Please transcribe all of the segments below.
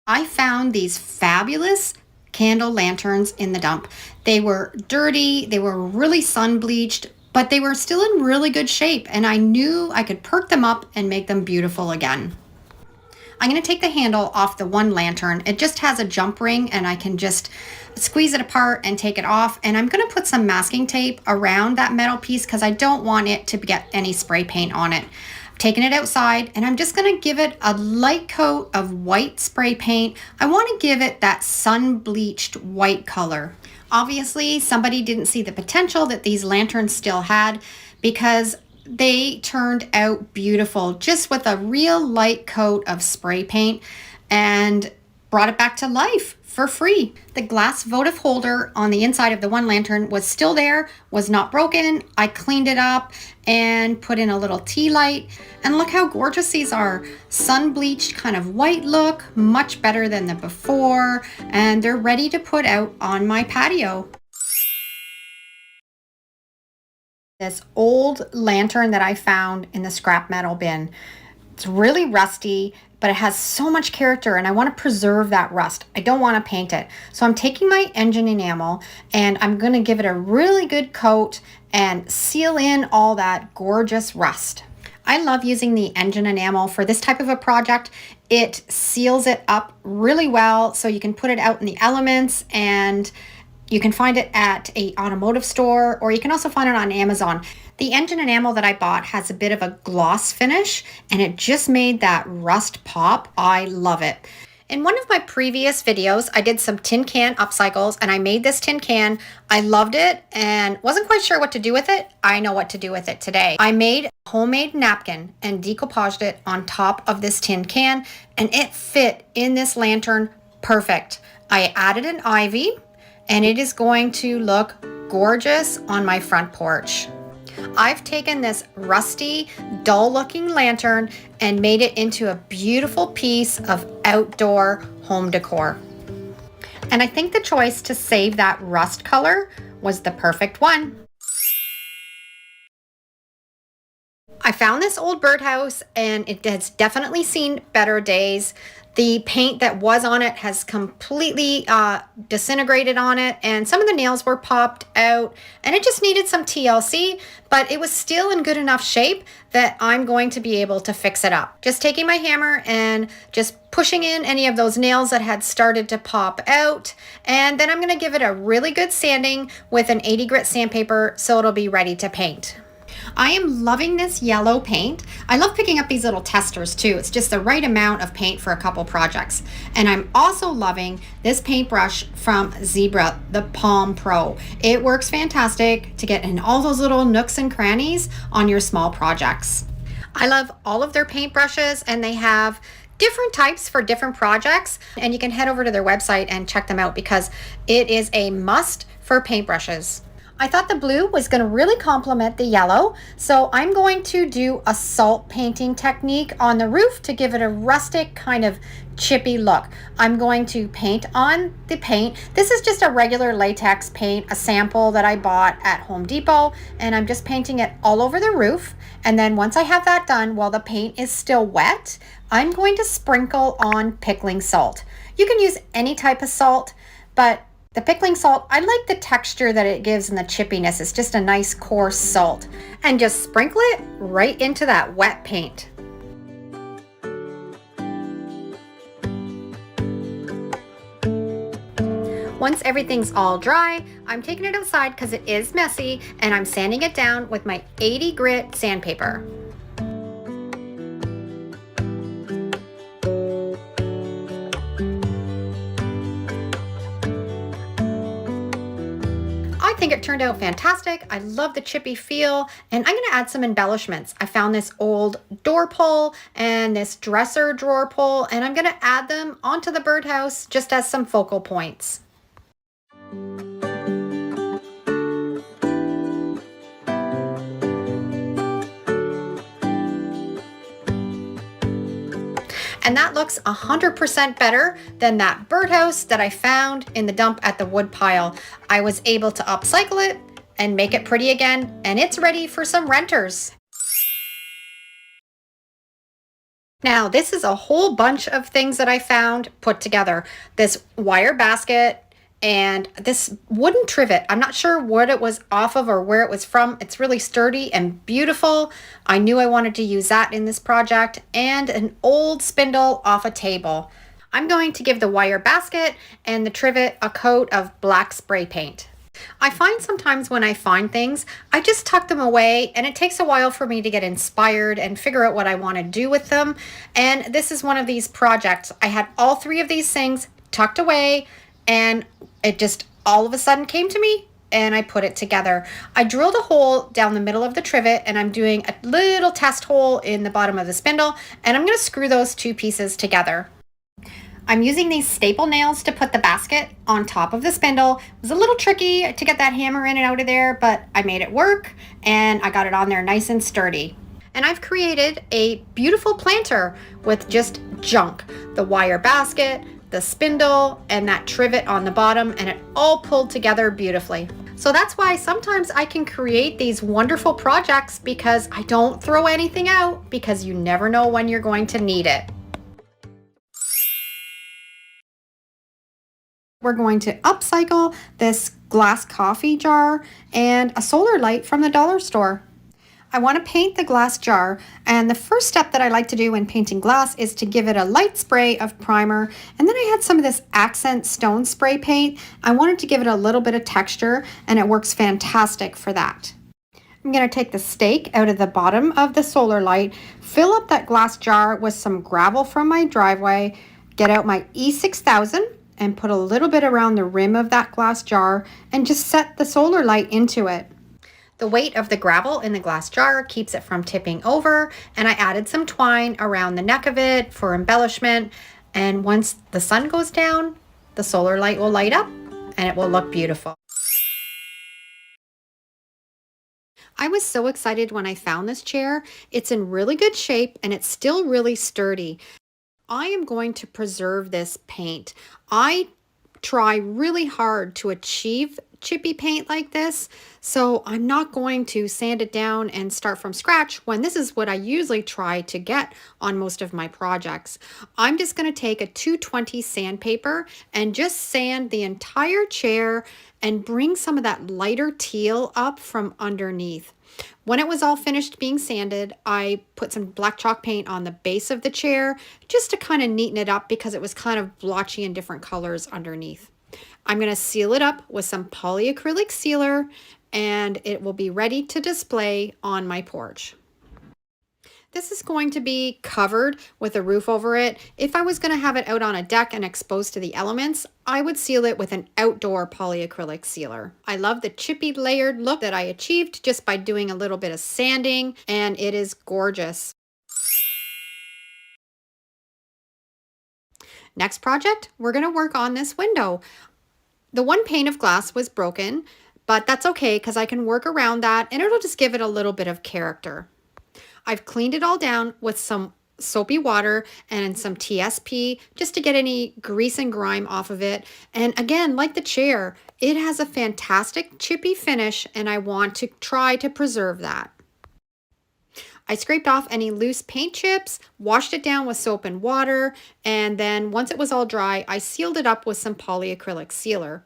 I found these fabulous candle lanterns in the dump. They were dirty, they were really sun bleached, but they were still in really good shape, and I knew I could perk them up and make them beautiful again. I'm going to take the handle off the one lantern. It just has a jump ring and I can just squeeze it apart and take it off. And I'm going to put some masking tape around that metal piece because I don't want it to get any spray paint on it. I've taken it outside and I'm just going to give it a light coat of white spray paint. I want to give it that sun bleached white color. Obviously, somebody didn't see the potential that these lanterns still had because they turned out beautiful just with a real light coat of spray paint and brought it back to life for free. The glass votive holder on the inside of the one lantern was still there, was not broken. I cleaned it up and put in a little tea light, and look how gorgeous these are. Sun bleached kind of white look, much better than the before, and they're ready to put out on my patio. This old lantern that I found in the scrap metal bin. It's really rusty, but it has so much character and I want to preserve that rust. I don't want to paint it. So I'm taking my engine enamel and I'm going to give it a really good coat and seal in all that gorgeous rust. I love using the engine enamel for this type of a project. It seals it up really well so you can put it out in the elements, and you can find it at an automotive store, or you can also find it on Amazon. The engine enamel that I bought has a bit of a gloss finish, and it just made that rust pop. I love it. In one of my previous videos, I did some tin can upcycles, and I made this tin can. I loved it and wasn't quite sure what to do with it. I know what to do with it today. I made a homemade napkin and decoupaged it on top of this tin can, and it fit in this lantern perfect. I added an ivy, and it is going to look gorgeous on my front porch. I've taken this rusty, dull-looking lantern and made it into a beautiful piece of outdoor home decor. And I think the choice to save that rust color was the perfect one. I found this old birdhouse and it has definitely seen better days. The paint that was on it has completely disintegrated on it, and some of the nails were popped out, and it just needed some TLC, but it was still in good enough shape that I'm going to be able to fix it up. Just taking my hammer and just pushing in any of those nails that had started to pop out, and then I'm going to give it a really good sanding with an 80 grit sandpaper so it'll be ready to paint. I am loving this yellow paint. I love picking up these little testers too. It's just the right amount of paint for a couple projects. And I'm also loving this paintbrush from Zebra, the Palm Pro. It works fantastic to get in all those little nooks and crannies on your small projects. I love all of their paintbrushes, and they have different types for different projects, and you can head over to their website and check them out because it is a must for paintbrushes. I thought the blue was going to really complement the yellow, so I'm going to do a salt painting technique on the roof to give it a rustic kind of chippy look. I'm going to paint on the paint. This is just a regular latex paint, a sample that I bought at Home Depot, and I'm just painting it all over the roof. And then once I have that done, while the paint is still wet, I'm going to sprinkle on pickling salt. You can use any type of salt, but the pickling salt, I like the texture that it gives and the chippiness. It's just a nice coarse salt. And just sprinkle it right into that wet paint. Once everything's all dry, I'm taking it outside because it is messy, and I'm sanding it down with my 80 grit sandpaper. I think it turned out fantastic. I love the chippy feel, and I'm going to add some embellishments. I found this old door pull and this dresser drawer pull, and I'm going to add them onto the birdhouse just as some focal points. And that looks 100% better than that birdhouse that I found in the dump at the wood pile. I was able to upcycle it and make it pretty again, and it's ready for some renters. Now, this is a whole bunch of things that I found put together. This wire basket and this wooden trivet. I'm not sure what it was off of or where it was from. It's really sturdy and beautiful. I knew I wanted to use that in this project, and an old spindle off a table. I'm going to give the wire basket and the trivet a coat of black spray paint. I find sometimes when I find things, I just tuck them away, and it takes a while for me to get inspired and figure out what I want to do with them. And this is one of these projects. I had all three of these things tucked away, and it just all of a sudden came to me, and I put it together. I drilled a hole down the middle of the trivet, and I'm doing a little test hole in the bottom of the spindle, and I'm going to screw those two pieces together. I'm using these staple nails to put the basket on top of the spindle. It was a little tricky to get that hammer in and out of there, but I made it work, and I got it on there nice and sturdy. And I've created a beautiful planter with just junk. The wire basket, the spindle, and that trivet on the bottom, and it all pulled together beautifully. So that's why sometimes I can create these wonderful projects, because I don't throw anything out, because you never know when you're going to need it. We're going to upcycle this glass coffee jar and a solar light from the dollar store. I want to paint the glass jar, and the first step that I like to do when painting glass is to give it a light spray of primer, and then I had some of this accent stone spray paint. I wanted to give it a little bit of texture, and it works fantastic for that. I'm going to take the stake out of the bottom of the solar light, fill up that glass jar with some gravel from my driveway, get out my E6000, and put a little bit around the rim of that glass jar and just set the solar light into it. The weight of the gravel in the glass jar keeps it from tipping over, and I added some twine around the neck of it for embellishment, and once the sun goes down, the solar light will light up and it will look beautiful. I was so excited when I found this chair. It's in really good shape and it's still really sturdy. I am going to preserve this paint. I try really hard to achieve chippy paint like this, so I'm not going to sand it down and start from scratch when this is what I usually try to get on most of my projects. I'm just going to take a 220 sandpaper and just sand the entire chair and bring some of that lighter teal up from underneath. When it was all finished being sanded, I put some black chalk paint on the base of the chair just to kind of neaten it up, because it was kind of blotchy in different colors underneath. I'm going to seal it up with some polyacrylic sealer, and it will be ready to display on my porch. This is going to be covered with a roof over it. If I was going to have it out on a deck and exposed to the elements, I would seal it with an outdoor polyacrylic sealer. I love the chippy layered look that I achieved just by doing a little bit of sanding, and it is gorgeous. Next project, we're going to work on this window. The one pane of glass was broken, but that's okay because I can work around that, and it'll just give it a little bit of character. I've cleaned it all down with some soapy water and some TSP just to get any grease and grime off of it. And again, like the chair, it has a fantastic chippy finish, and I want to try to preserve that. I scraped off any loose paint chips, washed it down with soap and water, and then once it was all dry, I sealed it up with some polyacrylic sealer.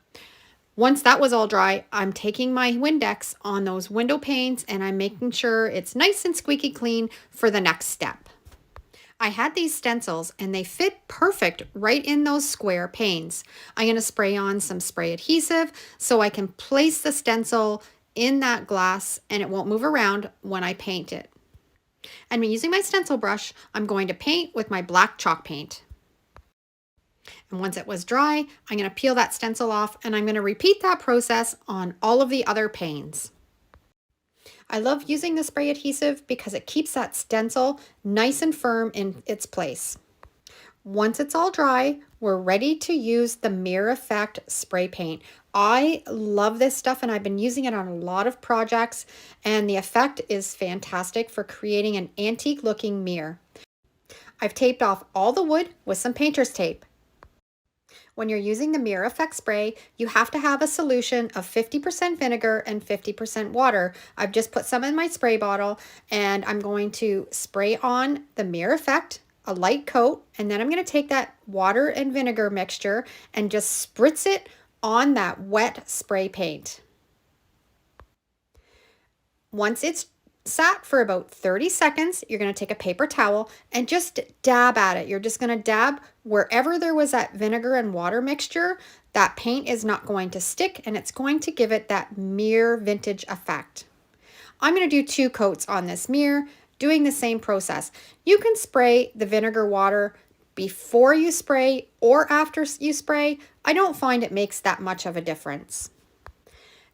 Once that was all dry, I'm taking my Windex on those window panes, and I'm making sure it's nice and squeaky clean for the next step. I had these stencils and they fit perfect right in those square panes. I'm going to spray on some spray adhesive so I can place the stencil in that glass and it won't move around when I paint it. And using my stencil brush, I'm going to paint with my black chalk paint. And once it was dry, I'm going to peel that stencil off, and I'm going to repeat that process on all of the other panes. I love using the spray adhesive because it keeps that stencil nice and firm in its place. Once it's all dry, we're ready to use the Mirror Effect spray paint. I love this stuff, and I've been using it on a lot of projects, and the effect is fantastic for creating an antique looking mirror. I've taped off all the wood with some painter's tape. When you're using the Mirror Effect spray, you have to have a solution of 50% vinegar and 50% water. I've just put some in my spray bottle, and I'm going to spray on the Mirror Effect a light coat, and then I'm going to take that water and vinegar mixture and just spritz it on that wet spray paint. Once it's sat for about 30 seconds, you're going to take a paper towel and just dab at it. You're just going to dab wherever there was that vinegar and water mixture. That paint is not going to stick, and it's going to give it that mirror vintage effect. I'm going to do 2 coats on this mirror, doing the same process. You can spray the vinegar water before you spray or after you spray. I don't find it makes that much of a difference.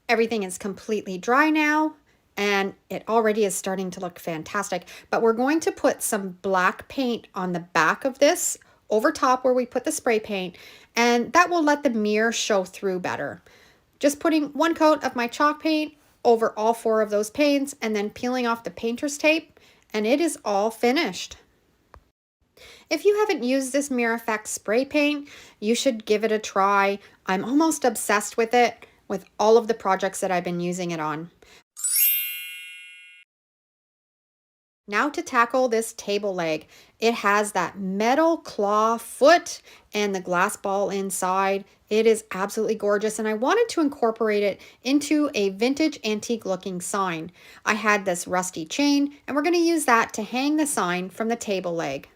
Everything is completely dry now, and it already is starting to look fantastic. But we're going to put some black paint on the back of this over top where we put the spray paint, and that will let the mirror show through better. Just putting 1 coat of my chalk paint over all 4 of those paints and then peeling off the painter's tape, and it is all finished. If you haven't used this Mirror Effect spray paint, you should give it a try. I'm almost obsessed with it with all of the projects that I've been using it on. Now to tackle this table leg. It has that metal claw foot and the glass ball inside. It is absolutely gorgeous, and I wanted to incorporate it into a vintage antique looking sign. I had this rusty chain, and we're going to use that to hang the sign from the table leg.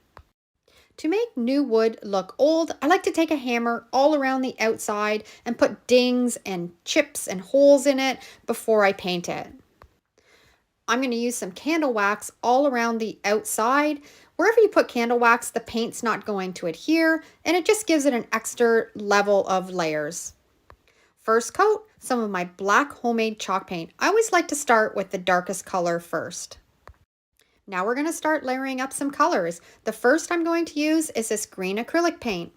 To make new wood look old, I like to take a hammer all around the outside and put dings and chips and holes in it before I paint it. I'm going to use some candle wax all around the outside. Wherever you put candle wax, the paint's not going to adhere, and it just gives it an extra level of layers. First coat, some of my black homemade chalk paint. I always like to start with the darkest color first. Now we're going to start layering up some colors. The first I'm going to use is this green acrylic paint.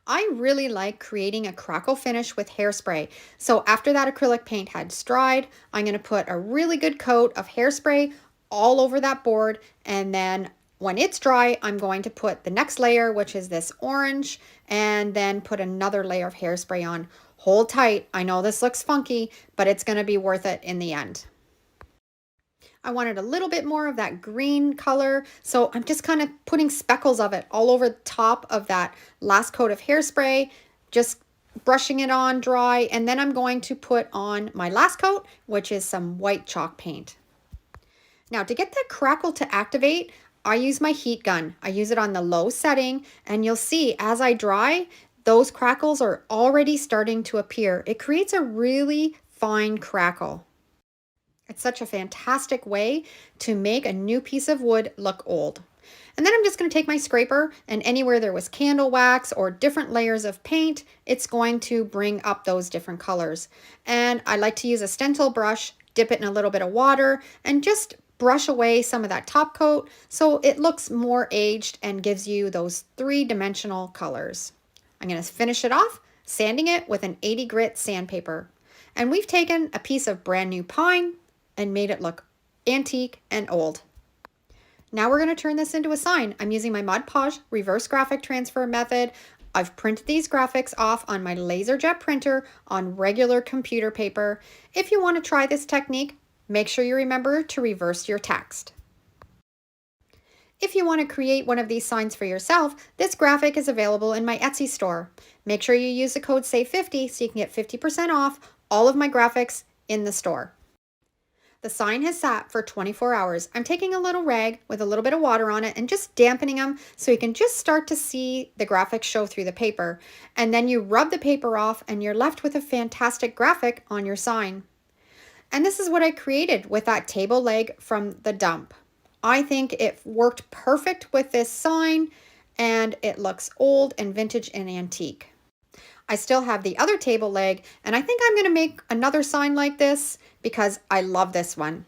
I really like creating a crackle finish with hairspray. So after that acrylic paint has dried, I'm going to put a really good coat of hairspray all over that board, and then when it's dry, I'm going to put the next layer, which is this orange, and then put another layer of hairspray on. Hold tight. I know this looks funky, but it's going to be worth it in the end. I wanted a little bit more of that green color, so I'm just kind of putting speckles of it all over the top of that last coat of hairspray, just brushing it on dry, and then I'm going to put on my last coat, which is some white chalk paint. Now to get that crackle to activate, I use my heat gun. I use it on the low setting, and you'll see as I dry, those crackles are already starting to appear. It creates a really fine crackle. It's such a fantastic way to make a new piece of wood look old. And then I'm just going to take my scraper, and anywhere there was candle wax or different layers of paint, it's going to bring up those different colors. And I like to use a stencil brush, dip it in a little bit of water, and just brush away some of that top coat so it looks more aged and gives you those 3-dimensional colors. I'm going to finish it off, sanding it with an 80 grit sandpaper. And we've taken a piece of brand new pine and made it look antique and old. Now we're going to turn this into a sign. I'm using my Mod Podge reverse graphic transfer method. I've printed these graphics off on my LaserJet printer on regular computer paper. If you want to try this technique, make sure you remember to reverse your text. If you want to create one of these signs for yourself, this graphic is available in my Etsy store. Make sure you use the code SAVE50 so you can get 50% off all of my graphics in the store. The sign has sat for 24 hours. I'm taking a little rag with a little bit of water on it and just dampening them so you can just start to see the graphics show through the paper. And then you rub the paper off and you're left with a fantastic graphic on your sign. And this is what I created with that table leg from the dump. I think it worked perfect with this sign, and it looks old and vintage and antique. I still have the other table leg, and I think I'm going to make another sign like this because I love this one.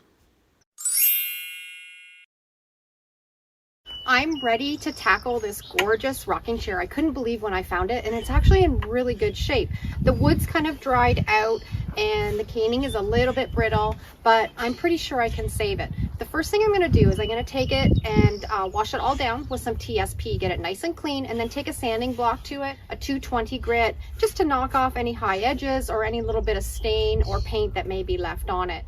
I'm ready to tackle this gorgeous rocking chair. I couldn't believe when I found it, and it's actually in really good shape. The wood's kind of dried out and the caning is a little bit brittle, but I'm pretty sure I can save it. The first thing I'm going to do is I'm going to take it and wash it all down with some TSP, get it nice and clean, and then take a sanding block to it, a 220 grit, just to knock off any high edges or any little bit of stain or paint that may be left on it.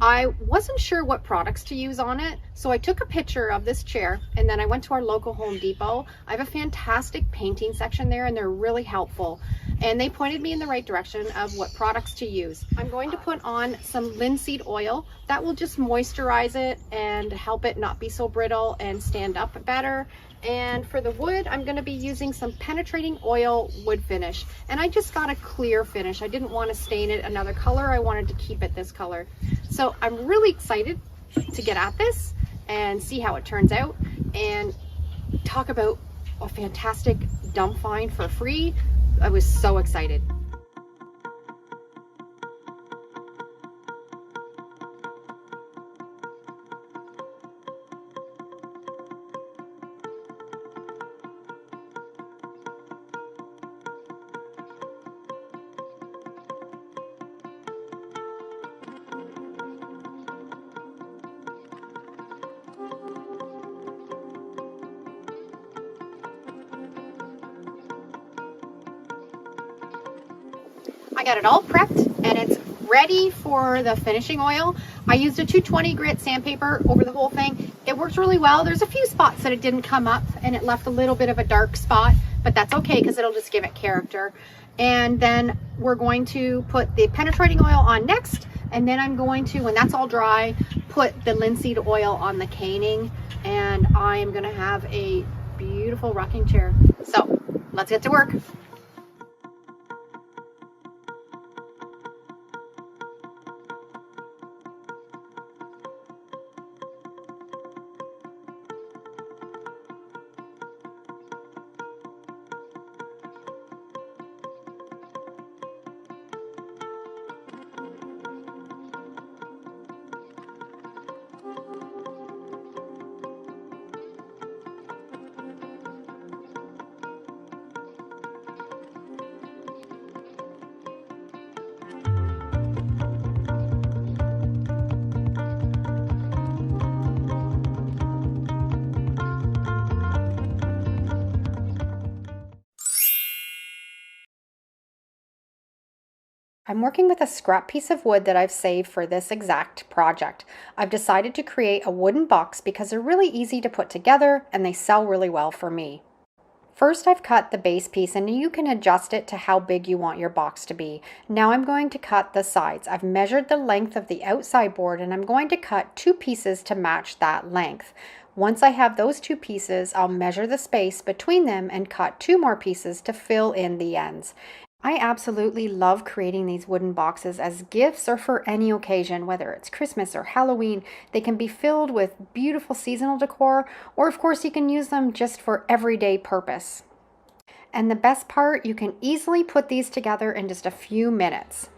I wasn't sure what products to use on it, so I took a picture of this chair and then I went to our local Home Depot. I have a fantastic painting section there and they're really helpful. And they pointed me in the right direction of what products to use. I'm going to put on some linseed oil. That will just moisturize it and help it not be so brittle and stand up better. And for the wood, I'm going to be using some penetrating oil wood finish. And I just got a clear finish. I didn't want to stain it another color. I wanted to keep it this color. So I'm really excited to get at this and see how it turns out and talk about a fantastic dump find for free. I was so excited. I got it all prepped and it's ready for the finishing oil. I used a 220 grit sandpaper over the whole thing. It works really well. There's a few spots that it didn't come up and it left a little bit of a dark spot, but that's okay because it'll just give it character. And then we're going to put the penetrating oil on next, and then I'm going to, when that's all dry, put the linseed oil on the caning, and I am going to have a beautiful rocking chair. So let's get to work. I'm working with a scrap piece of wood that I've saved for this exact project. I've decided to create a wooden box because they're really easy to put together and they sell really well for me. First, I've cut the base piece and you can adjust it to how big you want your box to be. Now I'm going to cut the sides. I've measured the length of the outside board and I'm going to cut 2 pieces to match that length. Once I have those 2 pieces, I'll measure the space between them and cut 2 more pieces to fill in the ends. I absolutely love creating these wooden boxes as gifts or for any occasion, whether it's Christmas or Halloween. They can be filled with beautiful seasonal decor, or of course you can use them just for everyday purpose. And the best part, you can easily put these together in just a few minutes.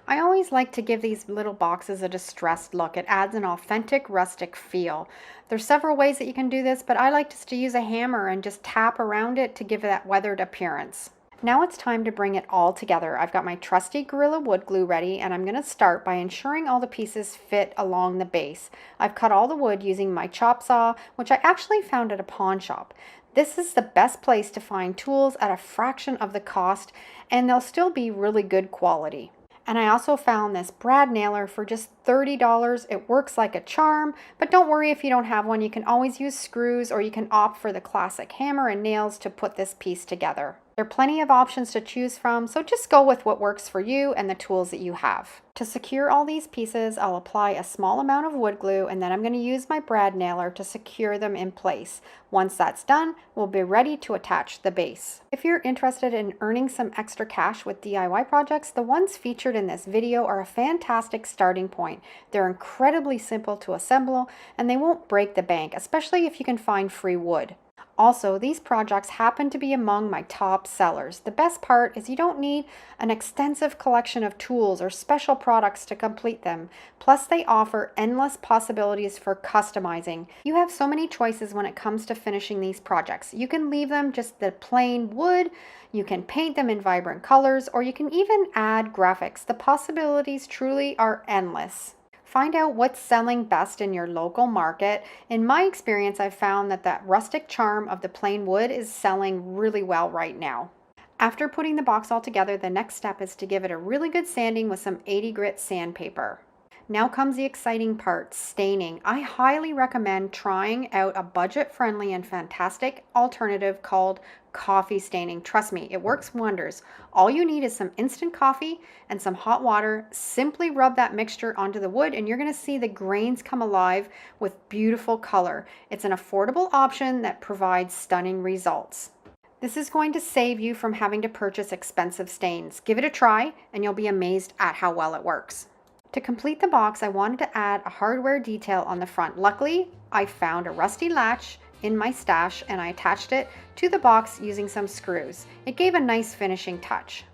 I always like to give these little boxes a distressed look. It adds an authentic rustic feel. There's several ways that you can do this, but I like just to use a hammer and just tap around it to give it that weathered appearance. Now it's time to bring it all together. I've got my trusty Gorilla wood glue ready and I'm going to start by ensuring all the pieces fit along the base. I've cut all the wood using my chop saw, which I actually found at a pawn shop. This is the best place to find tools at a fraction of the cost and they'll still be really good quality. And I also found this brad nailer for just $30. It works like a charm, but don't worry if you don't have one. You can always use screws or you can opt for the classic hammer and nails to put this piece together. There are plenty of options to choose from, so just go with what works for you and the tools that you have. To secure all these pieces, I'll apply a small amount of wood glue and then I'm going to use my brad nailer to secure them in place. Once that's done, we'll be ready to attach the base. If you're interested in earning some extra cash with DIY projects, the ones featured in this video are a fantastic starting point. They're incredibly simple to assemble and they won't break the bank, especially if you can find free wood. Also, these projects happen to be among my top sellers. The best part is you don't need an extensive collection of tools or special products to complete them. Plus, they offer endless possibilities for customizing. You have so many choices when it comes to finishing these projects. You can leave them just the plain wood, you can paint them in vibrant colors, or you can even add graphics. The possibilities truly are endless. Find out what's selling best in your local market. In my experience, I've found that rustic charm of the plain wood is selling really well right now. After putting the box all together, the next step is to give it a really good sanding with some 80 grit sandpaper. Now comes the exciting part, staining. I highly recommend trying out a budget-friendly and fantastic alternative called coffee staining. Trust me, it works wonders. All you need is some instant coffee and some hot water. Simply rub that mixture onto the wood and you're going to see the grains come alive with beautiful color. It's an affordable option that provides stunning results. This is going to save you from having to purchase expensive stains. Give it a try and you'll be amazed at how well it works. To complete the box, I wanted to add a hardware detail on the front. Luckily, I found a rusty latch in my stash and I attached it to the box using some screws. It gave a nice finishing touch.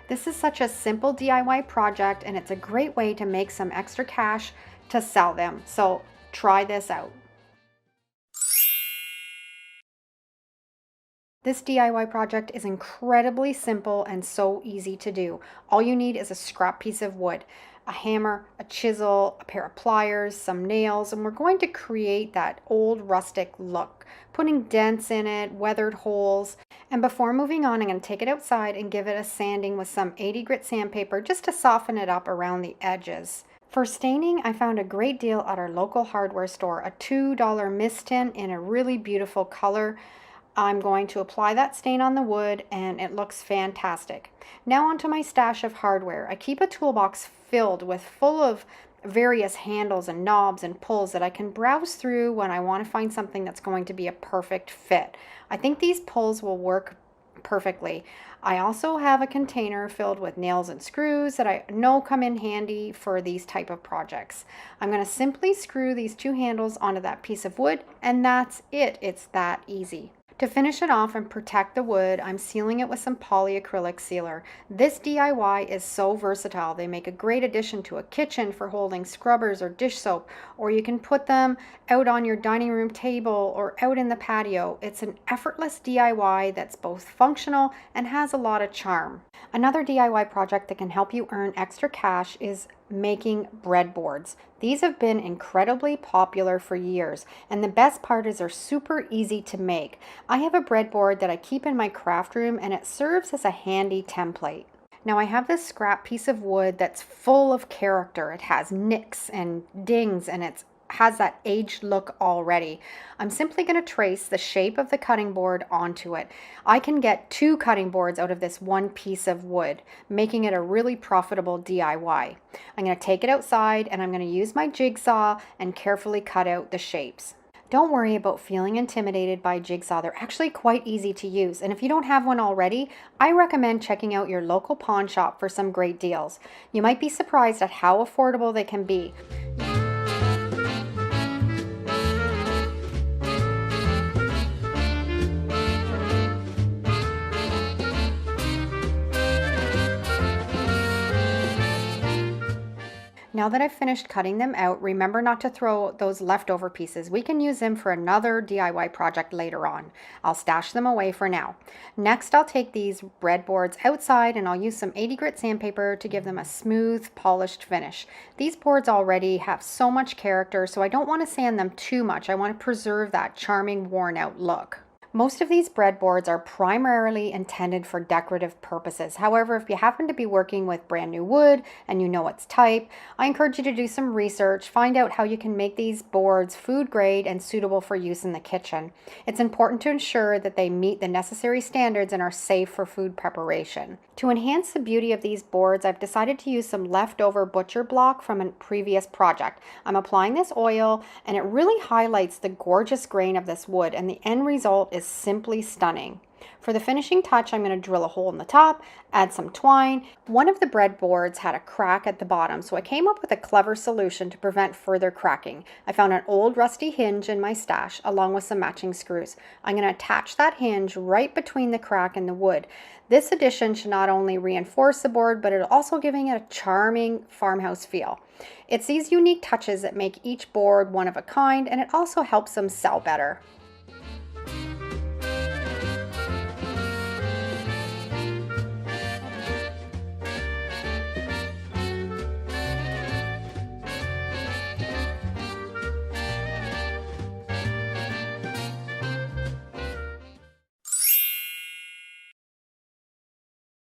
This is such a simple DIY project and it's a great way to make some extra cash to sell them. So try this out. This DIY project is incredibly simple and so easy to do. All you need is a scrap piece of wood, a hammer, a chisel, a pair of pliers, some nails, and we're going to create that old rustic look, putting dents in it, weathered holes. And before moving on, I'm going to take it outside and give it a sanding with some 80 grit sandpaper just to soften it up around the edges. For staining, I found a great deal at our local hardware store, a $2 mist tin in a really beautiful color. I'm going to apply that stain on the wood and it looks fantastic. Now onto my stash of hardware. I keep a toolbox full of various handles and knobs and pulls that I can browse through when I want to find something that's going to be a perfect fit. I think these pulls will work perfectly. I also have a container filled with nails and screws that I know come in handy for these type of projects. I'm going to simply screw these two handles onto that piece of wood and that's it. It's that easy. To finish it off and protect the wood, I'm sealing it with some polyacrylic sealer. This DIY is so versatile. They make a great addition to a kitchen for holding scrubbers or dish soap, or you can put them out on your dining room table or out in the patio. It's an effortless DIY that's both functional and has a lot of charm. Another DIY project that can help you earn extra cash is making breadboards. These have been incredibly popular for years, and the best part is they're super easy to make. I have a breadboard that I keep in my craft room and it serves as a handy template. Now I have this scrap piece of wood that's full of character. It has nicks and dings and it has that aged look already. I'm simply going to trace the shape of the cutting board onto it. I can get 2 cutting boards out of this one piece of wood, making it a really profitable DIY. I'm going to take it outside and I'm going to use my jigsaw and carefully cut out the shapes. Don't worry about feeling intimidated by jigsaw. They're actually quite easy to use. And if you don't have one already, I recommend checking out your local pawn shop for some great deals. You might be surprised at how affordable they can be. Now that I've finished cutting them out, remember not to throw those leftover pieces. We can use them for another DIY project later on. I'll stash them away for now. Next, I'll take these breadboards outside and I'll use some 80 grit sandpaper to give them a smooth, polished finish. These boards already have so much character, so I don't want to sand them too much. I want to preserve that charming, worn out look. Most of these breadboards are primarily intended for decorative purposes. However, if you happen to be working with brand new wood and you know its type, I encourage you to do some research, find out how you can make these boards food grade and suitable for use in the kitchen. It's important to ensure that they meet the necessary standards and are safe for food preparation. To enhance the beauty of these boards, I've decided to use some leftover butcher block from a previous project. I'm applying this oil and it really highlights the gorgeous grain of this wood and the end result is simply stunning. For the finishing touch, I'm going to drill a hole in the top, add some twine. One of the breadboards had a crack at the bottom, so I came up with a clever solution to prevent further cracking. I found an old rusty hinge in my stash along with some matching screws. I'm going to attach that hinge right between the crack and the wood. This addition should not only reinforce the board, but it'll also giving it a charming farmhouse feel. It's these unique touches that make each board one of a kind, and it also helps them sell better.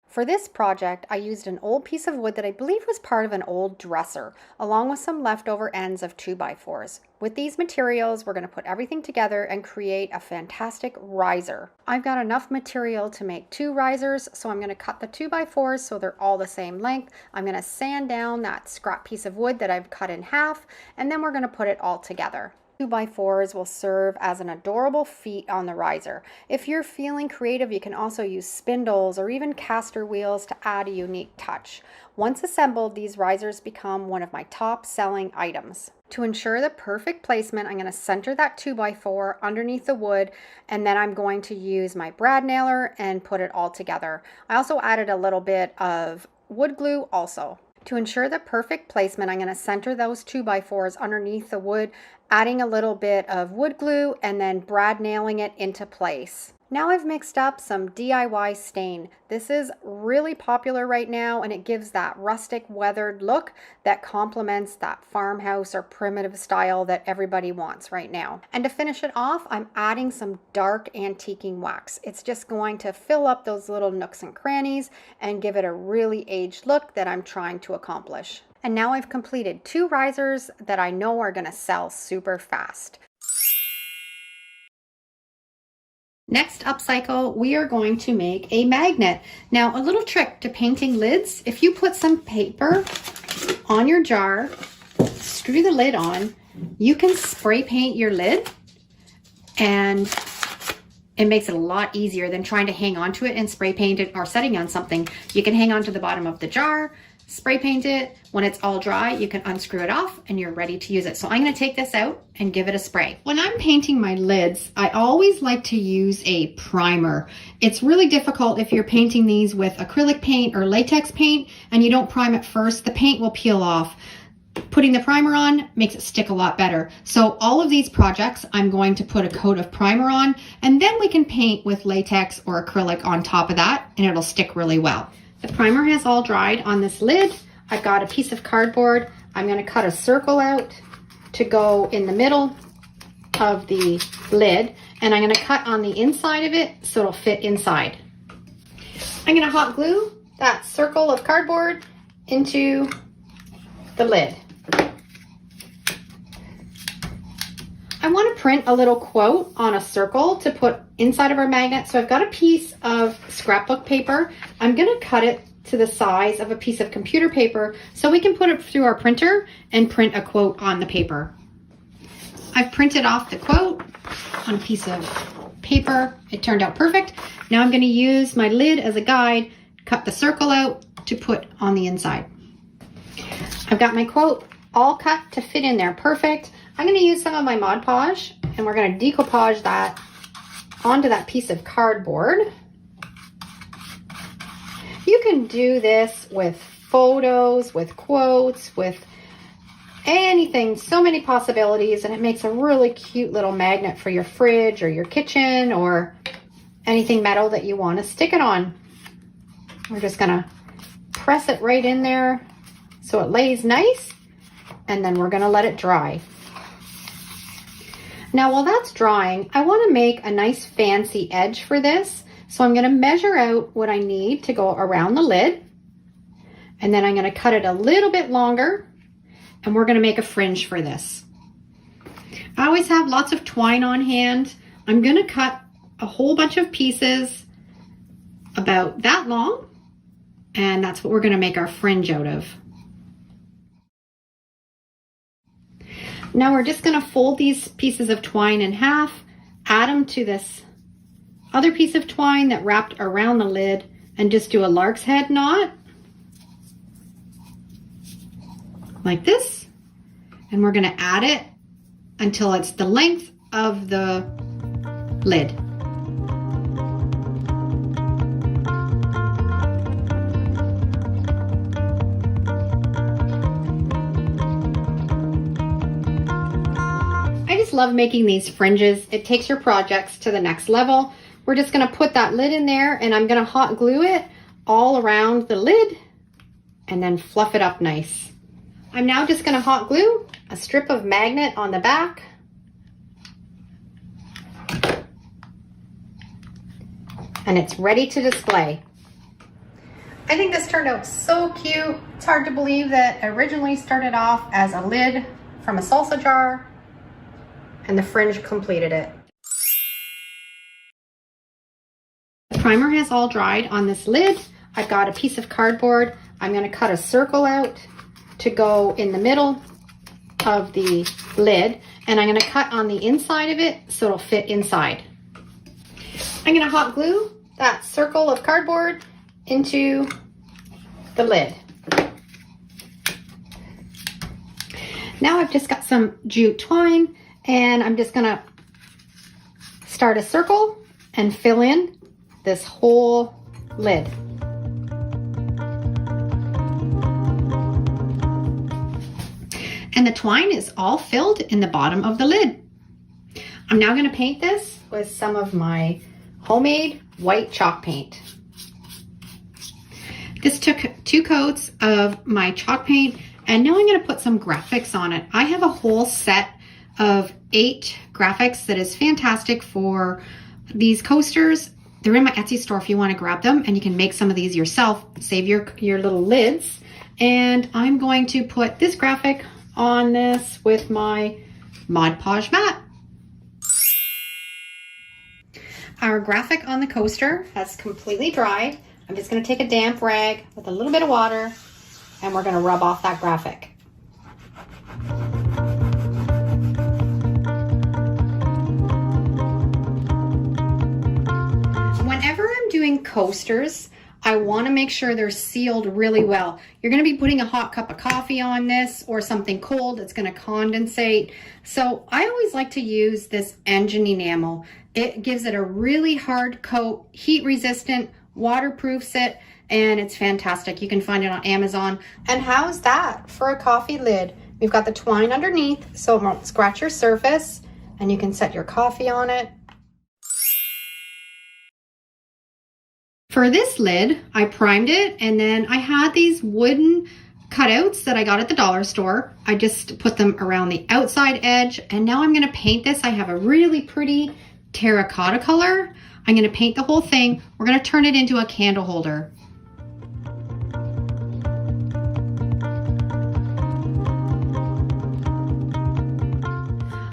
For this project, I used an old piece of wood that I believe was part of an old dresser, along with some leftover ends of 2x4s. With these materials, we're going to put everything together and create a fantastic riser. I've got enough material to make 2 risers, so I'm going to cut the 2x4s so they're all the same length. I'm going to sand down that scrap piece of wood that I've cut in half, and then we're going to put it all together. 2x4s will serve as an adorable feet on the riser. If you're feeling creative, you can also use spindles or even caster wheels to add a unique touch. Once assembled, these risers become one of my top selling items. To ensure the perfect placement, I'm going to center that 2x4 underneath the wood, and then I'm going to use my brad nailer and put it all together. I also added a little bit of wood glue also. To ensure the perfect placement, I'm going to center those 2x4s underneath the wood, adding a little bit of wood glue and then brad nailing it into place. Now I've mixed up some DIY stain. This is really popular right now, and it gives that rustic weathered look that complements that farmhouse or primitive style that everybody wants right now. And to finish it off, I'm adding some dark antiquing wax. It's just going to fill up those little nooks and crannies and give it a really aged look that I'm trying to accomplish. And now I've completed 2 risers that I know are going to sell super fast. Next upcycle, we are going to make a magnet. Now, a little trick to painting lids: if you put some paper on your jar, screw the lid on, you can spray paint your lid, and it makes it a lot easier than trying to hang on to it and spray paint it or setting on something. You can hang on to the bottom of the jar, spray paint it. When it's all dry, you can unscrew it off and you're ready to use it. So I'm going to take this out and give it a spray. When I'm painting my lids, I always like to use a primer. It's really difficult if you're painting these with acrylic paint or latex paint and you don't prime it first. The paint will peel off. Putting the primer on makes it stick a lot better. So all of these projects, I'm going to put a coat of primer on, and then we can paint with latex or acrylic on top of that, and it'll stick really well. The primer has all dried on this lid. I've got a piece of cardboard. I'm going to cut a circle out to go in the middle of the lid, and I'm going to cut on the inside of it so it'll fit inside. I'm going to hot glue that circle of cardboard into the lid. I want to print a little quote on a circle to put inside of our magnet. So I've got a piece of scrapbook paper. I'm going to cut it to the size of a piece of computer paper so we can put it through our printer and print a quote on the paper. I've printed off the quote on a piece of paper. It turned out perfect. Now I'm going to use my lid as a guide, cut the circle out to put on the inside. I've got my quote all cut to fit in there perfect. I'm going to use some of my Mod Podge, and we're going to decoupage that onto that piece of cardboard. You can do this with photos, with quotes, with anything, so many possibilities, and it makes a really cute little magnet for your fridge or your kitchen or anything metal that you want to stick it on. We're just going to press it right in there so it lays nice, and then we're going to let it dry. Now while that's drying, I want to make a nice fancy edge for this. So I'm going to measure out what I need to go around the lid, and then I'm going to cut it a little bit longer, and we're going to make a fringe for this. I always have lots of twine on hand. I'm going to cut a whole bunch of pieces about that long, and that's what we're going to make our fringe out of. Now we're just going to fold these pieces of twine in half, add them to this other piece of twine that wrapped around the lid and just do a lark's head knot like this. And we're gonna add it until it's the length of the lid. I just love making these fringes. It takes your projects to the next level. We're just gonna put that lid in there and I'm gonna hot glue it all around the lid and then fluff it up nice. I'm now just gonna hot glue a strip of magnet on the back. And it's ready to display. I think this turned out so cute. It's hard to believe that it originally started off as a lid from a salsa jar and the fringe completed it. The primer has all dried on this lid. I've got a piece of cardboard. I'm gonna cut a circle out to go in the middle of the lid, and I'm gonna cut on the inside of it so it'll fit inside. I'm gonna hot glue that circle of cardboard into the lid. Now I've just got some jute twine and I'm just gonna start a circle and fill in this whole lid. And the twine is all filled in the bottom of the lid. I'm now going to paint this with some of my homemade white chalk paint. This took 2 coats of my chalk paint, and now I'm going to put some graphics on it. I have a whole set of 8 graphics that is fantastic for these coasters. They're in my Etsy store if you want to grab them, and you can make some of these yourself, save your little lids. And I'm going to put this graphic on this with my Mod Podge mat. Our graphic on the coaster has completely dried. I'm just going to take a damp rag with a little bit of water and we're going to rub off that graphic. Whenever I'm doing coasters, I want to make sure they're sealed really well. You're going to be putting a hot cup of coffee on this or something cold. It's going to condensate. So I always like to use this engine enamel. It gives it a really hard coat, heat resistant, waterproofs it, and it's fantastic. You can find it on Amazon. And how's that for a coffee lid? We've got the twine underneath so it won't scratch your surface, and you can set your coffee on it. For this lid, I primed it, and then I had these wooden cutouts that I got at the dollar store. I just put them around the outside edge, and now I'm gonna paint this. I have a really pretty terracotta color. I'm gonna paint the whole thing. We're gonna turn it into a candle holder.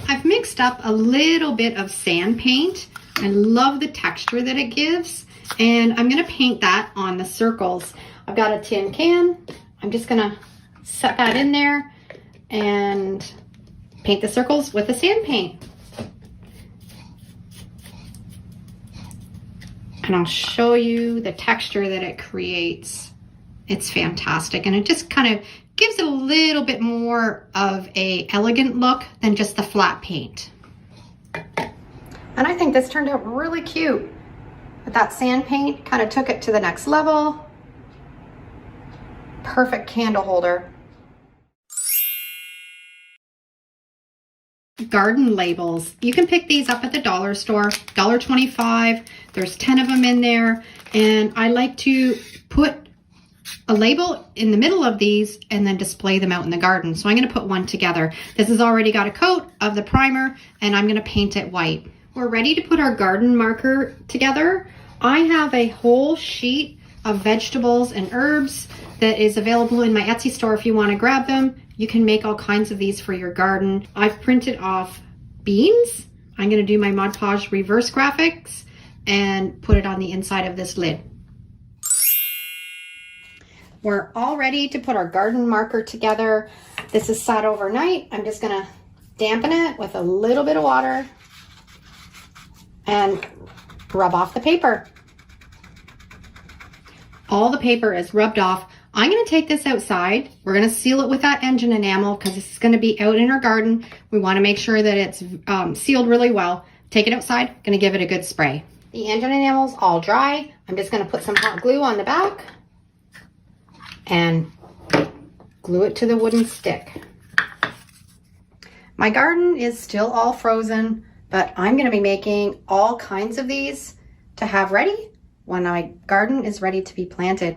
I've mixed up a little bit of sand paint. I love the texture that it gives. And I'm gonna paint that on the circles. I've got a tin can. I'm just gonna set that in there and paint the circles with the sand paint. And I'll show you the texture that it creates. It's fantastic. And it just kind of gives it a little bit more of a elegant look than just the flat paint. And I think this turned out really cute. But that sand paint kind of took it to the next level. Perfect candle holder. Garden labels. You can pick these up at the dollar store, $1.25. There's 10 of them in there. And I like to put a label in the middle of these and then display them out in the garden. So I'm going to put one together. This has already got a coat of the primer and I'm going to paint it white. We're ready to put our garden marker together. I have a whole sheet of vegetables and herbs that is available in my Etsy store if you want to grab them. You can make all kinds of these for your garden. I've printed off beans. I'm going to do my Mod Podge reverse graphics and put it on the inside of this lid. We're all ready to put our garden marker together. This is sat overnight. I'm just going to dampen it with a little bit of water and rub off the paper. All the paper is rubbed off. I'm going to take this outside. We're going to seal it with that engine enamel because this is going to be out in our garden. We want to make sure that it's sealed really well. Take it outside. Going to give it a good spray. The engine enamel's all dry. I'm just going to put some hot glue on the back and glue it to the wooden stick. My garden is still all frozen, but I'm going to be making all kinds of these to have ready when my garden is ready to be planted.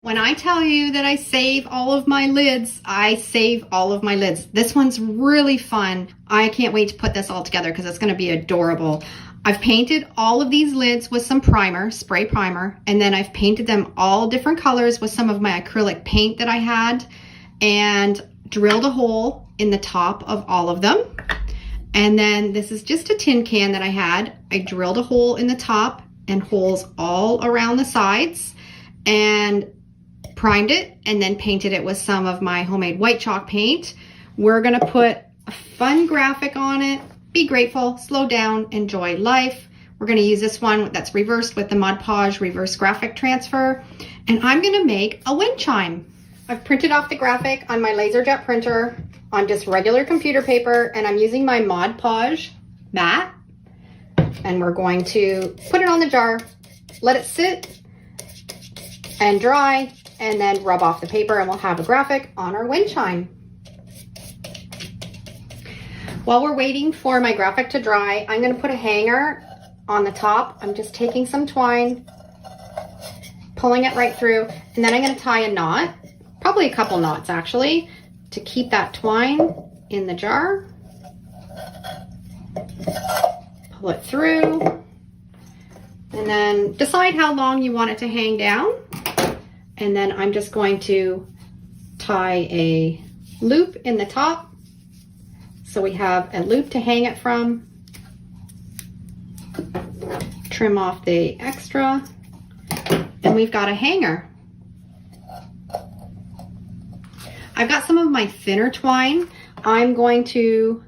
When I tell you that I save all of my lids, I save all of my lids. This one's really fun. I can't wait to put this all together because it's going to be adorable. I've painted all of these lids with some primer, spray primer, and then I've painted them all different colors with some of my acrylic paint that I had, and drilled a hole in the top of all of them. And then this is just a tin can that I had. I drilled a hole in the top and holes all around the sides and primed it and then painted it with some of my homemade white chalk paint. We're gonna put a fun graphic on it. Be grateful, slow down, enjoy life. We're gonna use this one that's reversed with the Mod Podge reverse graphic transfer. And I'm gonna make a wind chime. I've printed off the graphic on my LaserJet printer on just regular computer paper, and I'm using my Mod Podge mat. And we're going to put it on the jar, let it sit and dry, and then rub off the paper, and we'll have a graphic on our wind chime. While we're waiting for my graphic to dry, I'm going to put a hanger on the top. I'm just taking some twine, pulling it right through, and then I'm going to tie a knot, probably a couple knots actually, to keep that twine in the jar. Pull it through, and then decide how long you want it to hang down. And then I'm just going to tie a loop in the top, so we have a loop to hang it from. Trim off the extra, and we've got a hanger. I've got some of my thinner twine. I'm going to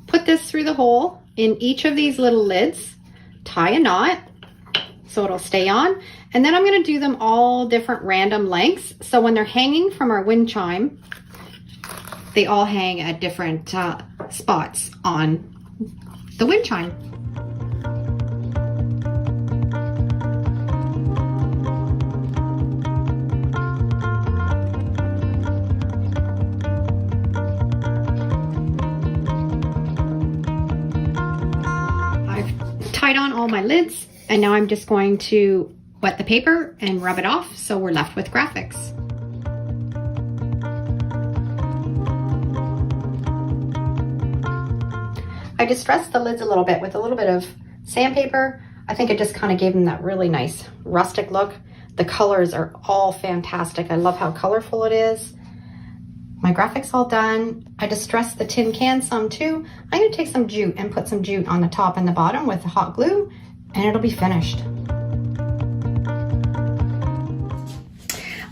put this through the hole in each of these little lids, tie a knot so it'll stay on, and then I'm going to do them all different random lengths, so when they're hanging from our wind chime, they all hang at different spots on the wind chime. I've tied on all my lids, and now I'm just going to wet the paper and rub it off, so we're left with graphics. I distressed the lids a little bit with a little bit of sandpaper. I think it just kind of gave them that really nice rustic look. The colors are all fantastic. I love how colorful it is. My graphic's all done. I distressed the tin can some too. I'm going to take some jute and put some jute on the top and the bottom with the hot glue, and it'll be finished.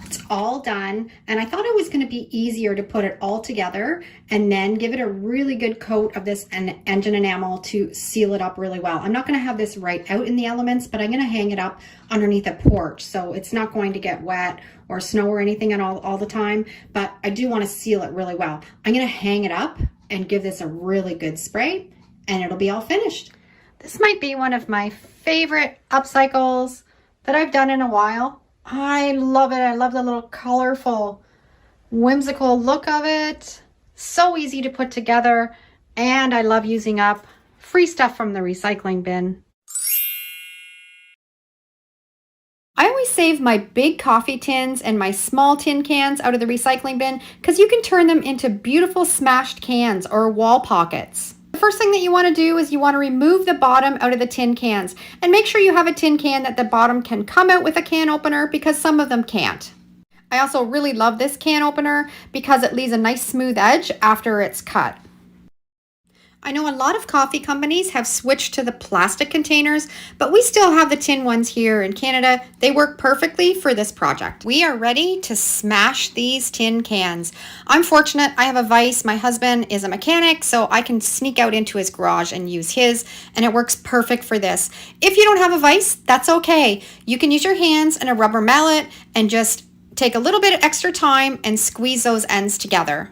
It's all done, and I thought it was going to be easier to put it all together and then give it a really good coat of this engine enamel to seal it up really well. I'm not going to have this right out in the elements, but I'm going to hang it up underneath a porch, so it's not going to get wet or snow or anything at all the time, but I do want to seal it really well. I'm going to hang it up and give this a really good spray, and it'll be all finished. This might be one of my favorite upcycles that I've done in a while. I love it. I love the little colorful, whimsical look of it. So easy to put together, and I love using up free stuff from the recycling bin. I always save my big coffee tins and my small tin cans out of the recycling bin because you can turn them into beautiful smashed cans or wall pockets. The first thing that you want to do is you want to remove the bottom out of the tin cans, and make sure you have a tin can that the bottom can come out with a can opener, because some of them can't. I also really love this can opener because it leaves a nice smooth edge after it's cut. I know a lot of coffee companies have switched to the plastic containers, but we still have the tin ones here in Canada. They work perfectly for this project. We are ready to smash these tin cans. I'm fortunate I have a vise. My husband is a mechanic, so I can sneak out into his garage and use his, and it works perfect for this. If you don't have a vise, that's okay. You can use your hands and a rubber mallet and just take a little bit of extra time and squeeze those ends together.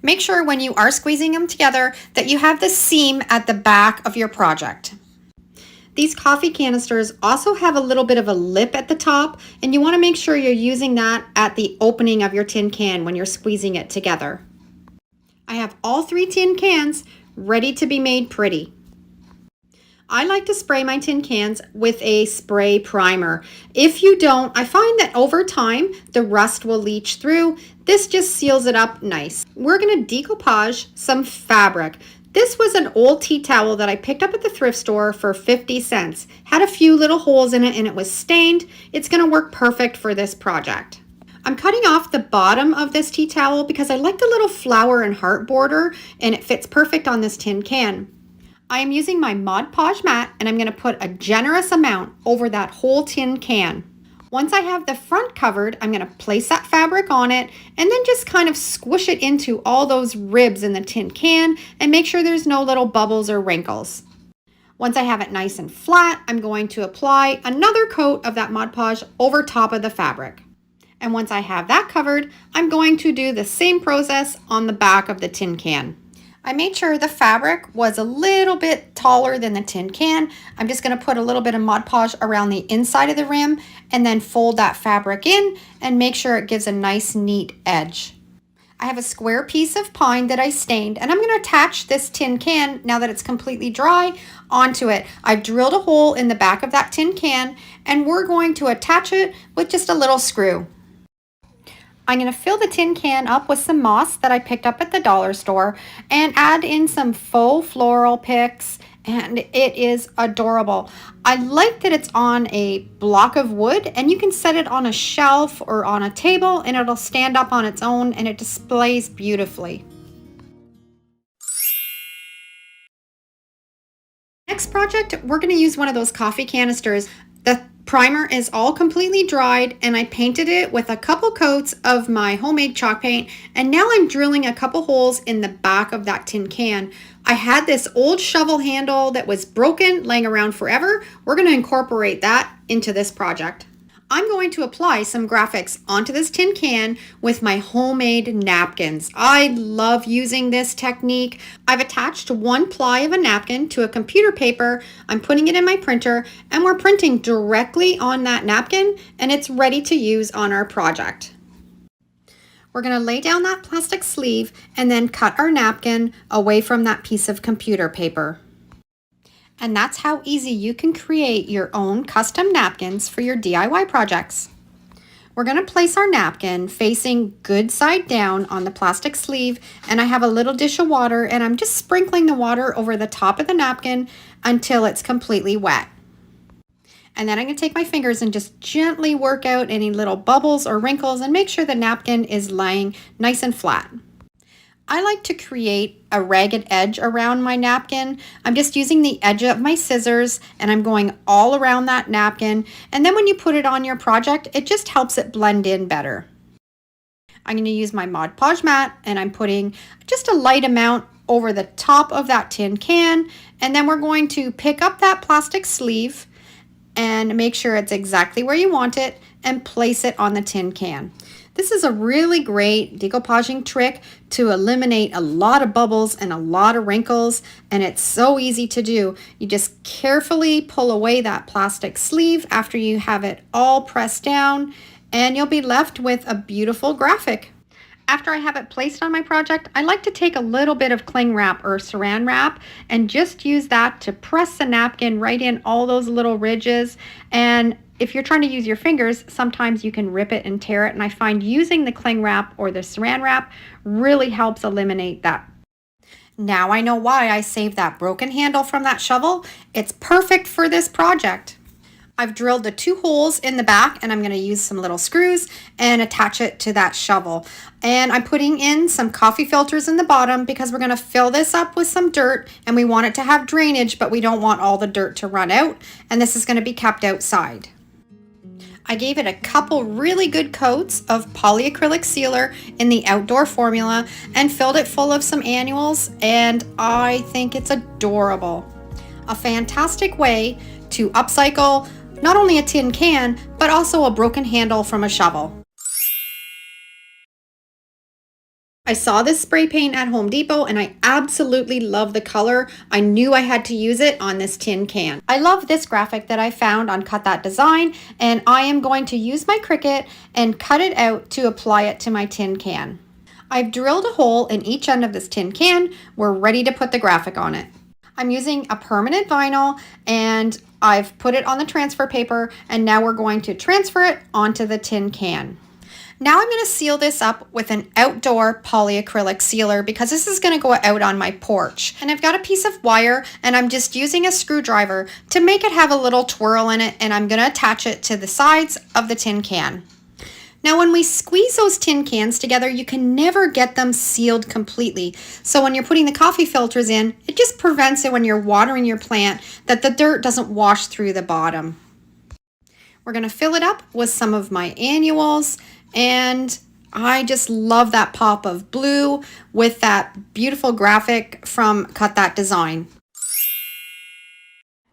Make sure when you are squeezing them together that you have the seam at the back of your project. These coffee canisters also have a little bit of a lip at the top, and you want to make sure you're using that at the opening of your tin can when you're squeezing it together. I have all 3 tin cans ready to be made pretty. I like to spray my tin cans with a spray primer. If you don't, I find that over time the rust will leach through. This just seals it up nice. We're going to decoupage some fabric. This was an old tea towel that I picked up at the thrift store for 50 cents. Had a few little holes in it and it was stained. It's going to work perfect for this project. I'm cutting off the bottom of this tea towel because I like the little flower and heart border, and it fits perfect on this tin can. I am using my Mod Podge mat, and I'm going to put a generous amount over that whole tin can. Once I have the front covered, I'm going to place that fabric on it and then just kind of squish it into all those ribs in the tin can and make sure there's no little bubbles or wrinkles. Once I have it nice and flat, I'm going to apply another coat of that Mod Podge over top of the fabric. And once I have that covered, I'm going to do the same process on the back of the tin can. I made sure the fabric was a little bit taller than the tin can. I'm just going to put a little bit of Mod Podge around the inside of the rim and then fold that fabric in and make sure it gives a nice neat edge. I have a square piece of pine that I stained, and I'm going to attach this tin can, now that it's completely dry, onto it. I've drilled a hole in the back of that tin can, and we're going to attach it with just a little screw. I'm going to fill the tin can up with some moss that I picked up at the dollar store and add in some faux floral picks, and it is adorable. I like that it's on a block of wood, and you can set it on a shelf or on a table and it'll stand up on its own and it displays beautifully. Next project, we're going to use one of those coffee canisters. The primer is all completely dried, and I painted it with a couple coats of my homemade chalk paint, and now I'm drilling a couple holes in the back of that tin can. I had this old shovel handle that was broken laying around forever. We're going to incorporate that into this project. I'm going to apply some graphics onto this tin can with my homemade napkins. I love using this technique. I've attached 1 ply of a napkin to a computer paper. I'm putting it in my printer, and we're printing directly on that napkin, and it's ready to use on our project. We're going to lay down that plastic sleeve and then cut our napkin away from that piece of computer paper. And that's how easy you can create your own custom napkins for your DIY projects. We're going to place our napkin facing good side down on the plastic sleeve, and I have a little dish of water, and I'm just sprinkling the water over the top of the napkin until it's completely wet. And then I'm going to take my fingers and just gently work out any little bubbles or wrinkles and make sure the napkin is lying nice and flat. I like to create a ragged edge around my napkin. I'm just using the edge of my scissors, and I'm going all around that napkin. And then when you put it on your project, it just helps it blend in better. I'm going to use my Mod Podge mat, and I'm putting just a light amount over the top of that tin can. And then we're going to pick up that plastic sleeve and make sure it's exactly where you want it and place it on the tin can. This is a really great decoupaging trick to eliminate a lot of bubbles and a lot of wrinkles, and it's so easy to do. You just carefully pull away that plastic sleeve after you have it all pressed down, and you'll be left with a beautiful graphic. After I have it placed on my project, I like to take a little bit of cling wrap or saran wrap and just use that to press the napkin right in all those little ridges. And if you're trying to use your fingers, sometimes you can rip it and tear it, and I find using the cling wrap or the saran wrap really helps eliminate that. Now I know why I saved that broken handle from that shovel. It's perfect for this project. I've drilled the 2 holes in the back, and I'm going to use some little screws and attach it to that shovel. And I'm putting in some coffee filters in the bottom because we're going to fill this up with some dirt, and we want it to have drainage, but we don't want all the dirt to run out. And this is going to be kept outside. I gave it a couple really good coats of polyacrylic sealer in the outdoor formula and filled it full of some annuals, and I think it's adorable. A fantastic way to upcycle not only a tin can, but also a broken handle from a shovel. I saw this spray paint at Home Depot and I absolutely love the color. I knew I had to use it on this tin can. I love this graphic that I found on Cut That Design, and I am going to use my Cricut and cut it out to apply it to my tin can. I've drilled a hole in each end of this tin can. We're ready to put the graphic on it. I'm using a permanent vinyl and I've put it on the transfer paper, and now we're going to transfer it onto the tin can. Now I'm going to seal this up with an outdoor polyacrylic sealer because this is going to go out on my porch. And I've got a piece of wire and I'm just using a screwdriver to make it have a little twirl in it, and I'm going to attach it to the sides of the tin can. Now when we squeeze those tin cans together, you can never get them sealed completely. So when you're putting the coffee filters in, it just prevents it when you're watering your plant that the dirt doesn't wash through the bottom. We're going to fill it up with some of my annuals, and I just love that pop of blue with that beautiful graphic from Cut That Design.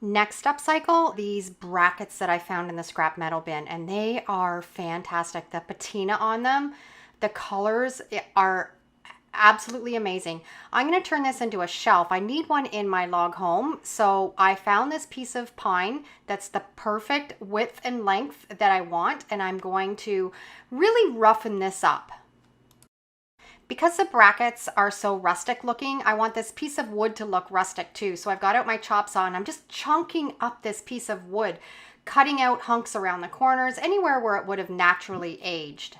Next upcycle, these brackets that I found in the scrap metal bin, and they are fantastic. The patina on them, the colors are absolutely amazing. I'm going to turn this into a shelf. I need one in my log home, so I found this piece of pine that's the perfect width and length that I want, and I'm going to really roughen this up. Because the brackets are so rustic looking, I want this piece of wood to look rustic too. So I've got out my chop saw and I'm just chunking up this piece of wood, cutting out hunks around the corners, anywhere where it would have naturally aged.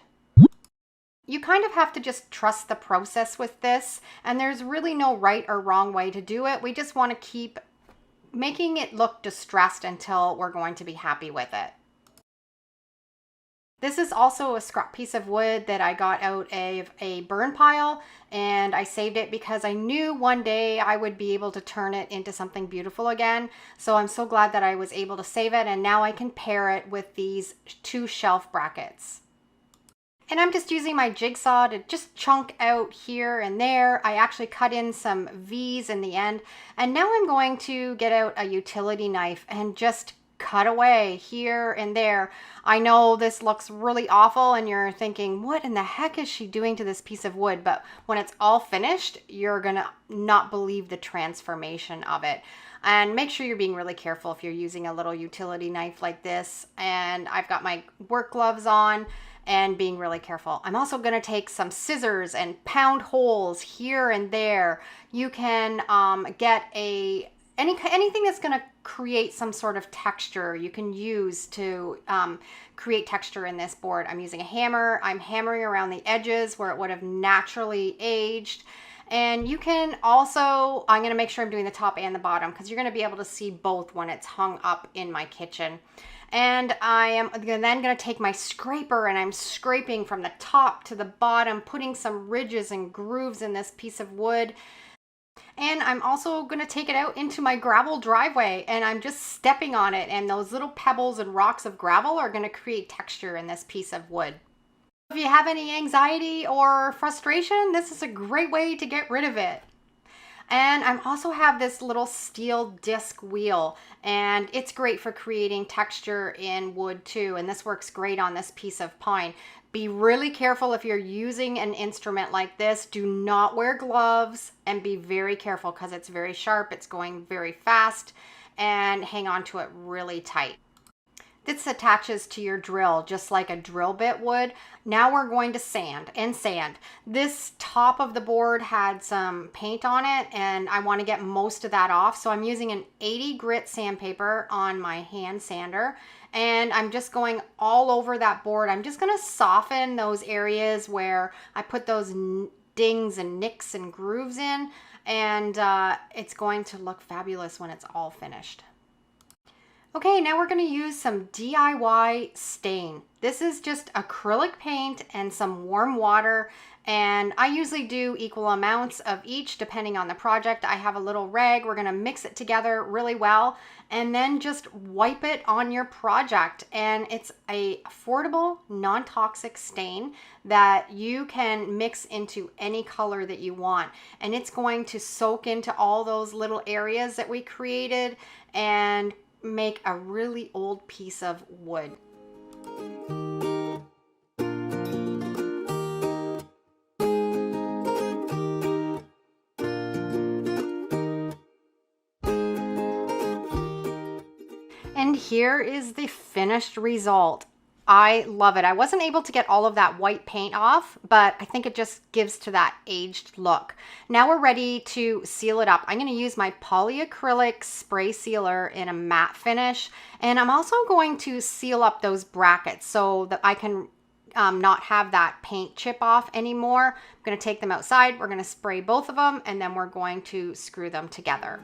You kind of have to just trust the process with this, and there's really no right or wrong way to do it. We just want to keep making it look distressed until we're going to be happy with it. This is also a scrap piece of wood that I got out of a burn pile, and I saved it because I knew one day I would be able to turn it into something beautiful again. So I'm so glad that I was able to save it, and now I can pair it with these 2 shelf brackets. And I'm just using my jigsaw to just chunk out here and there. I actually cut in some V's in the end, and now I'm going to get out a utility knife and just cut away here and there. I know this looks really awful and you're thinking, what in the heck is she doing to this piece of wood? But when it's all finished, you're gonna not believe the transformation of it. And make sure you're being really careful if you're using a little utility knife like this. And I've got my work gloves on and being really careful. I'm also going to take some scissors and pound holes here and there. You can get anything that's going to create some sort of texture you can use to create texture in this board. I'm using a hammer. I'm hammering around the edges where it would have naturally aged. And you can also, I'm going to make sure I'm doing the top and the bottom because you're going to be able to see both when it's hung up in my kitchen. And I am then going to take my scraper and I'm scraping from the top to the bottom, putting some ridges and grooves in this piece of wood. And I'm also going to take it out into my gravel driveway and I'm just stepping on it, and those little pebbles and rocks of gravel are going to create texture in this piece of wood. If you have any anxiety or frustration, this is a great way to get rid of it. And I also have this little steel disc wheel, and it's great for creating texture in wood too, and this works great on this piece of pine. Be really careful if you're using an instrument like this. Do not wear gloves and be very careful because it's very sharp, it's going very fast, and hang on to it really tight. This attaches to your drill just like a drill bit would. Now we're going to sand and sand. This top of the board had some paint on it and I want to get most of that off. So I'm using an 80 grit sandpaper on my hand sander and I'm just going all over that board. I'm just going to soften those areas where I put those dings and nicks and grooves in, and it's going to look fabulous when it's all finished. Okay, now we're going to use some DIY stain. This is just acrylic paint and some warm water, and I usually do equal amounts of each depending on the project. I have a little rag. We're going to mix it together really well and then just wipe it on your project. And it's a affordable, non-toxic stain that you can mix into any color that you want, and it's going to soak into all those little areas that we created and make a really old piece of wood. And here is the finished result. I love it. I wasn't able to get all of that white paint off, but I think it just gives to that aged look. Now we're ready to seal it up. I'm going to use my polyacrylic spray sealer in a matte finish, and I'm also going to seal up those brackets so that I can not have that paint chip off anymore. I'm going to take them outside. We're going to spray both of them, and then we're going to screw them together.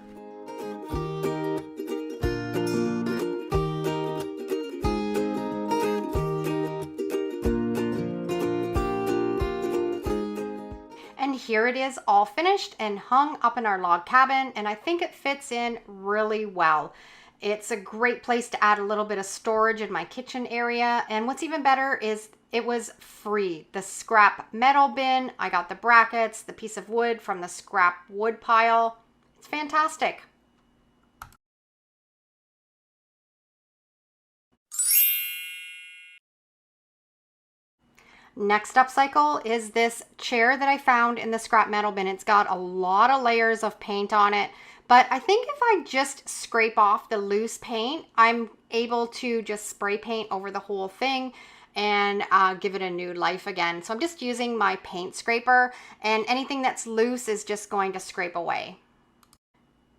And here it is all finished and hung up in our log cabin, and I think it fits in really well. It's a great place to add a little bit of storage in my kitchen area, and what's even better is it was free. The scrap metal bin, I got the brackets, the piece of wood from the scrap wood pile. It's fantastic. Next upcycle is this chair that I found in the scrap metal bin. It's got a lot of layers of paint on it, but I think if I just scrape off the loose paint, I'm able to just spray paint over the whole thing and give it a new life again. So I'm just using my paint scraper, and anything that's loose is just going to scrape away.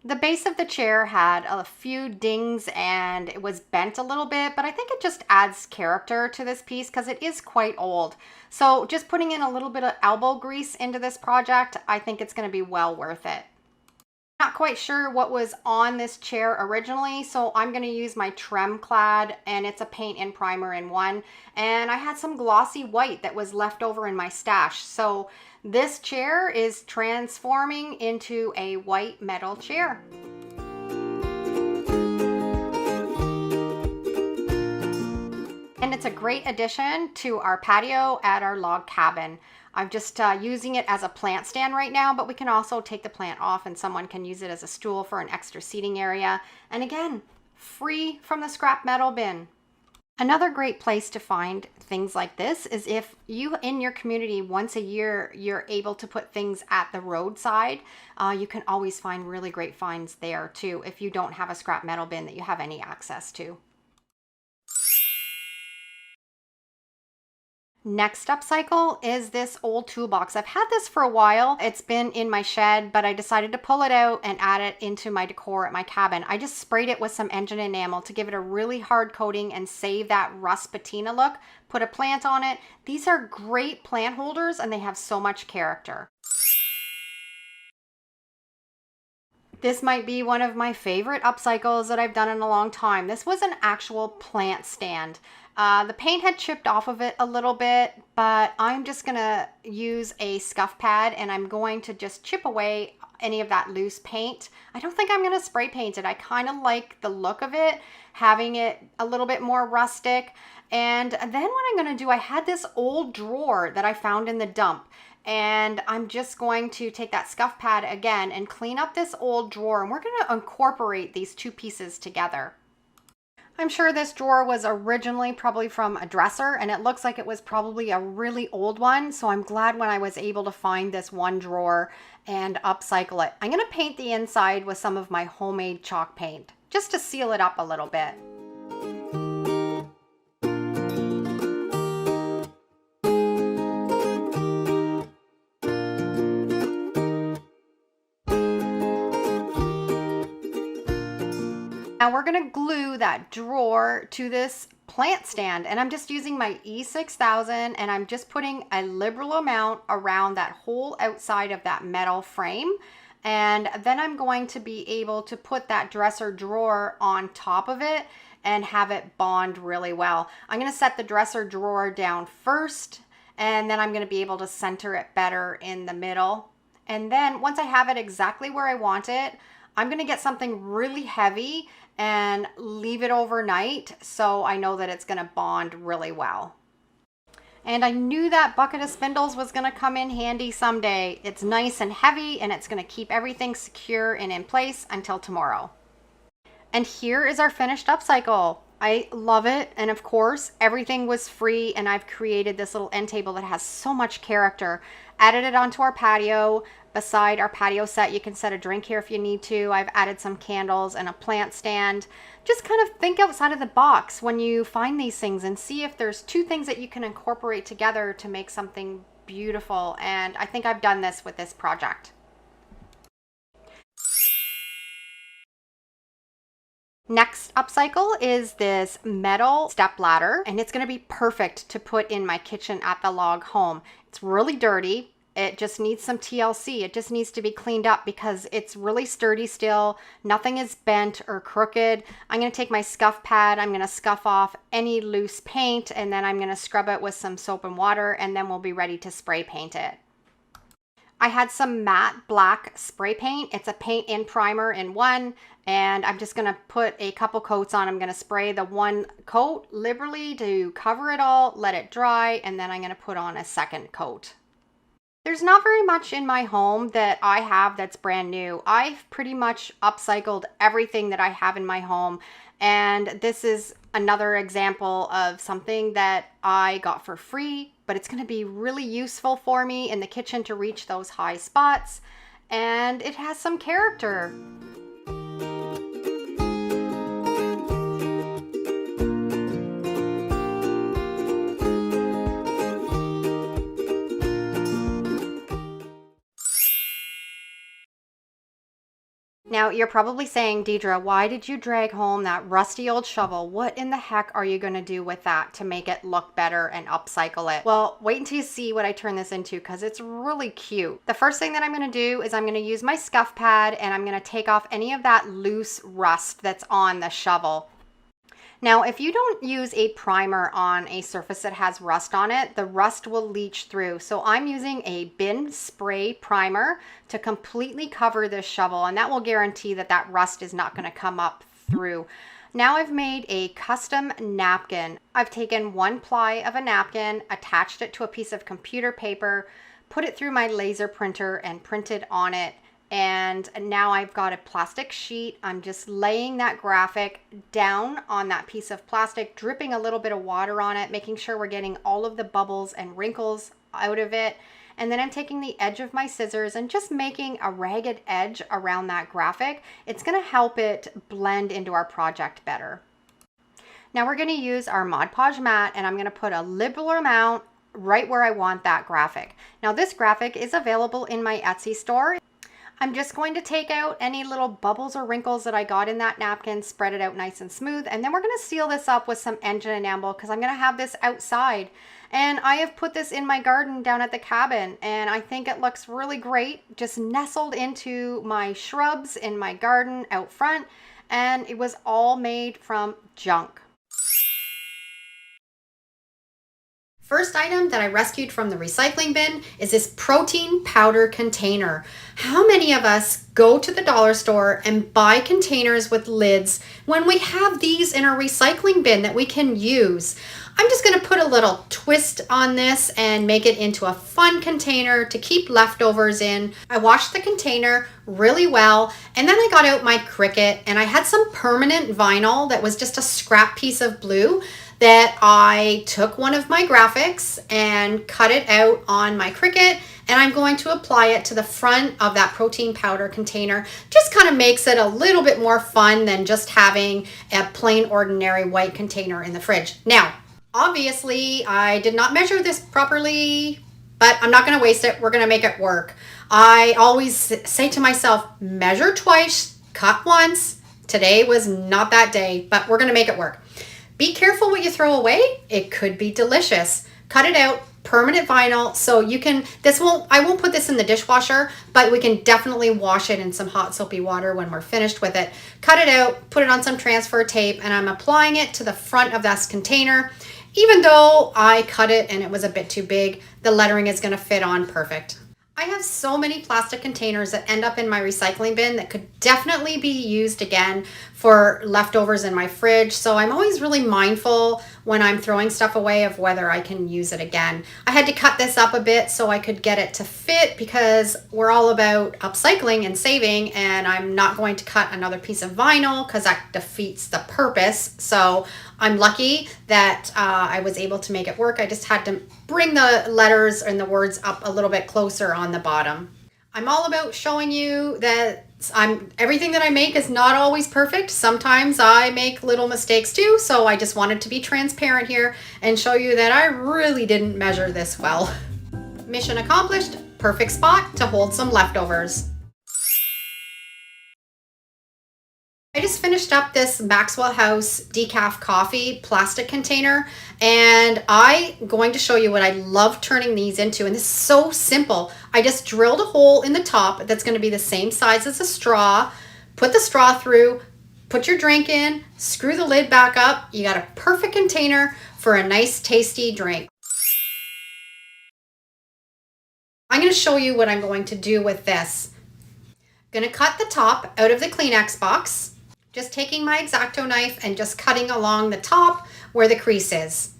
The base of the chair had a few dings and it was bent a little bit, but I think it just adds character to this piece because it is quite old. So just putting in a little bit of elbow grease into this project, I think it's going to be well worth it. Not quite sure what was on this chair originally, so I'm going to use my Trem Clad, and it's a paint and primer in one. And I had some glossy white that was left over in my stash, so this chair is transforming into a white metal chair. And it's a great addition to our patio at our log cabin. I'm just using it as a plant stand right now, but we can also take the plant off and someone can use it as a stool for an extra seating area. And again, free from the scrap metal bin. Another great place to find things like this is if you in your community once a year you're able to put things at the roadside. You can always find really great finds there too if you don't have a scrap metal bin that you have any access to. Next upcycle is this old toolbox. I've had this for a while. It's been in my shed, but I decided to pull it out and add it into my decor at my cabin. I just sprayed it with some engine enamel to give it a really hard coating and save that rust patina look. Put a plant on it. These are great plant holders and they have so much character. This might be one of my favorite upcycles that I've done in a long time. This was an actual plant stand. The paint had chipped off of it a little bit, but I'm just gonna use a scuff pad and I'm going to just chip away any of that loose paint. I don't think I'm gonna spray paint it. I kind of like the look of it, having it a little bit more rustic. And then what I'm gonna do, I had this old drawer that I found in the dump, and I'm just going to take that scuff pad again and clean up this old drawer, and we're gonna incorporate these two pieces together. I'm sure this drawer was originally probably from a dresser, and it looks like it was probably a really old one, so I'm glad when I was able to find this one drawer and upcycle it. I'm going to paint the inside with some of my homemade chalk paint just to seal it up a little bit. Now we're going to glue that drawer to this plant stand, and I'm just using my E6000 and I'm just putting a liberal amount around that whole outside of that metal frame, And then I'm going to be able to put that dresser drawer on top of it and have it bond really well. I'm going to set the dresser drawer down first, and then I'm going to be able to center it better in the middle. And then once I have it exactly where I want it, I'm going to get something really heavy and leave it overnight so I know that it's going to bond really well. And I knew that bucket of spindles was going to come in handy someday. It's nice and heavy, and it's going to keep everything secure and in place until tomorrow. And here is our finished upcycle. I love it. And of course, everything was free, and I've created this little end table that has so much character. Added it onto our patio. Beside our patio set, you can set a drink here if you need to. I've added some candles and a plant stand. Just kind of think outside of the box when you find these things and see if there's two things that you can incorporate together to make something beautiful. And I think I've done this with this project. Next upcycle is this metal step ladder, and it's going to be perfect to put in my kitchen at the log home. It's really dirty. It just needs some TLC. It just needs to be cleaned up because it's really sturdy still. Nothing is bent or crooked. I'm going to take my scuff pad. I'm going to scuff off any loose paint, and then I'm going to scrub it with some soap and water, and then we'll be ready to spray paint it. I had some matte black spray paint. It's a paint in primer in one, and I'm just going to put a couple coats on. I'm going to spray the one coat liberally to cover it all, let it dry, and then I'm going to put on a second coat. There's not very much in my home that I have that's brand new. I've pretty much upcycled everything that I have in my home, and this is another example of something that I got for free, but it's going to be really useful for me in the kitchen to reach those high spots, and it has some character. Now, you're probably saying, Deidre, why did you drag home that rusty old shovel? What in the heck are you going to do with that to make it look better and upcycle it? Well, wait until you see what I turn this into because it's really cute. The first thing that I'm going to do is I'm going to use my scuff pad, and I'm going to take off any of that loose rust that's on the shovel. Now, if you don't use a primer on a surface that has rust on it, the rust will leach through. So I'm using a bin spray primer to completely cover this shovel, and that will guarantee that that rust is not going to come up through. Now I've made a custom napkin. I've taken one ply of a napkin, attached it to a piece of computer paper, put it through my laser printer, and printed on it. And now I've got a plastic sheet. I'm just laying that graphic down on that piece of plastic, dripping a little bit of water on it, making sure we're getting all of the bubbles and wrinkles out of it. And then I'm taking the edge of my scissors and just making a ragged edge around that graphic. It's going to help it blend into our project better. Now we're going to use our Mod Podge mat, and I'm going to put a liberal amount right where I want that graphic. Now this graphic is available in my Etsy store. I'm just going to take out any little bubbles or wrinkles that I got in that napkin, spread it out nice and smooth, and then we're going to seal this up with some engine enamel because I'm going to have this outside. And I have put this in my garden down at the cabin, and I think it looks really great, just nestled into my shrubs in my garden out front, and it was all made from junk. First item that I rescued from the recycling bin is this protein powder container. How many of us go to the dollar store and buy containers with lids when we have these in our recycling bin that we can use? I'm just going to put a little twist on this and make it into a fun container to keep leftovers in. I washed the container really well, and then I got out my Cricut, and I had some permanent vinyl that was just a scrap piece of blue that I took one of my graphics and cut it out on my Cricut, and I'm going to apply it to the front of that protein powder container. Just kind of makes it a little bit more fun than just having a plain ordinary white container in the fridge. Now, obviously, I did not measure this properly, but I'm not going to waste it. We're going to make it work. I always say to myself, measure twice, cut once. Today was not that day, but we're going to make it work. Be careful what you throw away. It could be delicious. Cut it out, permanent vinyl, so you can, I won't put this in the dishwasher, but we can definitely wash it in some hot soapy water when we're finished with it. Cut it out, put it on some transfer tape, and I'm applying it to the front of this container. Even though I cut it and it was a bit too big, the lettering is going to fit on perfect. I have so many plastic containers that end up in my recycling bin that could definitely be used again for leftovers in my fridge. So I'm always really mindful when I'm throwing stuff away of whether I can use it again. I had to cut this up a bit so I could get it to fit because we're all about upcycling and saving, and I'm not going to cut another piece of vinyl because that defeats the purpose. So I'm lucky that I was able to make it work. I just had to bring the letters and the words up a little bit closer on the bottom. I'm all about showing you that everything that I make is not always perfect. Sometimes I make little mistakes too, so I just wanted to be transparent here and show you that I really didn't measure this well. Mission accomplished, perfect spot to hold some leftovers. I just finished up this Maxwell House decaf coffee plastic container, and I'm going to show you what I love turning these into. And this is so simple. I just drilled a hole in the top that's going to be the same size as a straw, put the straw through, put your drink in, screw the lid back up. You got a perfect container for a nice tasty drink. I'm going to show you what I'm going to do with this. I'm going to cut the top out of the Kleenex box. Just taking my X-Acto knife and just cutting along the top where the crease is.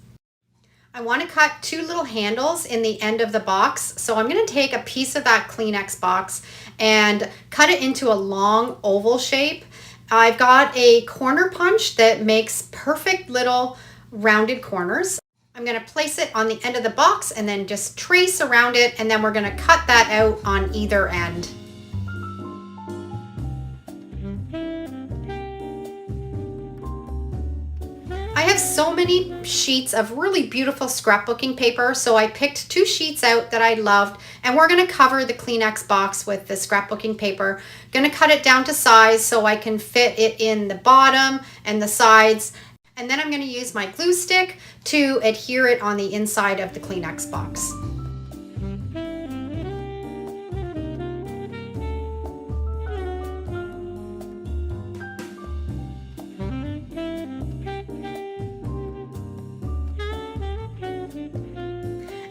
I want to cut two little handles in the end of the box. So I'm going to take a piece of that Kleenex box and cut it into a long oval shape. I've got a corner punch that makes perfect little rounded corners. I'm going to place it on the end of the box and then just trace around it, and then we're going to cut that out on either end. I have so many sheets of really beautiful scrapbooking paper, so I picked two sheets out that I loved, and we're going to cover the Kleenex box with the scrapbooking paper. Going to cut it down to size so I can fit it in the bottom and the sides, and then I'm going to use my glue stick to adhere it on the inside of the Kleenex box.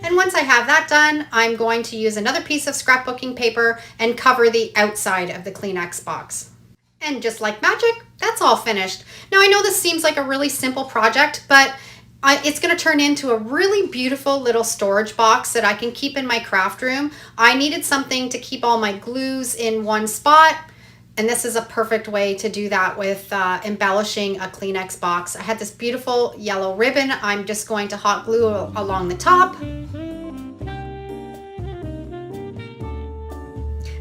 And once I have that done, I'm going to use another piece of scrapbooking paper and cover the outside of the Kleenex box. And just like magic, that's all finished. Now I know this seems like a really simple project, but it's going to turn into a really beautiful little storage box that I can keep in my craft room. I needed something to keep all my glues in one spot, and this is a perfect way to do that with embellishing a Kleenex box. I had this beautiful yellow ribbon. I'm just going to hot glue along the top.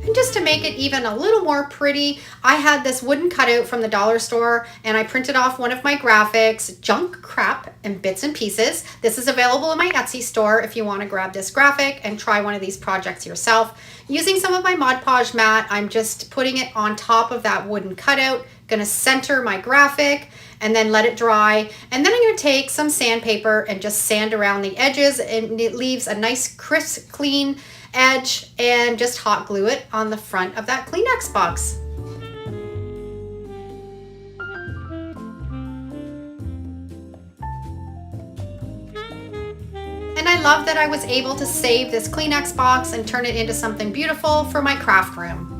And just to make it even a little more pretty, I had this wooden cutout from the dollar store, and I printed off one of my graphics, Junk, Crap, and Bits and Pieces. This is available in my Etsy store if you want to grab this graphic and try one of these projects yourself. Using some of my Mod Podge mat, I'm just putting it on top of that wooden cutout, going to center my graphic and then let it dry. And then I'm going to take some sandpaper and just sand around the edges, and it leaves a nice crisp, clean edge, and just hot glue it on the front of that Kleenex box. And I love that I was able to save this Kleenex box and turn it into something beautiful for my craft room.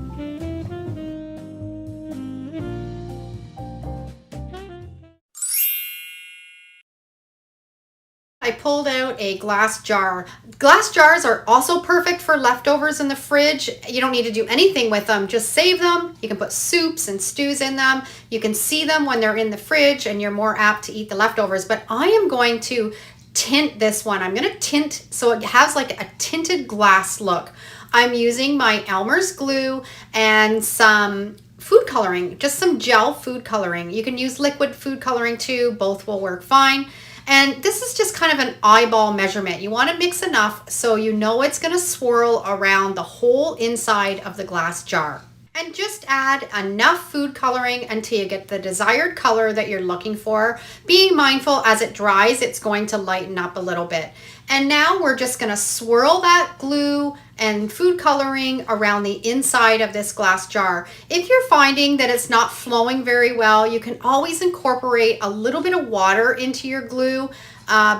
I pulled out a glass jar. Glass jars are also perfect for leftovers in the fridge. You don't need to do anything with them, just save them. You can put soups and stews in them. You can see them when they're in the fridge and you're more apt to eat the leftovers. But I am going to tint this one. I'm going to tint so it has like a tinted glass look. I'm using my Elmer's glue and some food coloring, just some gel food coloring. You can use liquid food coloring too. Both will work fine. And this is just kind of an eyeball measurement. You want to mix enough so you know it's going to swirl around the whole inside of the glass jar. And just add enough food coloring until you get the desired color that you're looking for. Being mindful as it dries, it's going to lighten up a little bit. And now we're just going to swirl that glue and food coloring around the inside of this glass jar. If you're finding that it's not flowing very well, you can always incorporate a little bit of water into your glue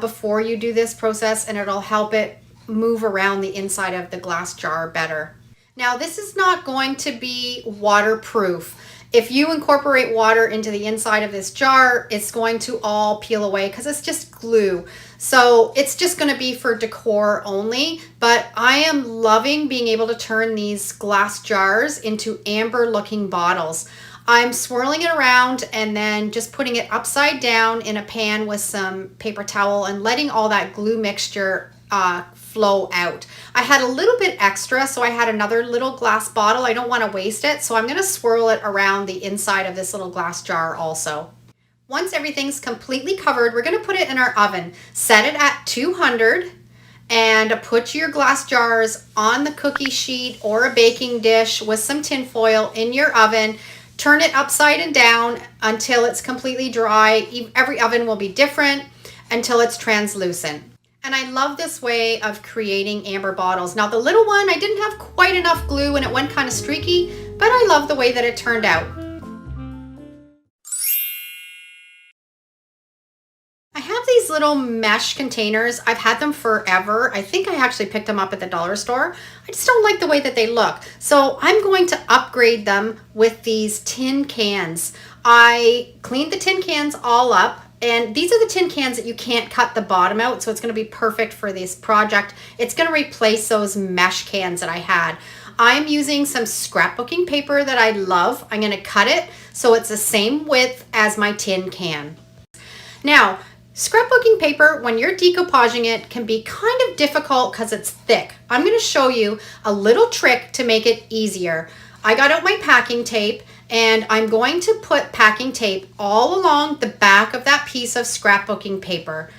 before you do this process, and it'll help it move around the inside of the glass jar better. Now, this is not going to be waterproof. If you incorporate water into the inside of this jar, it's going to all peel away because it's just glue. So it's just going to be for decor only, but I am loving being able to turn these glass jars into amber looking bottles. I'm swirling it around and then just putting it upside down in a pan with some paper towel and letting all that glue mixture flow out. I had a little bit extra, so I had another little glass bottle. I don't want to waste it, so I'm going to swirl it around the inside of this little glass jar also. Once everything's completely covered, we're going to put it in our oven. Set it at 200 and put your glass jars on the cookie sheet or a baking dish with some tin foil in your oven. Turn it upside and down until it's completely dry. Every oven will be different until it's translucent. And I love this way of creating amber bottles. Now the little one, I didn't have quite enough glue and it went kind of streaky, but I love the way that it turned out. I have these little mesh containers. I've had them forever. I think I actually picked them up at the dollar store. I just don't like the way that they look. So I'm going to upgrade them with these tin cans. I cleaned the tin cans all up. And these are the tin cans that you can't cut the bottom out, so it's going to be perfect for this project. It's going to replace those mesh cans that I had. I'm using some scrapbooking paper that I love. I'm going to cut it so it's the same width as my tin can. Now, scrapbooking paper, when you're decoupaging it, can be kind of difficult because it's thick. I'm going to show you a little trick to make it easier. I got out my packing tape, and I'm going to put packing tape all along the back of that piece of scrapbooking paper,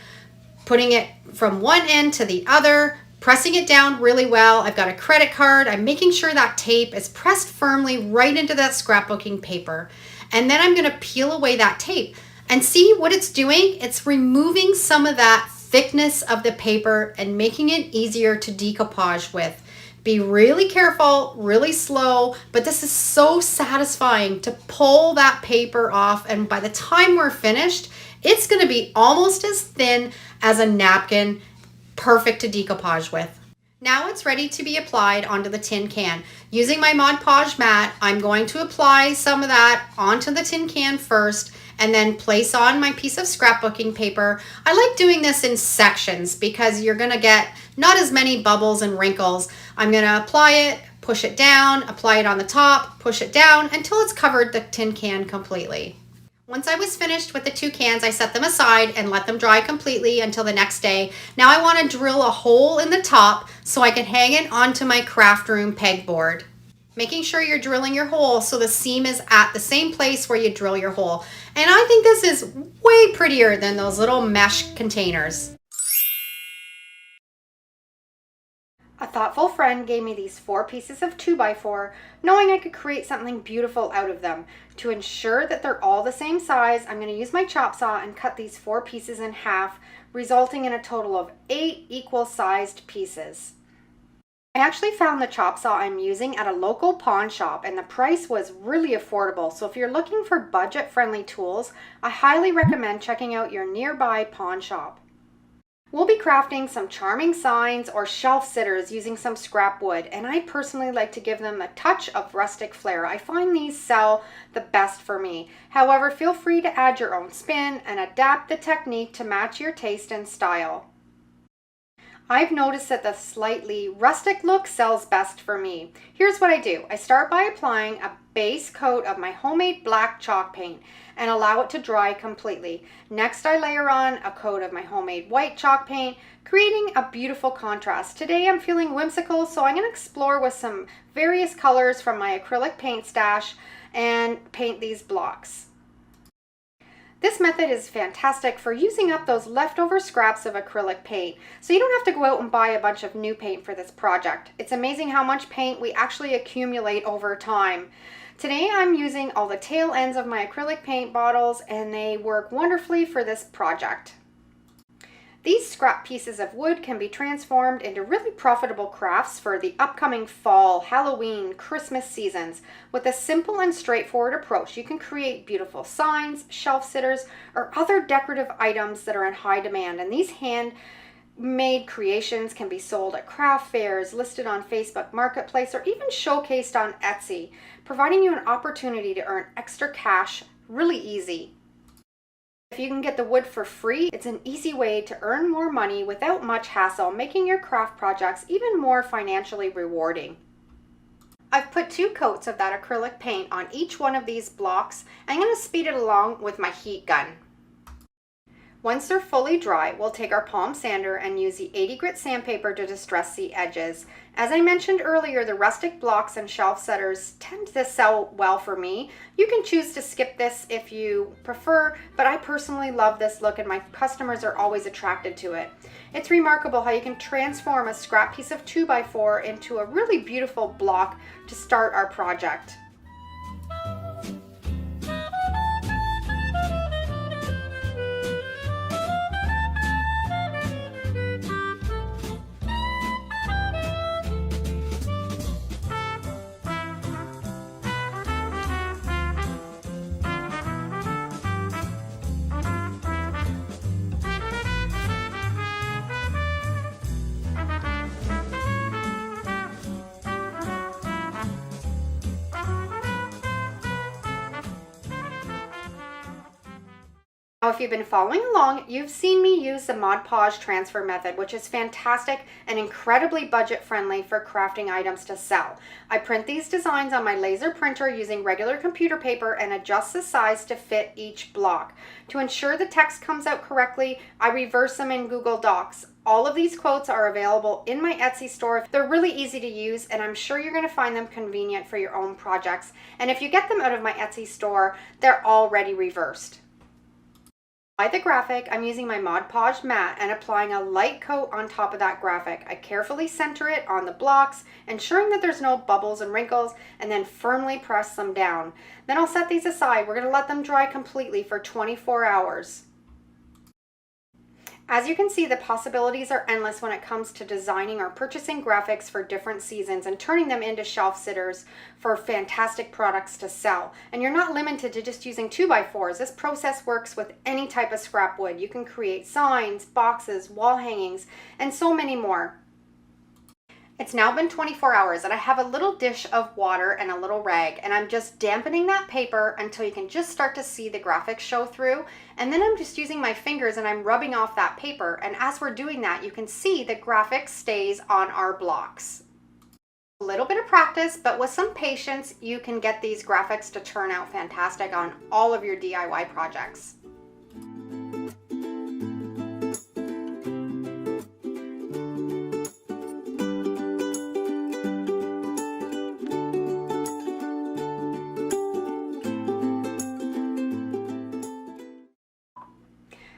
putting it from one end to the other, pressing it down really well. I've got a credit card. I'm making sure that tape is pressed firmly right into that scrapbooking paper. And then I'm going to peel away that tape. And see what it's doing? It's removing some of that thickness of the paper and making it easier to decoupage with. Be really careful, really slow, but this is so satisfying to pull that paper off, and by the time we're finished, it's going to be almost as thin as a napkin, perfect to decoupage with. Now it's ready to be applied onto the tin can. Using my Mod Podge mat, I'm going to apply some of that onto the tin can first, and then place on my piece of scrapbooking paper. I like doing this in sections because you're gonna get not as many bubbles and wrinkles. I'm gonna apply it, push it down, apply it on the top, push it down until it's covered the tin can completely. Once I was finished with the two cans, I set them aside and let them dry completely until the next day. Now I wanna drill a hole in the top so I can hang it onto my craft room pegboard. Making sure you're drilling your hole so the seam is at the same place where you drill your hole. And I think this is way prettier than those little mesh containers. A thoughtful friend gave me these 4 pieces of 2x4, knowing I could create something beautiful out of them. To ensure that they're all the same size, I'm going to use my chop saw and cut these 4 pieces in half, resulting in a total of 8 equal-sized pieces. I actually found the chop saw I'm using at a local pawn shop, and the price was really affordable. So if you're looking for budget-friendly tools, I highly recommend checking out your nearby pawn shop. We'll be crafting some charming signs or shelf sitters using some scrap wood, and I personally like to give them a touch of rustic flair. I find these sell the best for me. However, feel free to add your own spin and adapt the technique to match your taste and style. I've noticed that the slightly rustic look sells best for me. Here's what I do. I start by applying a base coat of my homemade black chalk paint and allow it to dry completely. Next, I layer on a coat of my homemade white chalk paint, creating a beautiful contrast. Today I'm feeling whimsical, so I'm going to explore with some various colors from my acrylic paint stash and paint these blocks. This method is fantastic for using up those leftover scraps of acrylic paint, so you don't have to go out and buy a bunch of new paint for this project. It's amazing how much paint we actually accumulate over time. Today I'm using all the tail ends of my acrylic paint bottles, and they work wonderfully for this project. These scrap pieces of wood can be transformed into really profitable crafts for the upcoming fall, Halloween, Christmas seasons. With a simple and straightforward approach, you can create beautiful signs, shelf sitters, or other decorative items that are in high demand. And these handmade creations can be sold at craft fairs, listed on Facebook Marketplace, or even showcased on Etsy, providing you an opportunity to earn extra cash really easy. If you can get the wood for free, it's an easy way to earn more money without much hassle, making your craft projects even more financially rewarding. I've put 2 coats of that acrylic paint on each one of these blocks. I'm going to speed it along with my heat gun. Once they're fully dry, we'll take our palm sander and use the 80 grit sandpaper to distress the edges. As I mentioned earlier, the rustic blocks and shelf setters tend to sell well for me. You can choose to skip this if you prefer, but I personally love this look and my customers are always attracted to it. It's remarkable how you can transform a scrap piece of 2x4 into a really beautiful block to start our project. Now, if you've been following along, you've seen me use the Mod Podge transfer method, which is fantastic and incredibly budget friendly for crafting items to sell. I print these designs on my laser printer using regular computer paper and adjust the size to fit each block. To ensure the text comes out correctly, I reverse them in Google Docs. All of these quotes are available in my Etsy store. They're really easy to use, and I'm sure you're going to find them convenient for your own projects. And if you get them out of my Etsy store, they're already reversed. By the graphic, I'm using my Mod Podge mat and applying a light coat on top of that graphic. I carefully center it on the blocks, ensuring that there's no bubbles and wrinkles, and then firmly press them down. Then I'll set these aside. We're going to let them dry completely for 24 hours. As you can see, the possibilities are endless when it comes to designing or purchasing graphics for different seasons and turning them into shelf sitters for fantastic products to sell. And you're not limited to just using 2x4s. This process works with any type of scrap wood. You can create signs, boxes, wall hangings, and so many more. It's now been 24 hours and I have a little dish of water and a little rag, and I'm just dampening that paper until you can just start to see the graphics show through. And then I'm just using my fingers and I'm rubbing off that paper. And as we're doing that, you can see the graphic stays on our blocks. A little bit of practice, but with some patience, you can get these graphics to turn out fantastic on all of your DIY projects.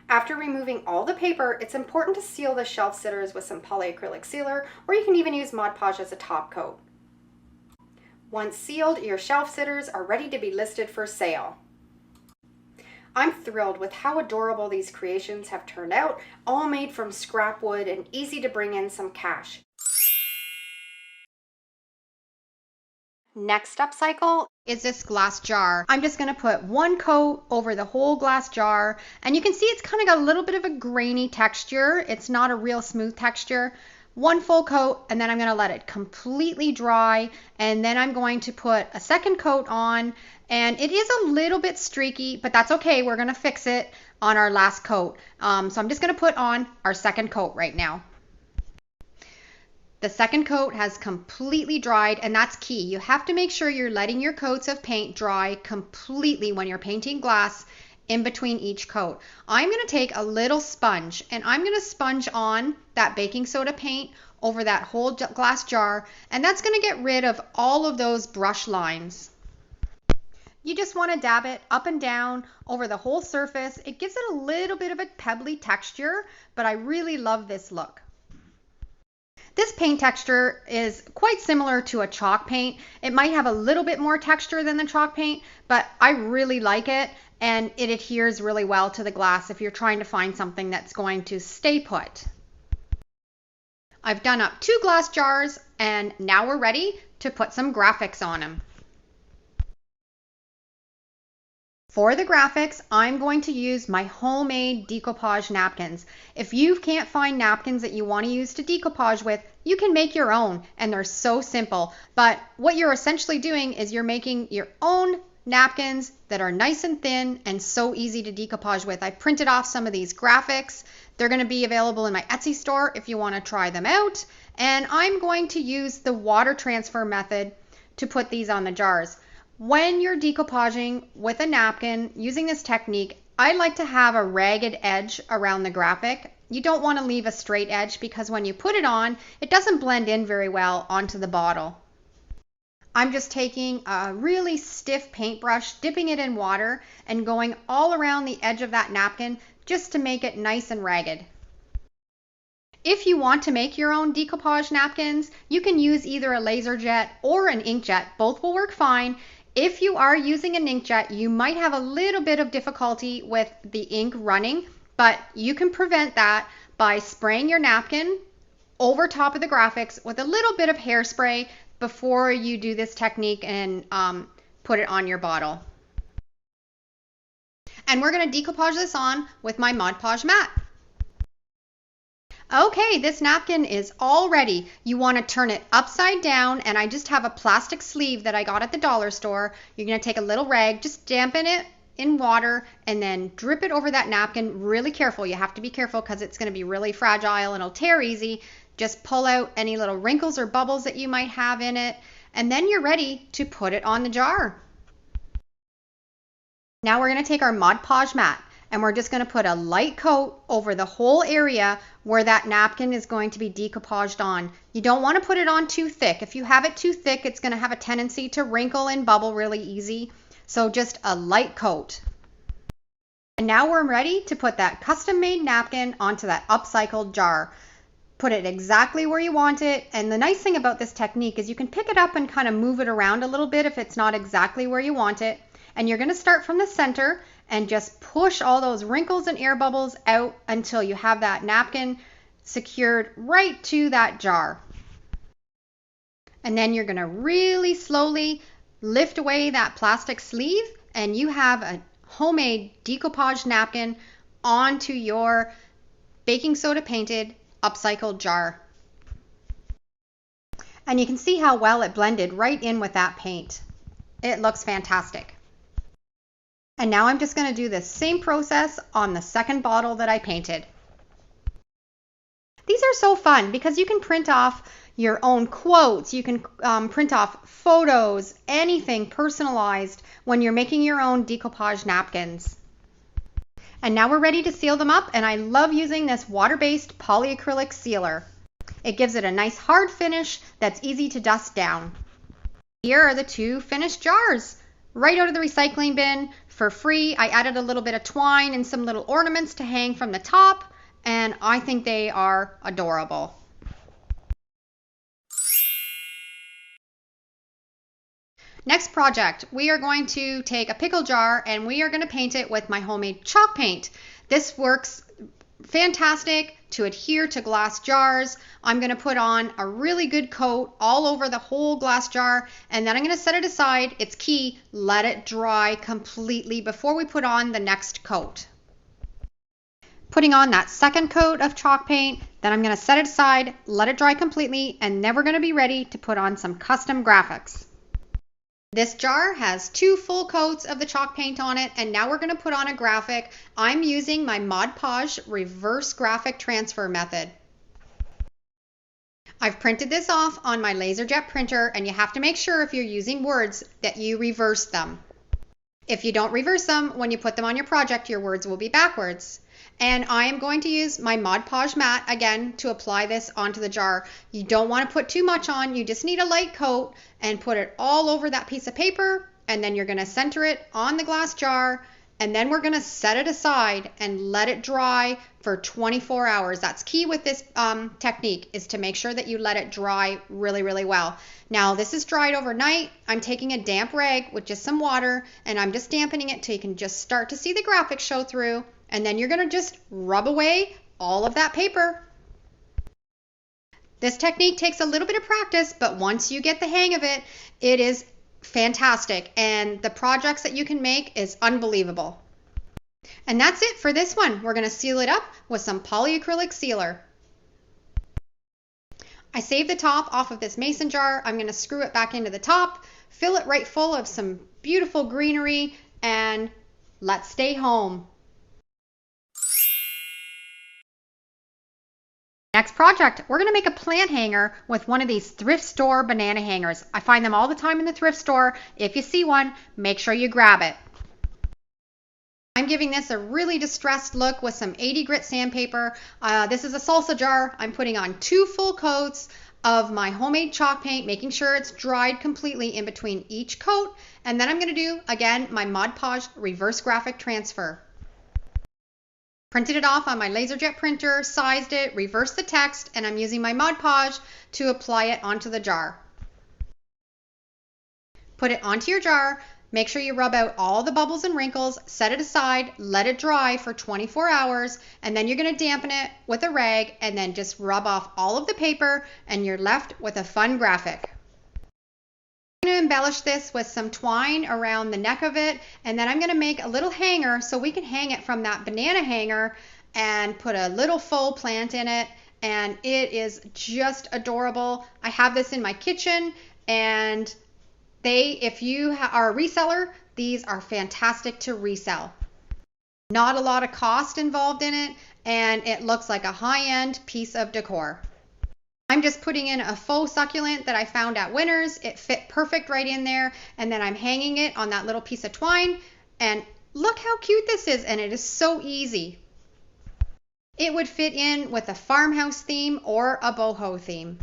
After removing all the paper, it's important to seal the shelf sitters with some polyacrylic sealer, or you can even use Mod Podge as a top coat. Once sealed, your shelf sitters are ready to be listed for sale. I'm thrilled with how adorable these creations have turned out, all made from scrap wood and easy to bring in some cash. Next upcycle is this glass jar. I'm just going to put 1 coat over the whole glass jar, and you can see it's kind of got a little bit of a grainy texture. It's not a real smooth texture. 1 full coat, and then I'm going to let it completely dry, and then I'm going to put a 2nd coat on, and it is a little bit streaky, but that's okay. We're going to fix it on our last coat. So I'm just going to put on our 2nd coat right now. The 2nd coat has completely dried, and that's key. You have to make sure you're letting your coats of paint dry completely when you're painting glass in between each coat. I'm going to take a little sponge, and I'm going to sponge on that baking soda paint over that whole glass jar, and that's going to get rid of all of those brush lines. You just want to dab it up and down over the whole surface. It gives it a little bit of a pebbly texture, but I really love this look. This paint texture is quite similar to a chalk paint. It might have a little bit more texture than the chalk paint, but I really like it, and it adheres really well to the glass if you're trying to find something that's going to stay put. I've done up 2 glass jars, and now we're ready to put some graphics on them. For the graphics, I'm going to use my homemade decoupage napkins. If you can't find napkins that you want to use to decoupage with, you can make your own, and they're so simple. But what you're essentially doing is you're making your own napkins that are nice and thin and so easy to decoupage with. I printed off some of these graphics. They're going to be available in my Etsy store if you want to try them out. And I'm going to use the water transfer method to put these on the jars. When you're decoupaging with a napkin using this technique, I like to have a ragged edge around the graphic. You don't want to leave a straight edge because when you put it on, it doesn't blend in very well onto the bottle. I'm just taking a really stiff paintbrush, dipping it in water, and going all around the edge of that napkin just to make it nice and ragged. If you want to make your own decoupage napkins, you can use either a laser jet or an inkjet. Both will work fine. If you are using an inkjet, you might have a little bit of difficulty with the ink running, but you can prevent that by spraying your napkin over top of the graphics with a little bit of hairspray before you do this technique and put it on your bottle. And we're going to decoupage this on with my Mod Podge mat. Okay, this napkin is all ready. You want to turn it upside down, and I just have a plastic sleeve that I got at the dollar store. You're going to take a little rag, just dampen it in water, and then drip it over that napkin. Really careful. You have to be careful because it's going to be really fragile and it'll tear easy. Just pull out any little wrinkles or bubbles that you might have in it, and then you're ready to put it on the jar. Now we're going to take our Mod Podge mat, and we're just going to put a light coat over the whole area where that napkin is going to be decoupaged on. You don't want to put it on too thick. If you have it too thick, it's going to have a tendency to wrinkle and bubble really easy. So just a light coat. And now we're ready to put that custom-made napkin onto that upcycled jar. Put it exactly where you want it. And the nice thing about this technique is you can pick it up and kind of move it around a little bit if it's not exactly where you want it. And you're going to start from the center and just push all those wrinkles and air bubbles out until you have that napkin secured right to that jar. And then you're going to really slowly lift away that plastic sleeve, and you have a homemade decoupage napkin onto your baking soda painted upcycled jar. And you can see how well it blended right in with that paint. It looks fantastic. And now I'm just going to do the same process on the second bottle that I painted. These are so fun because you can print off your own quotes, you can print off photos, anything personalized when you're making your own decoupage napkins. And now we're ready to seal them up, and I love using this water-based polyacrylic sealer. It gives it a nice hard finish that's easy to dust down. Here are the 2 finished jars. Right out of the recycling bin for free. I added a little bit of twine and some little ornaments to hang from the top, and I think they are adorable. Next project, we are going to take a pickle jar and we are going to paint it with my homemade chalk paint. This works fantastic to adhere to glass jars. I'm going to put on a really good coat all over the whole glass jar, and then I'm going to set it aside. It's key, let it dry completely before we put on the next coat. Putting on that second coat of chalk paint, then I'm going to set it aside, let it dry completely, and then we're going to be ready to put on some custom graphics. This jar has 2 full coats of the chalk paint on it, and now we're going to put on a graphic. I'm using my Mod Podge reverse graphic transfer method. I've printed this off on my LaserJet printer, and you have to make sure if you're using words that you reverse them. If you don't reverse them, when you put them on your project, your words will be backwards. And I am going to use my Mod Podge mat again to apply this onto the jar. You don't want to put too much on, you just need a light coat and put it all over that piece of paper and then you're going to center it on the glass jar, and then we're going to set it aside and let it dry for 24 hours. That's key with this technique, is to make sure that you let it dry really, really well. Now this is dried overnight. I'm taking a damp rag with just some water, and I'm just dampening it till you can just start to see the graphics show through, and then you're going to just rub away all of that paper. This technique takes a little bit of practice, but once you get the hang of it, it is fantastic, and the projects that you can make is unbelievable. And that's it for this one. We're going to seal it up with some polyacrylic sealer. I saved the top off of this mason jar. I'm going to screw it back into the top, fill it right full of some beautiful greenery, and let's stay home. Next project, we're going to make a plant hanger with one of these thrift store banana hangers. I find them all the time in the thrift store. If you see one, make sure you grab it. I'm giving this a really distressed look with some 80 grit sandpaper. This is a salsa jar. I'm putting on 2 full coats of my homemade chalk paint, making sure it's dried completely in between each coat. And then I'm going to do, again, my Mod Podge reverse graphic transfer. Printed it off on my LaserJet printer, sized it, reversed the text, and I'm using my Mod Podge to apply it onto the jar. Put it onto your jar, make sure you rub out all the bubbles and wrinkles, set it aside, let it dry for 24 hours, and then you're going to dampen it with a rag and then just rub off all of the paper, and you're left with a fun graphic. I'm going to embellish this with some twine around the neck of it, and then I'm going to make a little hanger so we can hang it from that banana hanger and put a little faux plant in it, and it is just adorable. I have this in my kitchen, and if you are a reseller, these are fantastic to resell. Not a lot of cost involved in it, and it looks like a high-end piece of decor. I'm just putting in a faux succulent that I found at Winners. It fit perfect right in there, and then I'm hanging it on that little piece of twine, and look how cute this is, and it is so easy. It would fit in with a farmhouse theme or a boho theme.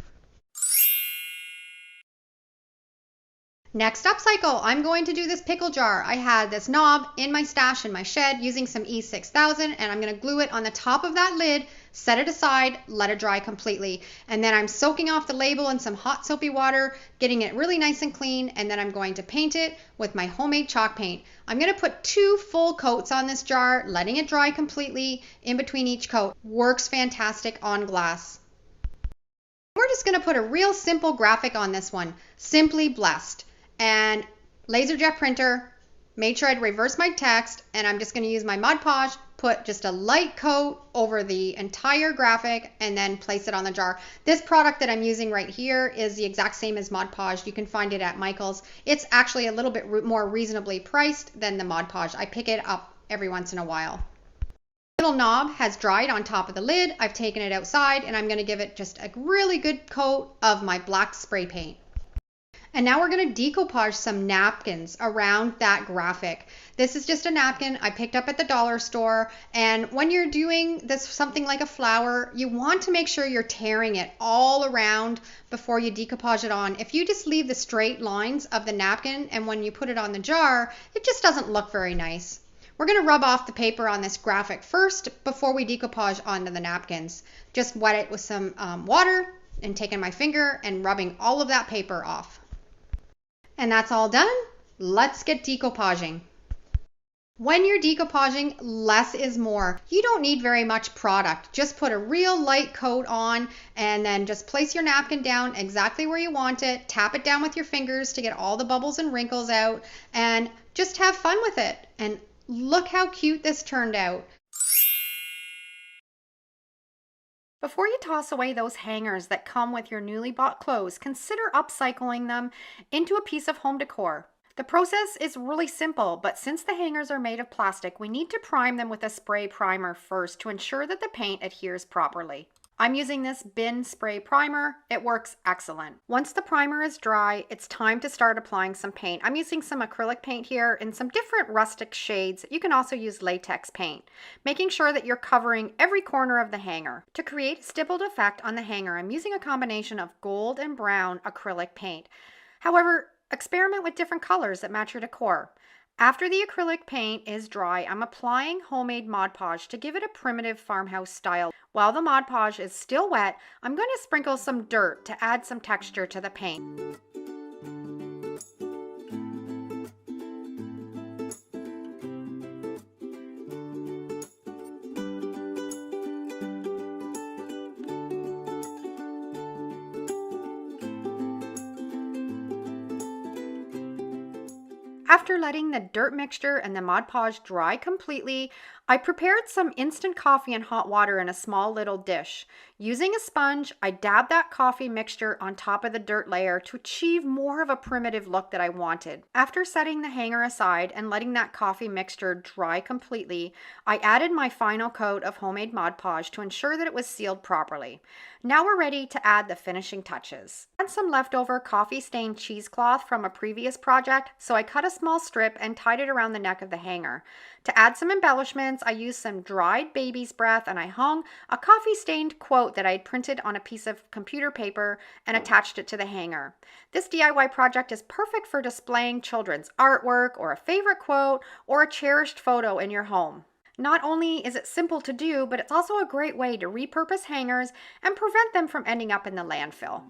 Next upcycle, I'm going to do this pickle jar. I had this knob in my stash in my shed using some E6000, and I'm going to glue it on the top of that lid, set it aside, let it dry completely. And then I'm soaking off the label in some hot soapy water, getting it really nice and clean, and then I'm going to paint it with my homemade chalk paint. I'm going to put 2 full coats on this jar, letting it dry completely in between each coat. Works fantastic on glass. We're just going to put a real simple graphic on this one, Simply Blessed. And LaserJet printer, made sure I'd reverse my text, and I'm just going to use my Mod Podge, put just a light coat over the entire graphic, and then place it on the jar. This product that I'm using right here is the exact same as Mod Podge. You can find it at Michael's. It's actually a little bit more reasonably priced than the Mod Podge. I pick it up every once in a while. The little knob has dried on top of the lid. I've taken it outside, and I'm going to give it just a really good coat of my black spray paint. And now we're going to decoupage some napkins around that graphic. This is just a napkin I picked up at the dollar store. And when you're doing this, something like a flower, you want to make sure you're tearing it all around before you decoupage it on. If you just leave the straight lines of the napkin and when you put it on the jar, it just doesn't look very nice. We're going to rub off the paper on this graphic first before we decoupage onto the napkins. Just wet it with some water and taking my finger and rubbing all of that paper off. And that's all done. Let's get decoupaging. When you're decoupaging, less is more. You don't need very much product. Just put a real light coat on and then just place your napkin down exactly where you want it. Tap it down with your fingers to get all the bubbles and wrinkles out, and just have fun with it. And look how cute this turned out. Before you toss away those hangers that come with your newly bought clothes, consider upcycling them into a piece of home decor. The process is really simple, but since the hangers are made of plastic, we need to prime them with a spray primer first to ensure that the paint adheres properly. I'm using this bin spray primer. It works excellent. Once the primer is dry, it's time to start applying some paint. I'm using some acrylic paint here in some different rustic shades. You can also use latex paint, making sure that you're covering every corner of the hanger. To create a stippled effect on the hanger, I'm using a combination of gold and brown acrylic paint. However, Experiment with different colors that match your decor. After the acrylic paint is dry, I'm applying homemade Mod Podge to give it a primitive farmhouse style. While the Mod Podge is still wet, I'm going to sprinkle some dirt to add some texture to the paint. After letting the dirt mixture and the Mod Podge dry completely, I prepared some instant coffee and hot water in a small little dish. Using a sponge, I dabbed that coffee mixture on top of the dirt layer to achieve more of a primitive look that I wanted. After setting the hanger aside and letting that coffee mixture dry completely, I added my final coat of homemade Mod Podge to ensure that it was sealed properly. Now we're ready to add the finishing touches. I had some leftover coffee-stained cheesecloth from a previous project, so I cut a small strip and tied it around the neck of the hanger. To add some embellishments, I used some dried baby's breath and I hung a coffee-stained quote that I had printed on a piece of computer paper and attached it to the hanger. This DIY project is perfect for displaying children's artwork or a favorite quote or a cherished photo in your home. Not only is it simple to do, but it's also a great way to repurpose hangers and prevent them from ending up in the landfill.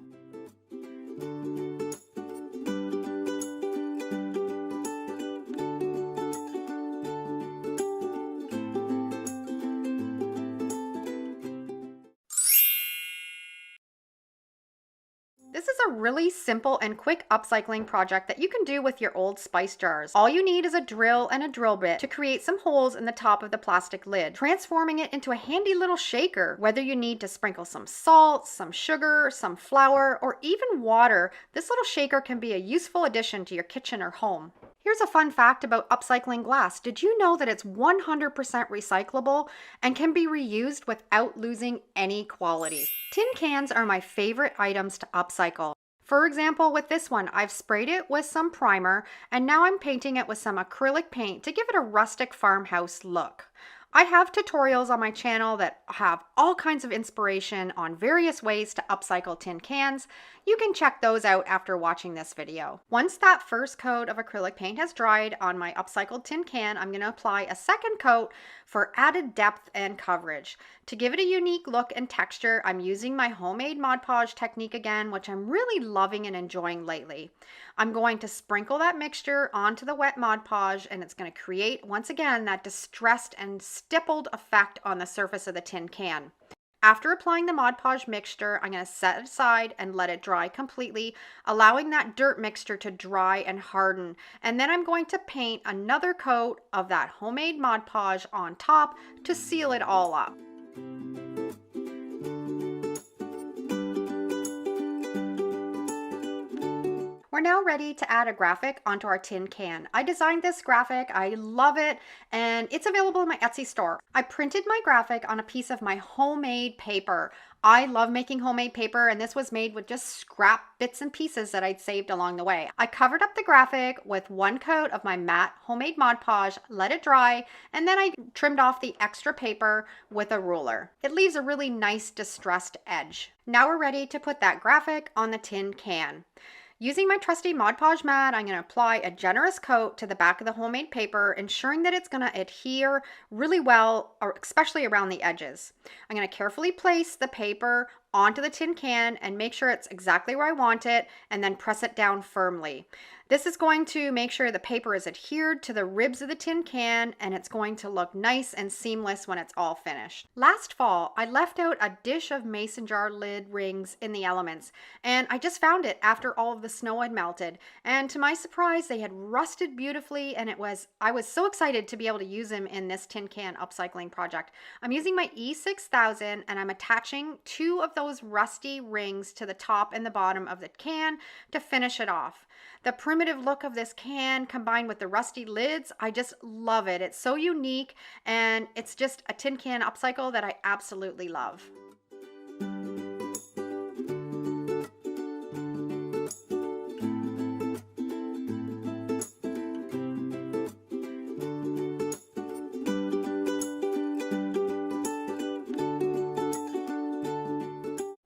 This is a really simple and quick upcycling project that you can do with your old spice jars. All you need is a drill and a drill bit to create some holes in the top of the plastic lid, transforming it into a handy little shaker. Whether you need to sprinkle some salt, some sugar, some flour, or even water, this little shaker can be a useful addition to your kitchen or home. Here's a fun fact about upcycling glass. Did you know that it's 100% recyclable and can be reused without losing any quality? Tin cans are my favorite items to upcycle. For example, with this one, I've sprayed it with some primer and now I'm painting it with some acrylic paint to give it a rustic farmhouse look. I have tutorials on my channel that have all kinds of inspiration on various ways to upcycle tin cans. You can check those out after watching this video. Once that first coat of acrylic paint has dried on my upcycled tin can, I'm going to apply a second coat for added depth and coverage. To give it a unique look and texture, I'm using my homemade Mod Podge technique again, which I'm really loving and enjoying lately. I'm going to sprinkle that mixture onto the wet Mod Podge, and it's going to create, once again, that distressed and stippled effect on the surface of the tin can. After applying the Mod Podge mixture, I'm going to set it aside and let it dry completely, allowing that dirt mixture to dry and harden. And then I'm going to paint another coat of that homemade Mod Podge on top to seal it all up. We're now ready to add a graphic onto our tin can. I designed this graphic, I love it, and it's available in my Etsy store. I printed my graphic on a piece of my homemade paper. I love making homemade paper, and this was made with just scrap bits and pieces that I'd saved along the way. I covered up the graphic with one coat of my matte homemade Mod Podge, let it dry, and then I trimmed off the extra paper with a ruler. It leaves a really nice distressed edge. Now we're ready to put that graphic on the tin can. Using my trusty Mod Podge mat, I'm going to apply a generous coat to the back of the homemade paper, ensuring that it's going to adhere really well, or especially around the edges. I'm going to carefully place the paper onto the tin can and make sure it's exactly where I want it, and then press it down firmly. This is going to make sure the paper is adhered to the ribs of the tin can, and it's going to look nice and seamless when it's all finished. Last fall, I left out a dish of mason jar lid rings in the elements, and I just found it after all of the snow had melted. And to my surprise, they had rusted beautifully, and I was so excited to be able to use them in this tin can upcycling project. I'm using my E6000, and I'm attaching two of those rusty rings to the top and the bottom of the can to finish it off. The primitive look of this can combined with the rusty lids, I just love it. It's so unique, and it's just a tin can upcycle that I absolutely love.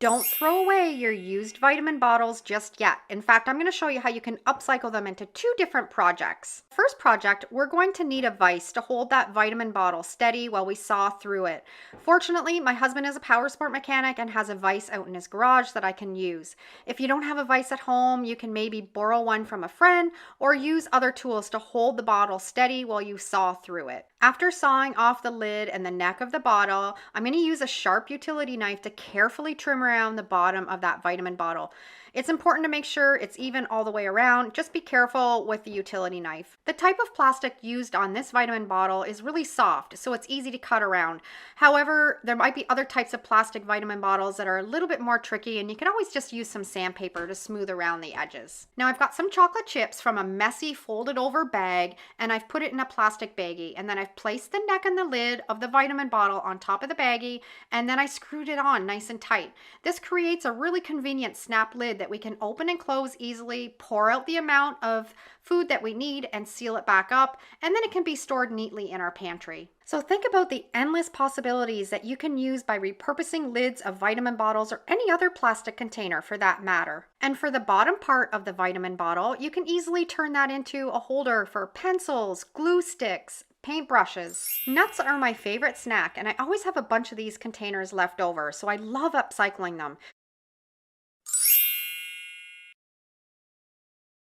Don't throw away your used vitamin bottles just yet. In fact, I'm going to show you how you can upcycle them into two different projects. First project, we're going to need a vise to hold that vitamin bottle steady while we saw through it. Fortunately, my husband is a power sport mechanic and has a vise out in his garage that I can use. If you don't have a vise at home, you can maybe borrow one from a friend or use other tools to hold the bottle steady while you saw through it. After sawing off the lid and the neck of the bottle, I'm going to use a sharp utility knife to carefully trim around the bottom of that vitamin bottle. It's important to make sure it's even all the way around. Just be careful with the utility knife. The type of plastic used on this vitamin bottle is really soft, so it's easy to cut around. However, there might be other types of plastic vitamin bottles that are a little bit more tricky, and you can always just use some sandpaper to smooth around the edges. Now I've got some chocolate chips from a messy folded over bag, and I've put it in a plastic baggie, and then I've placed the neck and the lid of the vitamin bottle on top of the baggie, and then I screwed it on nice and tight. This creates a really convenient snap lid that we can open and close easily, pour out the amount of food that we need and seal it back up, and then it can be stored neatly in our pantry. So think about the endless possibilities that you can use by repurposing lids of vitamin bottles or any other plastic container for that matter. And for the bottom part of the vitamin bottle, you can easily turn that into a holder for pencils, glue sticks, paintbrushes. Nuts are my favorite snack, and I always have a bunch of these containers left over, so I love upcycling them.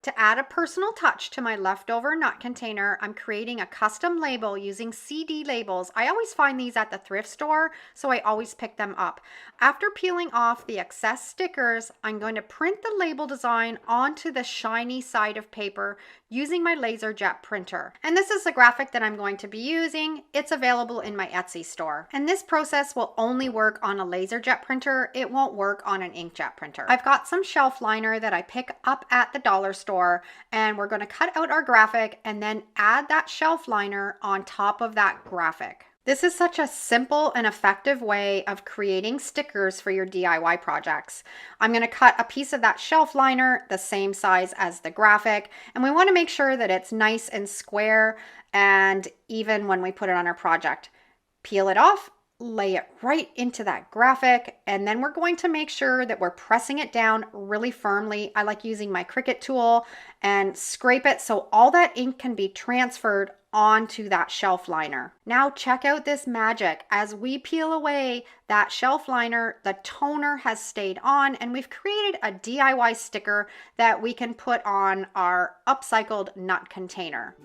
To add a personal touch to my leftover nut container, I'm creating a custom label using CD labels. I always find these at the thrift store, so I always pick them up. After peeling off the excess stickers, I'm going to print the label design onto the shiny side of paper using my laser jet printer. And this is the graphic that I'm going to be using. It's available in my Etsy store. And this process will only work on a laser jet printer. It won't work on an inkjet printer. I've got some shelf liner that I pick up at the dollar store, and we're going to cut out our graphic and then add that shelf liner on top of that graphic. This is such a simple and effective way of creating stickers for your DIY projects. I'm going to cut a piece of that shelf liner the same size as the graphic, and we want to make sure that it's nice and square and even when we put it on our project. Peel it off, lay it right into that graphic, and then we're going to make sure that we're pressing it down really firmly. I like using my Cricut tool and scrape it so all that ink can be transferred onto that shelf liner. Now check out this magic. As we peel away that shelf liner, the toner has stayed on, and we've created a DIY sticker that we can put on our upcycled nut container.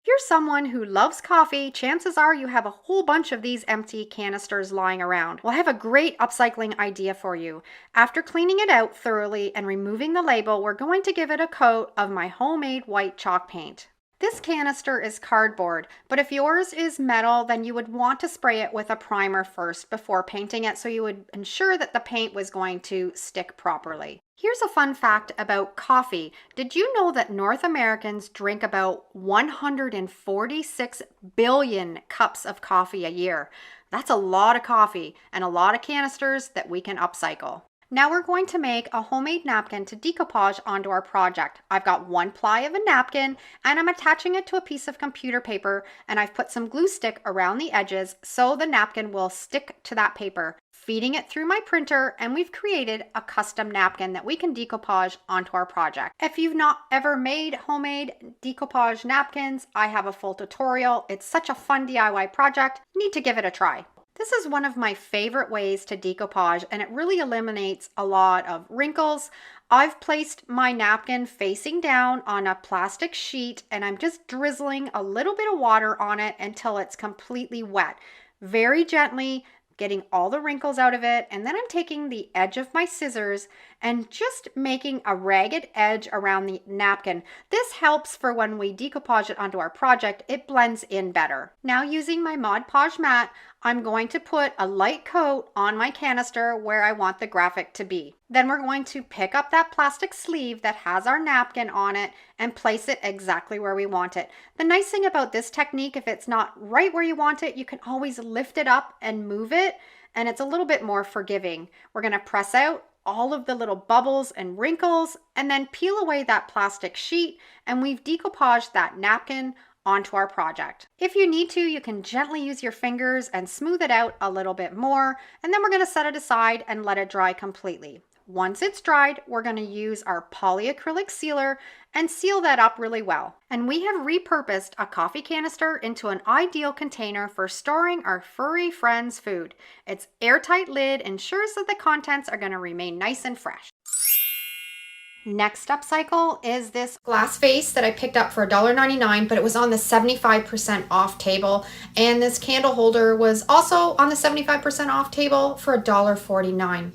If you're someone who loves coffee, chances are you have a whole bunch of these empty canisters lying around. Well, I have a great upcycling idea for you. After cleaning it out thoroughly and removing the label, we're going to give it a coat of my homemade white chalk paint. This canister is cardboard, but if yours is metal, then you would want to spray it with a primer first before painting it so you would ensure that the paint was going to stick properly. Here's a fun fact about coffee. Did you know that North Americans drink about 146 billion cups of coffee a year? That's a lot of coffee and a lot of canisters that we can upcycle. Now we're going to make a homemade napkin to decoupage onto our project. I've got 1 ply of a napkin and I'm attaching it to a piece of computer paper, and I've put some glue stick around the edges so the napkin will stick to that paper. Feeding it through my printer, and we've created a custom napkin that we can decoupage onto our project. If you've not ever made homemade decoupage napkins, I have a full tutorial. It's such a fun DIY project. You need to give it a try. This is one of my favorite ways to decoupage, and it really eliminates a lot of wrinkles. I've placed my napkin facing down on a plastic sheet, and I'm just drizzling a little bit of water on it until it's completely wet. Very gently, getting all the wrinkles out of it, and then I'm taking the edge of my scissors and just making a ragged edge around the napkin. This helps for when we decoupage it onto our project, it blends in better. Now using my Mod Podge mat, I'm going to put a light coat on my canister where I want the graphic to be. Then we're going to pick up that plastic sleeve that has our napkin on it and place it exactly where we want it. The nice thing about this technique, if it's not right where you want it, you can always lift it up and move it, and it's a little bit more forgiving. We're going to press out all of the little bubbles and wrinkles and then peel away that plastic sheet, and we've decoupaged that napkin onto our project. If you need to, you can gently use your fingers and smooth it out a little bit more, and then we're going to set it aside and let it dry completely. Once it's dried, we're going to use our polyacrylic sealer and seal that up really well. And we have repurposed a coffee canister into an ideal container for storing our furry friends' food. Its airtight lid ensures that the contents are going to remain nice and fresh. Next upcycle is this glass vase that I picked up for $1.99, but it was on the 75% off table. And this candle holder was also on the 75% off table for $1.49.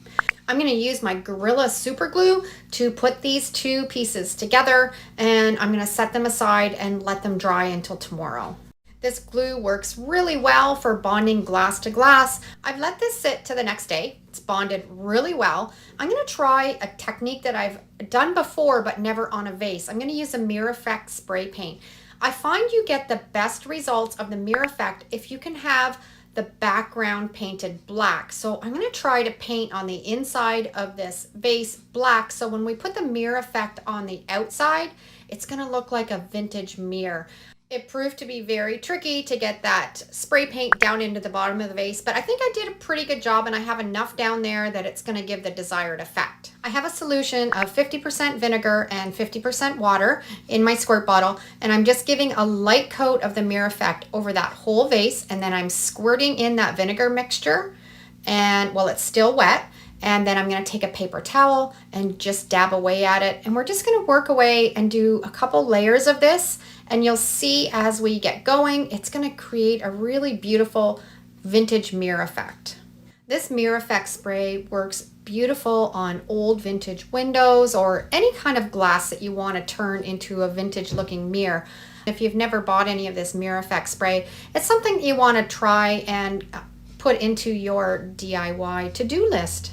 I'm going to use my Gorilla Super Glue to put these two pieces together, and I'm going to set them aside and let them dry until tomorrow. This glue works really well for bonding glass to glass. I've let this sit to the next day. It's bonded really well. I'm going to try a technique that I've done before but never on a vase. I'm going to use a mirror effect spray paint. I find you get the best results of the mirror effect if you can have the background painted black. So I'm going to try to paint on the inside of this vase black, so when we put the mirror effect on the outside, it's going to look like a vintage mirror. It proved to be very tricky to get that spray paint down into the bottom of the vase, but I think I did a pretty good job, and I have enough down there that it's going to give the desired effect. I have a solution of 50% vinegar and 50% water in my squirt bottle, and I'm just giving a light coat of the mirror effect over that whole vase, and then I'm squirting in that vinegar mixture, and while it's still wet, and then I'm going to take a paper towel and just dab away at it, and we're just going to work away and do a couple layers of this. And you'll see as we get going, it's going to create a really beautiful vintage mirror effect. This mirror effect spray works beautiful on old vintage windows or any kind of glass that you want to turn into a vintage looking mirror. If you've never bought any of this mirror effect spray, it's something you want to try and put into your DIY to-do list.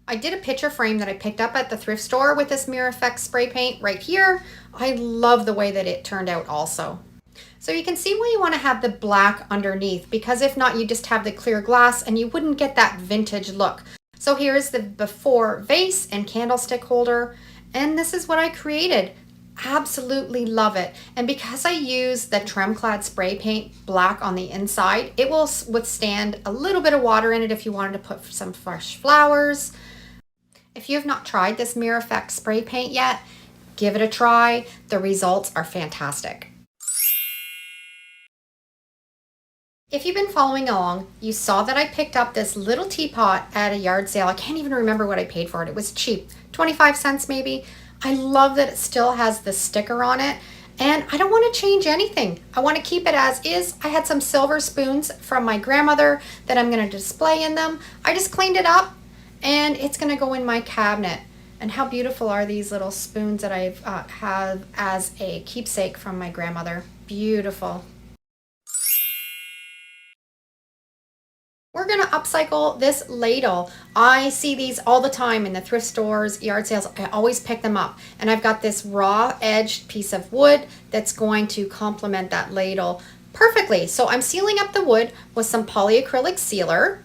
I did a picture frame that I picked up at the thrift store with this mirror effect spray paint right here. I love the way that it turned out also. So you can see why you want to have the black underneath, because if not, you just have the clear glass and you wouldn't get that vintage look. So here's the before vase and candlestick holder, and this is what I created. Absolutely love it. And because I use the Tremclad spray paint black on the inside, it will withstand a little bit of water in it if you wanted to put some fresh flowers. If you have not tried this mirror effect spray paint yet, give it a try. The results are fantastic. If you've been following along, you saw that I picked up this little teapot at a yard sale. I can't even remember what I paid for it. It was cheap, 25 cents maybe. I love that it still has the sticker on it, and I don't want to change anything. I want to keep it as is. I had some silver spoons from my grandmother that I'm going to display in them. I just cleaned it up, and it's going to go in my cabinet. And how beautiful are these little spoons that I've have as a keepsake from my grandmother. Beautiful. We're going to upcycle this ladle. I see these all the time in the thrift stores, yard sales. I always pick them up. And I've got this raw edged piece of wood that's going to complement that ladle perfectly. So I'm sealing up the wood with some polyacrylic sealer.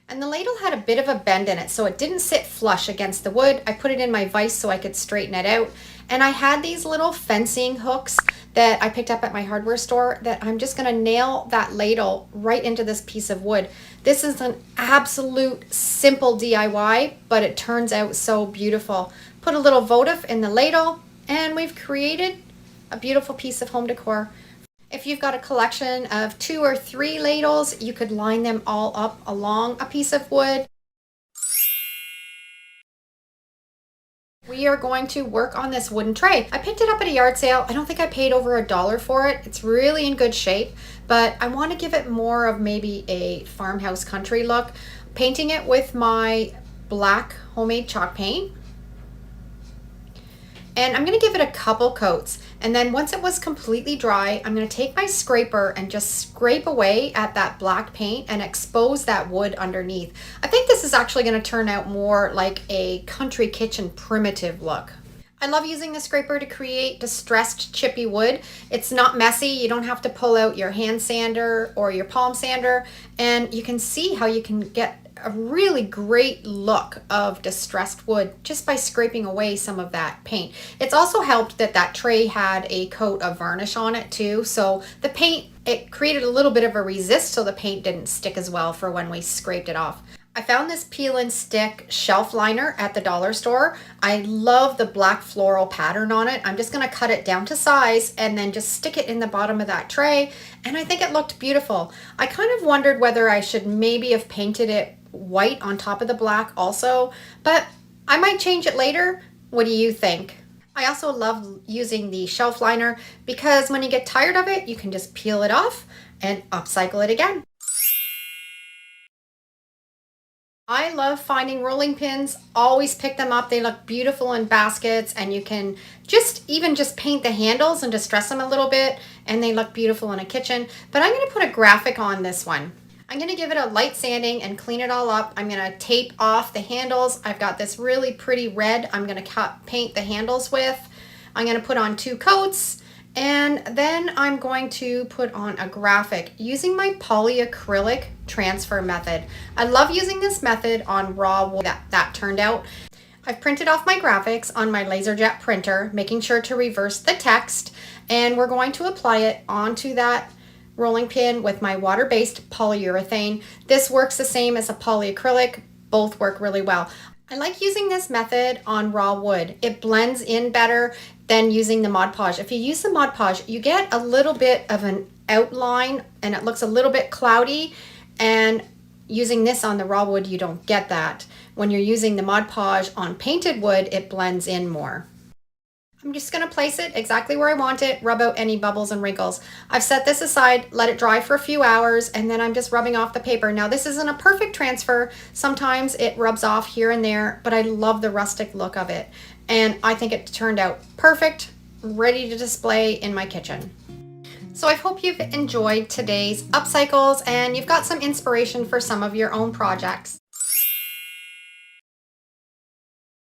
And the ladle had a bit of a bend in it, so it didn't sit flush against the wood. I put it in my vise so I could straighten it out. And I had these little fencing hooks that I picked up at my hardware store that I'm just going to nail that ladle right into this piece of wood. This is an absolute simple DIY, but it turns out so beautiful. Put a little votive in the ladle, and we've created a beautiful piece of home decor. If you've got a collection of 2 or 3 ladles, you could line them all up along a piece of wood. We are going to work on this wooden tray. I picked it up at a yard sale. I don't think I paid over $1 for it. It's really in good shape, but I want to give it more of maybe a farmhouse country look. Painting it with my black homemade chalk paint. And I'm going to give it a couple coats. And then once it was completely dry, I'm going to take my scraper and just scrape away at that black paint and expose that wood underneath. I think this is actually going to turn out more like a country kitchen primitive look. I love using the scraper to create distressed chippy wood. It's not messy. You don't have to pull out your hand sander or your palm sander. And you can see how you can get a really great look of distressed wood just by scraping away some of that paint. It's also helped that that tray had a coat of varnish on it too, so the paint, it created a little bit of a resist so the paint didn't stick as well for when we scraped it off. I found this peel and stick shelf liner at the dollar store. I love the black floral pattern on it. I'm just going to cut it down to size and then just stick it in the bottom of that tray, and I think it looked beautiful. I kind of wondered whether I should maybe have painted it white on top of the black also, but I might change it later. What do you think? I also love using the shelf liner because when you get tired of it, you can just peel it off and upcycle it again. I love finding rolling pins. Always pick them up. They look beautiful in baskets, and you can just paint the handles and distress them a little bit, and they look beautiful in a kitchen. But I'm going to put a graphic on this one. I'm going to give it a light sanding and clean it all up. I'm going to tape off the handles. I've got this really pretty red I'm going to paint the handles with. I'm going to put on 2 coats, and then I'm going to put on a graphic using my polyacrylic transfer method. I love using this method on raw wood. That turned out. I've printed off my graphics on my LaserJet printer, making sure to reverse the text, and we're going to apply it onto that rolling pin with my water-based polyurethane. This works the same as a polyacrylic. Both work really well. I like using this method on raw wood. It blends in better than using the Mod Podge. If you use the Mod Podge, you get a little bit of an outline and it looks a little bit cloudy, and using this on the raw wood, you don't get that. When you're using the Mod Podge on painted wood, it blends in more. I'm just going to place it exactly where I want it, rub out any bubbles and wrinkles. I've set this aside, let it dry for a few hours, and then I'm just rubbing off the paper. Now this isn't a perfect transfer. Sometimes it rubs off here and there, but I love the rustic look of it. And I think it turned out perfect, ready to display in my kitchen. So I hope you've enjoyed today's upcycles and you've got some inspiration for some of your own projects.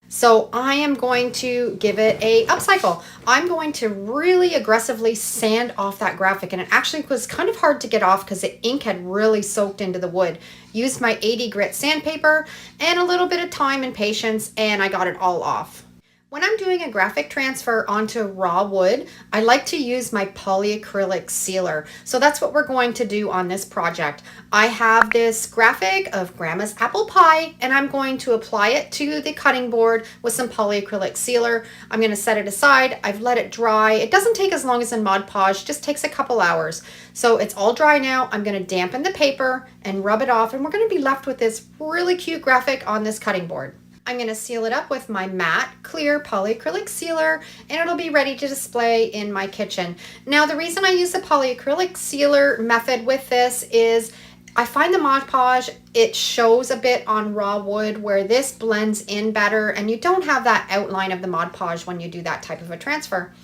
So I am going to give it a upcycle. I'm going to really aggressively sand off that graphic, and it actually was kind of hard to get off because the ink had really soaked into the wood. Used my 80 grit sandpaper and a little bit of time and patience, and I got it all off. When I'm doing a graphic transfer onto raw wood, I like to use my polyacrylic sealer. So that's what we're going to do on this project. I have this graphic of Grandma's apple pie, and I'm going to apply it to the cutting board with some polyacrylic sealer. I'm going to set it aside. I've let it dry. It doesn't take as long as in Mod Podge, just takes a couple hours. So it's all dry now. I'm going to dampen the paper and rub it off, and we're going to be left with this really cute graphic on this cutting board. I'm going to seal it up with my matte clear polyacrylic sealer, and it'll be ready to display in my kitchen. Now the reason I use the polyacrylic sealer method with this is I find the Mod Podge, it shows a bit on raw wood where this blends in better, and you don't have that outline of the Mod Podge when you do that type of a transfer.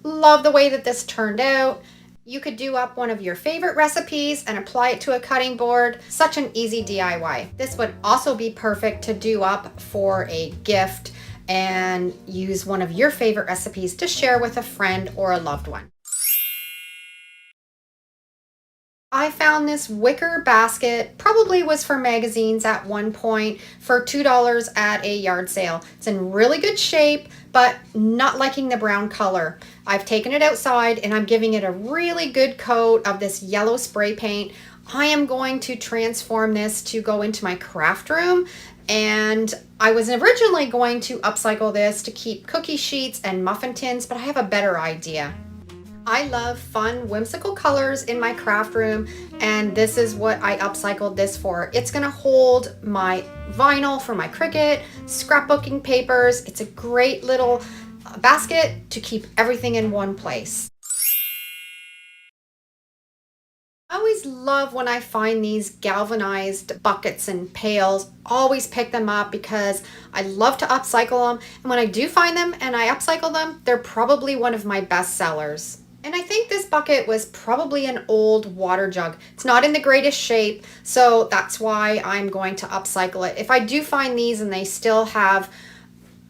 Love the way that this turned out. You could do up one of your favorite recipes and apply it to a cutting board. Such an easy DIY. This would also be perfect to do up for a gift and use one of your favorite recipes to share with a friend or a loved one. I found this wicker basket, probably was for magazines at one point, for $2 at a yard sale. It's in really good shape, but not liking the brown color. I've taken it outside and I'm giving it a really good coat of this yellow spray paint. I am going to transform this to go into my craft room, and I was originally going to upcycle this to keep cookie sheets and muffin tins, but I have a better idea. I love fun, whimsical colors in my craft room, and this is what I upcycled this for. It's gonna hold my vinyl for my Cricut, scrapbooking papers. It's a great little basket to keep everything in one place. I always love when I find these galvanized buckets and pails. Always pick them up because I love to upcycle them. And when I do find them and I upcycle them, they're probably one of my best sellers. And I think this bucket was probably an old water jug. It's not in the greatest shape, so that's why I'm going to upcycle it. If I do find these and they still have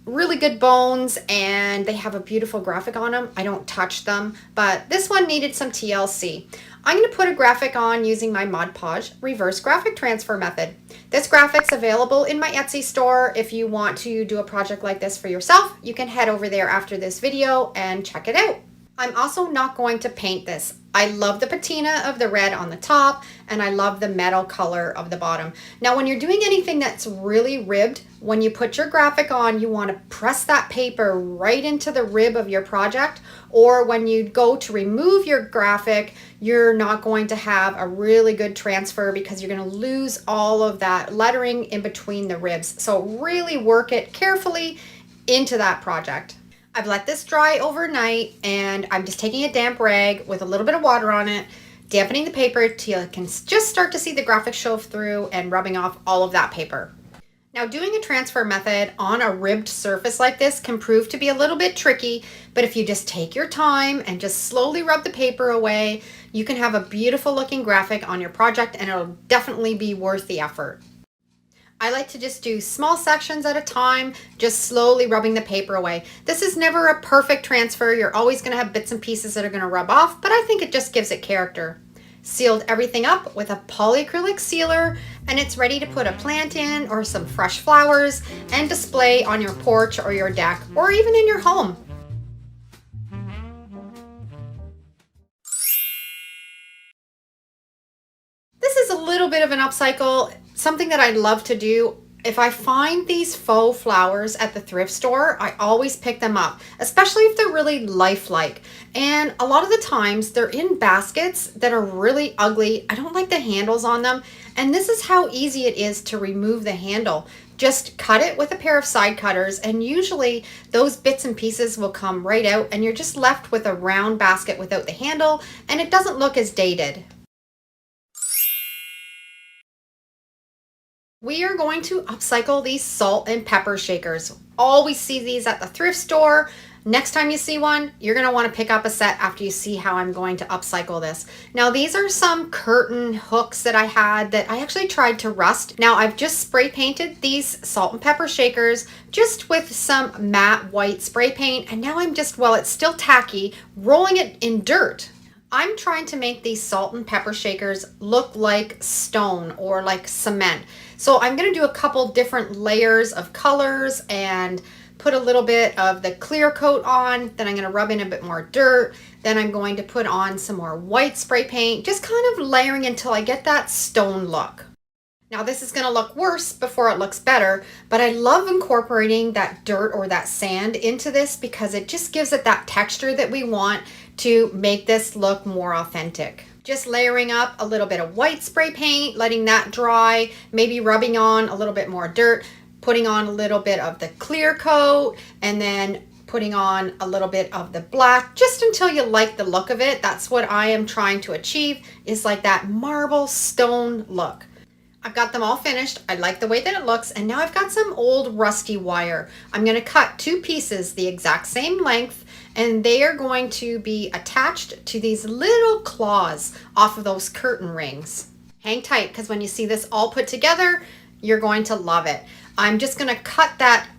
really good bones and they have a beautiful graphic on them, I don't touch them, but this one needed some TLC. I'm going to put a graphic on using my Mod Podge reverse graphic transfer method. This graphic's available in my Etsy store. If you want to do a project like this for yourself, you can head over there after this video and check it out. I'm also not going to paint this. I love the patina of the red on the top and I love the metal color of the bottom. Now when you're doing anything that's really ribbed, when you put your graphic on, you want to press that paper right into the rib of your project, or when you go to remove your graphic, you're not going to have a really good transfer because you're going to lose all of that lettering in between the ribs. So really work it carefully into that project. I've let this dry overnight and I'm just taking a damp rag with a little bit of water on it, dampening the paper till you can just start to see the graphic show through and rubbing off all of that paper. Now doing a transfer method on a ribbed surface like this can prove to be a little bit tricky, but if you just take your time and just slowly rub the paper away, you can have a beautiful looking graphic on your project and it'll definitely be worth the effort. I like to just do small sections at a time, just slowly rubbing the paper away. This is never a perfect transfer. You're always going to have bits and pieces that are going to rub off, but I think it just gives it character. Sealed everything up with a polyacrylic sealer, and it's ready to put a plant in or some fresh flowers and display on your porch or your deck or even in your home. This is a little bit of an upcycle, something that I love to do. If I find these faux flowers at the thrift store, I always pick them up, especially if they're really lifelike. And a lot of the times they're in baskets that are really ugly. I don't like the handles on them. And this is how easy it is to remove the handle. Just cut it with a pair of side cutters and usually those bits and pieces will come right out and you're just left with a round basket without the handle and it doesn't look as dated. We are going to upcycle these salt and pepper shakers. Always see these at the thrift store. Next time you see one, you're going to want to pick up a set after you see how I'm going to upcycle this. Now these are some curtain hooks that I had that I actually tried to rust. Now I've just spray painted these salt and pepper shakers just with some matte white spray paint, and now I'm just, well, it's still tacky, rolling it in dirt. I'm trying to make these salt and pepper shakers look like stone or like cement. So I'm going to do a couple different layers of colors and put a little bit of the clear coat on. Then I'm going to rub in a bit more dirt. Then I'm going to put on some more white spray paint, just kind of layering until I get that stone look. Now this is going to look worse before it looks better, but I love incorporating that dirt or that sand into this because it just gives it that texture that we want to make this look more authentic. Just layering up a little bit of white spray paint, letting that dry, maybe rubbing on a little bit more dirt, putting on a little bit of the clear coat, and then putting on a little bit of the black, just until you like the look of it. That's what I am trying to achieve, is like that marble stone look. I've got them all finished. I like the way that it looks, and now I've got some old rusty wire. I'm going to cut two pieces the exact same length, and they are going to be attached to these little claws off of those curtain rings. Hang tight, because when you see this all put together, you're going to love it. I'm just going to cut that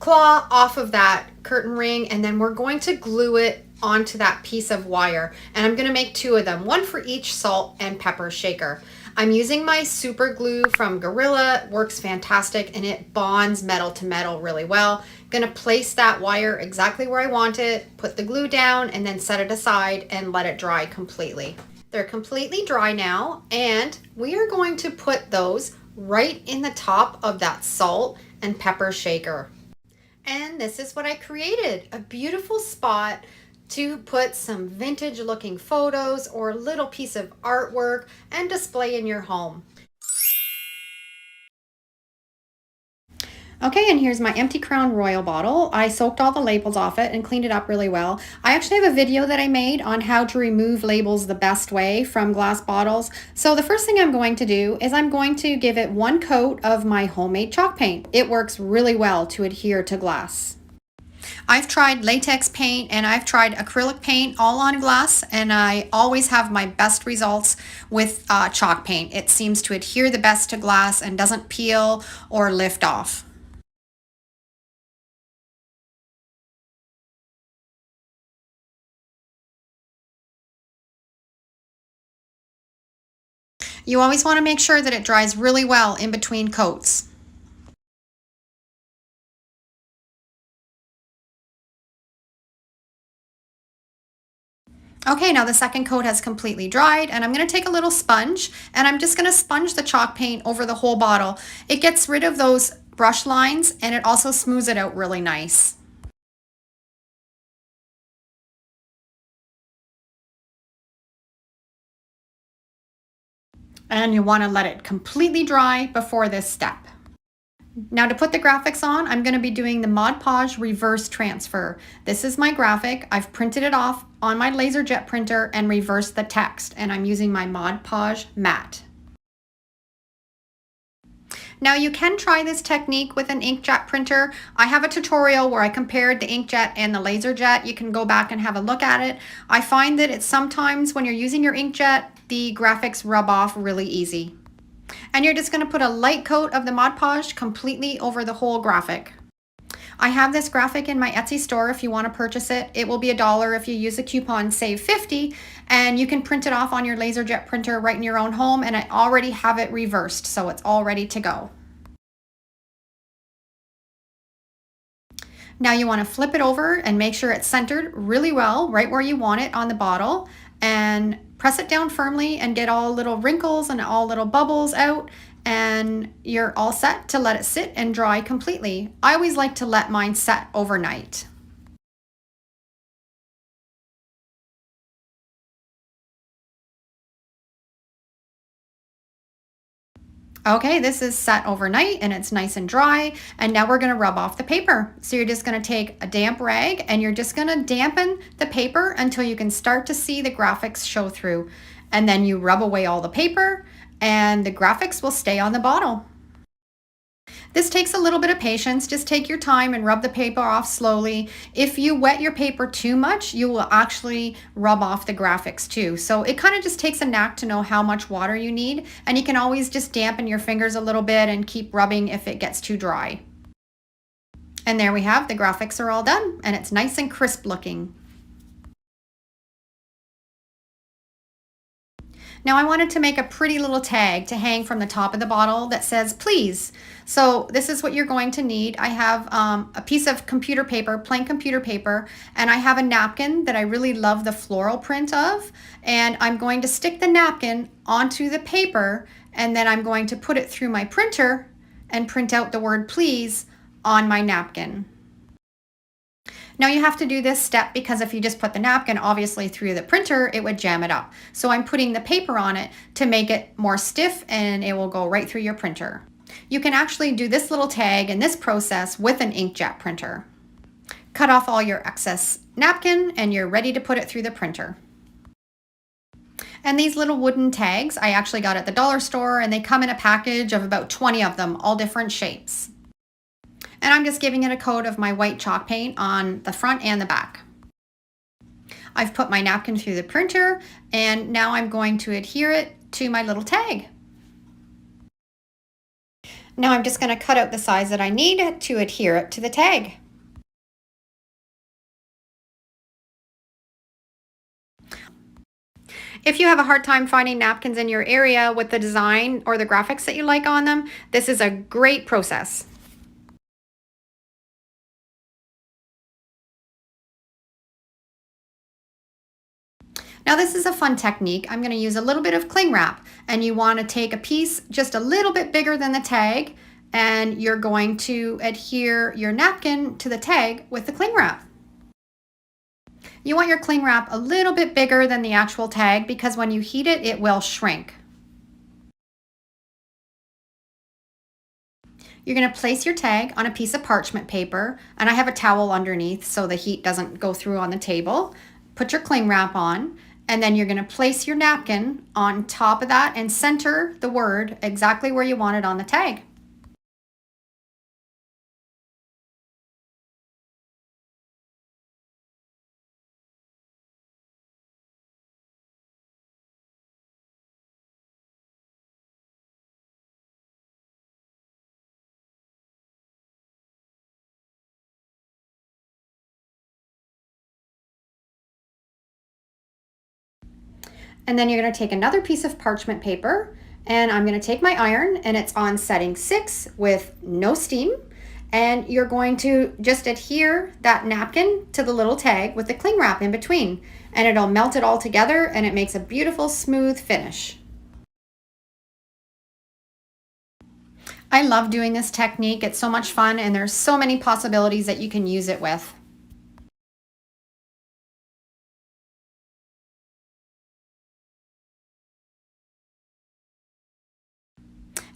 claw off of that curtain ring, and then we're going to glue it onto that piece of wire. And I'm going to make two of them, one for each salt and pepper shaker. I'm using my super glue from Gorilla. It works fantastic and it bonds metal to metal really well. I'm gonna place that wire exactly where I want it, put the glue down, and then set it aside and let it dry completely. They're completely dry now, and we are going to put those right in the top of that salt and pepper shaker. And this is what I created, a beautiful spot to put some vintage looking photos or a little piece of artwork and display in your home. Okay, and here's my empty Crown Royal bottle. I soaked all the labels off it and cleaned it up really well. I actually have a video that I made on how to remove labels the best way from glass bottles. So the first thing I'm going to do is I'm going to give it one coat of my homemade chalk paint. It works really well to adhere to glass. I've tried latex paint and I've tried acrylic paint all on glass, and I always have my best results with chalk paint. It seems to adhere the best to glass and doesn't peel or lift off. You always want to make sure that it dries really well in between coats. Okay, now the second coat has completely dried, and I'm going to take a little sponge and I'm just going to sponge the chalk paint over the whole bottle. It gets rid of those brush lines and it also smooths it out really nice. And you want to let it completely dry before this step. Now to put the graphics on, I'm going to be doing the Mod Podge reverse transfer. This is my graphic. I've printed it off on my LaserJet printer and reversed the text, and I'm using my Mod Podge matte. Now you can try this technique with an inkjet printer. I have a tutorial where I compared the inkjet and the LaserJet. You can go back and have a look at it. I find that it's sometimes when you're using your inkjet, the graphics rub off really easy. And you're just going to put a light coat of the Mod Podge completely over the whole graphic. I have this graphic in my Etsy store if you want to purchase it. It will be $1 if you use the coupon SAVE50, and you can print it off on your LaserJet printer right in your own home, and I already have it reversed, so it's all ready to go. Now you want to flip it over and make sure it's centered really well right where you want it on the bottle, and press it down firmly and get all little wrinkles and all little bubbles out, and you're all set to let it sit and dry completely. I always like to let mine set overnight. Okay, this is set overnight and it's nice and dry, and now we're going to rub off the paper. So you're just going to take a damp rag and you're just going to dampen the paper until you can start to see the graphics show through. And then you rub away all the paper and the graphics will stay on the bottle. This takes a little bit of patience. Just take your time and rub the paper off slowly. If you wet your paper too much, you will actually rub off the graphics too. So it kind of just takes a knack to know how much water you need, and you can always just dampen your fingers a little bit and keep rubbing if it gets too dry. And there we have, the graphics are all done and it's nice and crisp looking. Now I wanted to make a pretty little tag to hang from the top of the bottle that says please. So this is what you're going to need. I have a piece of computer paper, plain computer paper, and I have a napkin that I really love the floral print of, and I'm going to stick the napkin onto the paper, and then I'm going to put it through my printer and print out the word please on my napkin. Now you have to do this step because if you just put the napkin obviously through the printer, it would jam it up. So I'm putting the paper on it to make it more stiff, and it will go right through your printer. You can actually do this little tag and this process with an inkjet printer. Cut off all your excess napkin and you're ready to put it through the printer. And these little wooden tags I actually got at the dollar store, and they come in a package of about 20 of them, all different shapes. And I'm just giving it a coat of my white chalk paint on the front and the back. I've put my napkin through the printer, and now I'm going to adhere it to my little tag. Now I'm just going to cut out the size that I need to adhere it to the tag. If you have a hard time finding napkins in your area with the design or the graphics that you like on them, this is a great process. Now this is a fun technique. I'm going to use a little bit of cling wrap, and you want to take a piece just a little bit bigger than the tag, and you're going to adhere your napkin to the tag with the cling wrap. You want your cling wrap a little bit bigger than the actual tag because when you heat it, it will shrink. You're going to place your tag on a piece of parchment paper, and I have a towel underneath so the heat doesn't go through on the table. Put your cling wrap on, and then you're going to place your napkin on top of that and center the word exactly where you want it on the tag. And then you're going to take another piece of parchment paper, and I'm going to take my iron, and it's on setting 6 with no steam, and you're going to just adhere that napkin to the little tag with the cling wrap in between, and it'll melt it all together and it makes a beautiful smooth finish. I love doing this technique. It's so much fun, and there's so many possibilities that you can use it with.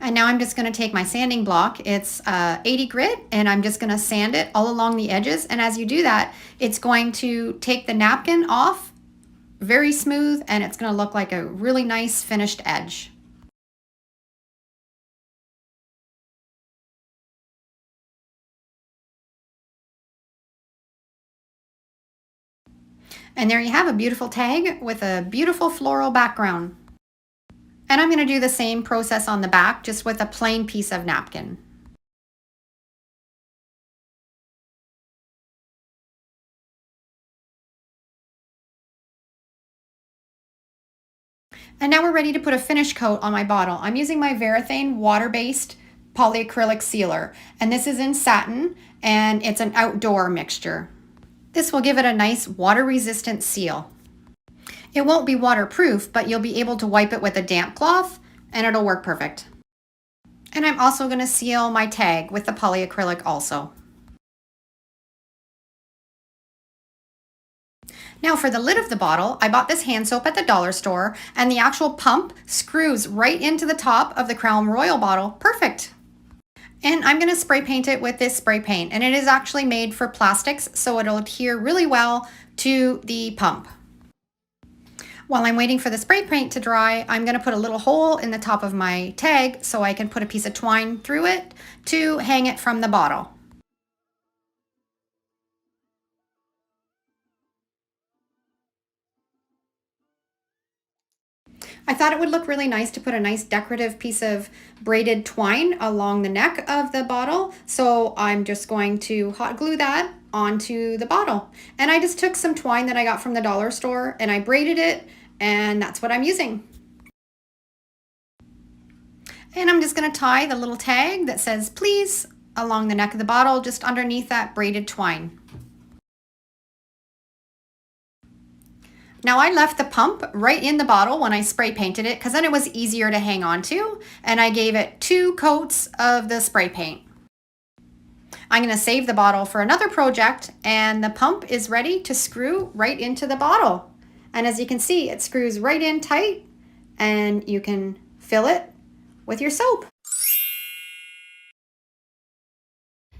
And now I'm just going to take my sanding block. It's 80 grit, and I'm just going to sand it all along the edges. And as you do that, it's going to take the napkin off very smooth, and it's going to look like a really nice finished edge. And there you have a beautiful tag with a beautiful floral background. And I'm going to do the same process on the back, just with a plain piece of napkin. And now we're ready to put a finish coat on my bottle. I'm using my Varathane water-based polyacrylic sealer, and this is in satin, and it's an outdoor mixture. This will give it a nice water-resistant seal. It won't be waterproof, but you'll be able to wipe it with a damp cloth and it'll work perfect. And I'm also going to seal my tag with the polyacrylic also. Now for the lid of the bottle, I bought this hand soap at the dollar store, and the actual pump screws right into the top of the Crown Royal bottle. Perfect. And I'm going to spray paint it with this spray paint, and it is actually made for plastics, so it'll adhere really well to the pump. While I'm waiting for the spray paint to dry, I'm going to put a little hole in the top of my tag so I can put a piece of twine through it to hang it from the bottle. I thought it would look really nice to put a nice decorative piece of braided twine along the neck of the bottle, so I'm just going to hot glue that onto the bottle. And I just took some twine that I got from the dollar store and I braided it, and that's what I'm using. And I'm just going to tie the little tag that says please along the neck of the bottle, just underneath that braided twine. Now I left the pump right in the bottle when I spray painted it because then it was easier to hang on to, and I gave it 2 coats of the spray paint. I'm going to save the bottle for another project, and the pump is ready to screw right into the bottle. And as you can see, it screws right in tight, and you can fill it with your soap.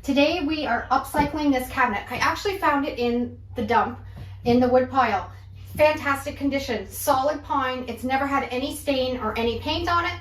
Today we are upcycling this cabinet. I actually found it in the dump in the wood pile. Fantastic condition, solid pine. It's never had any stain or any paint on it.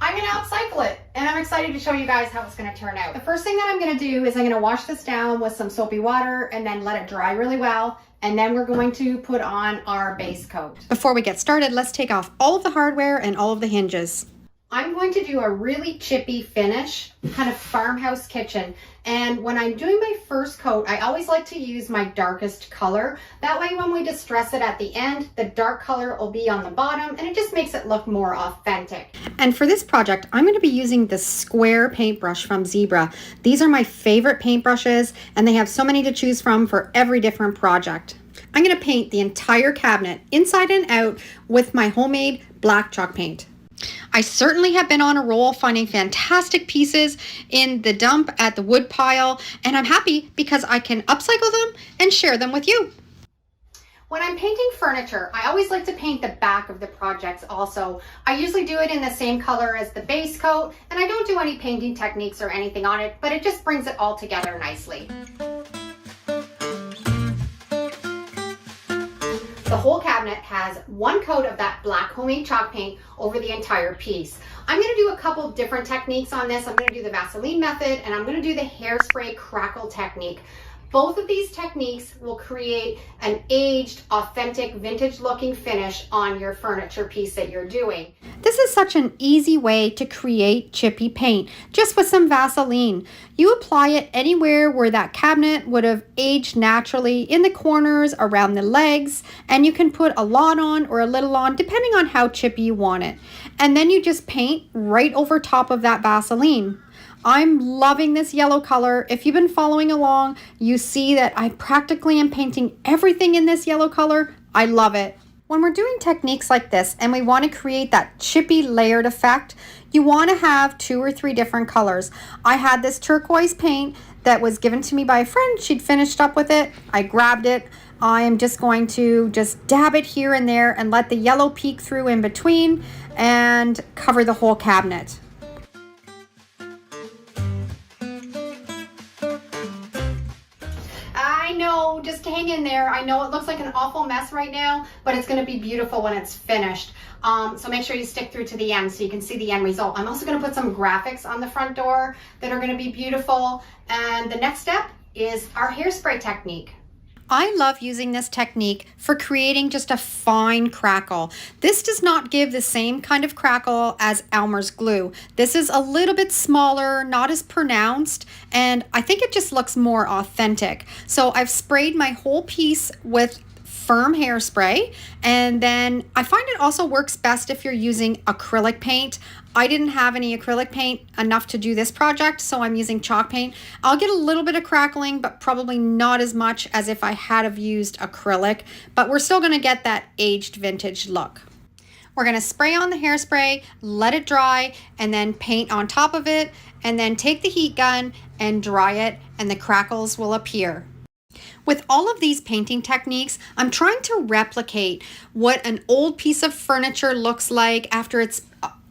I'm going to upcycle it, and I'm excited to show you guys how it's going to turn out. The first thing that I'm going to do is I'm going to wash this down with some soapy water and then let it dry really well, and then we're going to put on our base coat. Before we get started, let's take off all of the hardware and all of the hinges. I'm going to do a really chippy finish, kind of farmhouse kitchen. And when I'm doing my first coat, I always like to use my darkest color. That way when we distress it at the end, the dark color will be on the bottom, and it just makes it look more authentic. And for this project, I'm going to be using the square paintbrush from Zebra. These are my favorite paintbrushes, and they have so many to choose from for every different project. I'm going to paint the entire cabinet inside and out with my homemade black chalk paint. I certainly have been on a roll finding fantastic pieces in the dump at the wood pile, and I'm happy because I can upcycle them and share them with you. When I'm painting furniture, I always like to paint the back of the projects also. I usually do it in the same color as the base coat, and I don't do any painting techniques or anything on it, but it just brings it all together nicely. The whole cabinet has one coat of that black homemade chalk paint over the entire piece. I'm going to do a couple different techniques on this. I'm going to do the Vaseline method, and I'm going to do the hairspray crackle technique. Both of these techniques will create an aged, authentic, vintage looking finish on your furniture piece that you're doing. This is such an easy way to create chippy paint, just with some Vaseline. You apply it anywhere where that cabinet would have aged naturally, in the corners, around the legs, and you can put a lot on or a little on, depending on how chippy you want it. And then you just paint right over top of that Vaseline. I'm loving this yellow color. If you've been following along, you see that I practically am painting everything in this yellow color. I love it. When we're doing techniques like this and we want to create that chippy layered effect, you want to have 2 or 3 different colors. I had this turquoise paint that was given to me by a friend. She'd finished up with it. I grabbed it. I am just going to dab it here and there and let the yellow peek through in between and cover the whole cabinet. I know, just hang in there. I know it looks like an awful mess right now, but it's going to be beautiful when it's finished. So make sure you stick through to the end so you can see the end result. I'm also going to put some graphics on the front door that are going to be beautiful. And the next step is our hairspray technique. I love using this technique for creating just a fine crackle. This does not give the same kind of crackle as Elmer's glue. This is a little bit smaller, not as pronounced, and I think it just looks more authentic. So I've sprayed my whole piece with firm hairspray, and then I find it also works best if you're using acrylic paint. I didn't have any acrylic paint enough to do this project, so I'm using chalk paint. I'll get a little bit of crackling, but probably not as much as if I had have used acrylic, but we're still gonna get that aged vintage look. We're gonna spray on the hairspray, let it dry, and then paint on top of it, and then take the heat gun and dry it, and the crackles will appear. With all of these painting techniques, I'm trying to replicate what an old piece of furniture looks like after it's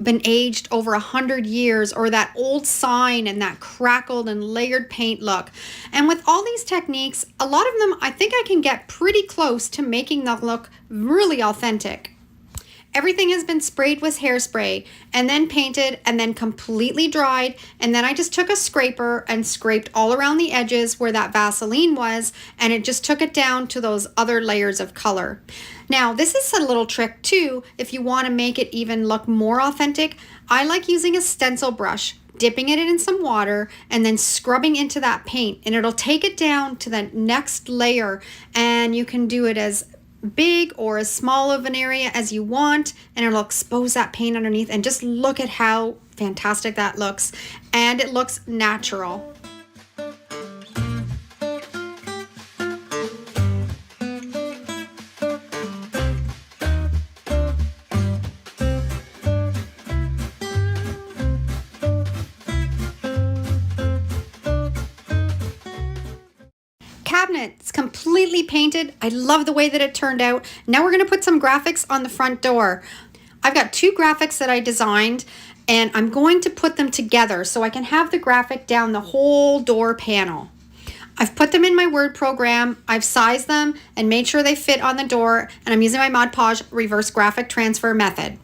been aged over 100 years, or that old sign and that crackled and layered paint look. And with all these techniques, a lot of them I think I can get pretty close to making them look really authentic. Everything has been sprayed with hairspray and then painted and then completely dried, and then I just took a scraper and scraped all around the edges where that Vaseline was, and it just took it down to those other layers of color. Now this is a little trick too, if you want to make it even look more authentic. I like using a stencil brush, dipping it in some water, and then scrubbing into that paint, and it'll take it down to the next layer, and you can do it as big or as small of an area as you want, and it'll expose that paint underneath, and just look at how fantastic that looks, and it looks natural. It's completely painted. I love the way that it turned out. Now we're going to put some graphics on the front door. I've got 2 graphics that I designed, and I'm going to put them together so I can have the graphic down the whole door panel. I've put them in my Word program, I've sized them and made sure they fit on the door, and I'm using my Mod Podge reverse graphic transfer method.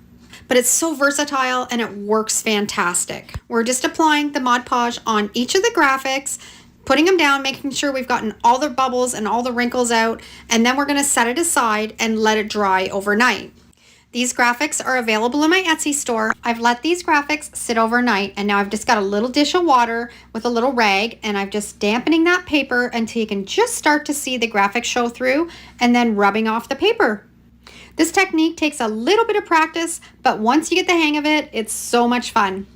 But it's so versatile and it works fantastic. We're just applying the Mod Podge on each of the graphics, putting them down, making sure we've gotten all the bubbles and all the wrinkles out, and then we're going to set it aside and let it dry overnight. These graphics are available in my Etsy store. I've let these graphics sit overnight, and now I've just got a little dish of water with a little rag, and I'm just dampening that paper until you can just start to see the graphics show through, and then rubbing off the paper. This technique takes a little bit of practice, but once you get the hang of it, it's so much fun.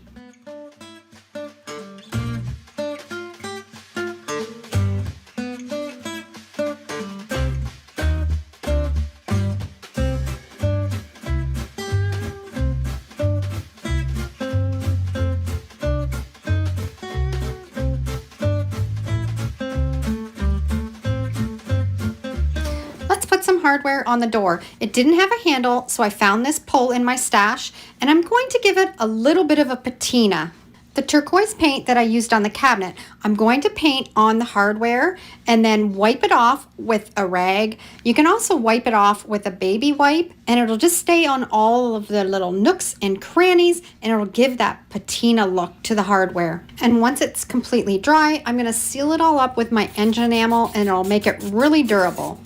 put some hardware on the door. It didn't have a handle, so I found this pole in my stash, and I'm going to give it a little bit of a patina. The turquoise paint that I used on the cabinet, I'm going to paint on the hardware and then wipe it off with a rag. You can also wipe it off with a baby wipe, and it'll just stay on all of the little nooks and crannies, and it'll give that patina look to the hardware. And once it's completely dry, I'm going to seal it all up with my engine enamel, and it'll make it really durable.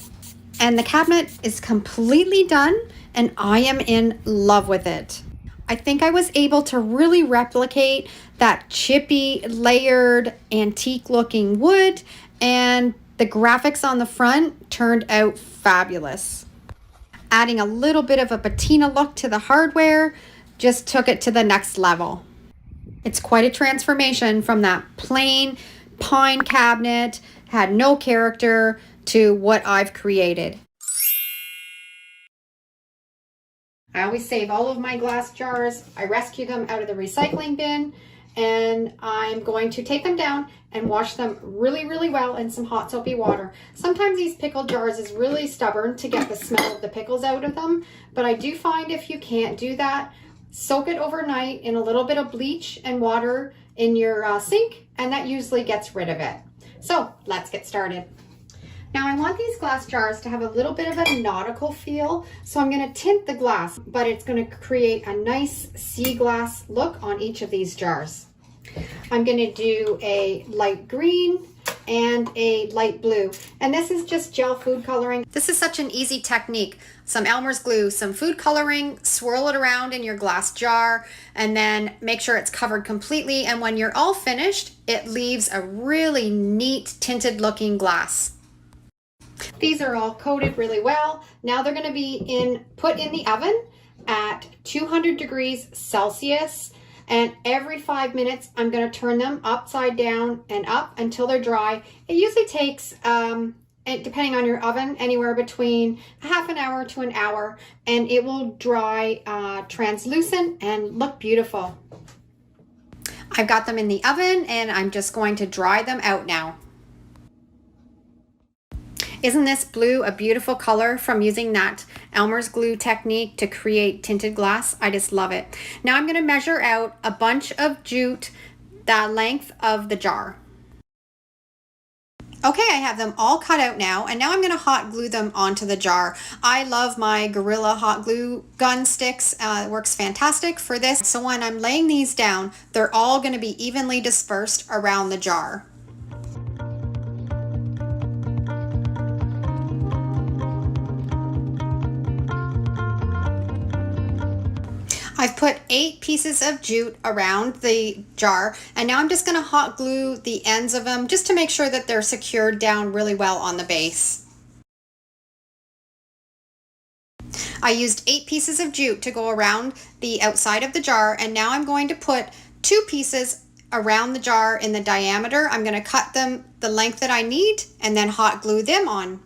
And the cabinet is completely done, and I am in love with it. I think I was able to really replicate that chippy, layered, antique looking wood, and the graphics on the front turned out fabulous. Adding a little bit of a patina look to the hardware just took it to the next level. It's quite a transformation from that plain pine cabinet, had no character, to what I've created. I always save all of my glass jars. I rescue them out of the recycling bin, and I'm going to take them down and wash them really, really well in some hot soapy water. Sometimes these pickle jars is really stubborn to get the smell of the pickles out of them, but I do find if you can't do that, soak it overnight in a little bit of bleach and water in your sink, and that usually gets rid of it. So let's get started. Now I want these glass jars to have a little bit of a nautical feel, so I'm going to tint the glass, but it's going to create a nice sea glass look on each of these jars. I'm going to do a light green and a light blue, and this is just gel food coloring. This is such an easy technique. Some Elmer's glue, some food coloring, swirl it around in your glass jar, and then make sure it's covered completely, and when you're all finished, it leaves a really neat tinted looking glass. These are all coated really well. Now they're going to be put in the oven at 200 degrees Celsius, and every 5 minutes I'm going to turn them upside down and up until they're dry. It usually takes, depending on your oven, anywhere between half an hour to an hour, and it will dry translucent and look beautiful. I've got them in the oven, and I'm just going to dry them out now. Isn't this blue a beautiful color from using that Elmer's glue technique to create tinted glass? I just love it. Now I'm going to measure out a bunch of jute the length of the jar. Okay, I have them all cut out now, and now I'm going to hot glue them onto the jar. I love my Gorilla hot glue gun sticks. It works fantastic for this. So when I'm laying these down, they're all going to be evenly dispersed around the jar. I've put 8 pieces of jute around the jar, and now I'm just going to hot glue the ends of them just to make sure that they're secured down really well on the base. I used 8 pieces of jute to go around the outside of the jar, and now I'm going to put 2 pieces around the jar in the diameter. I'm going to cut them the length that I need and then hot glue them on.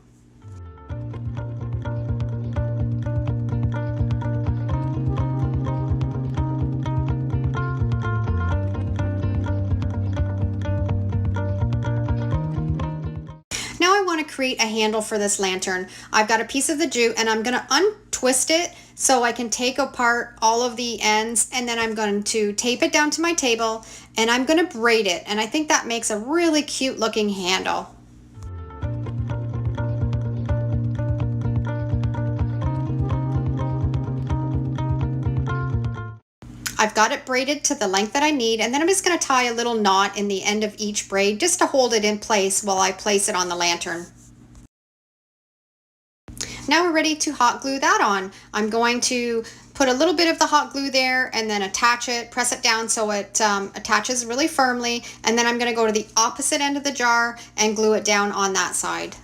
Create a handle for this lantern. I've got a piece of the jute, and I'm going to untwist it so I can take apart all of the ends, and then I'm going to tape it down to my table, and I'm going to braid it, and I think that makes a really cute looking handle. I've got it braided to the length that I need, and then I'm just going to tie a little knot in the end of each braid just to hold it in place while I place it on the lantern. Now we're ready to hot glue that on. I'm going to put a little bit of the hot glue there and then attach it, press it down so it attaches really firmly, and then I'm going to go to the opposite end of the jar and glue it down on that side.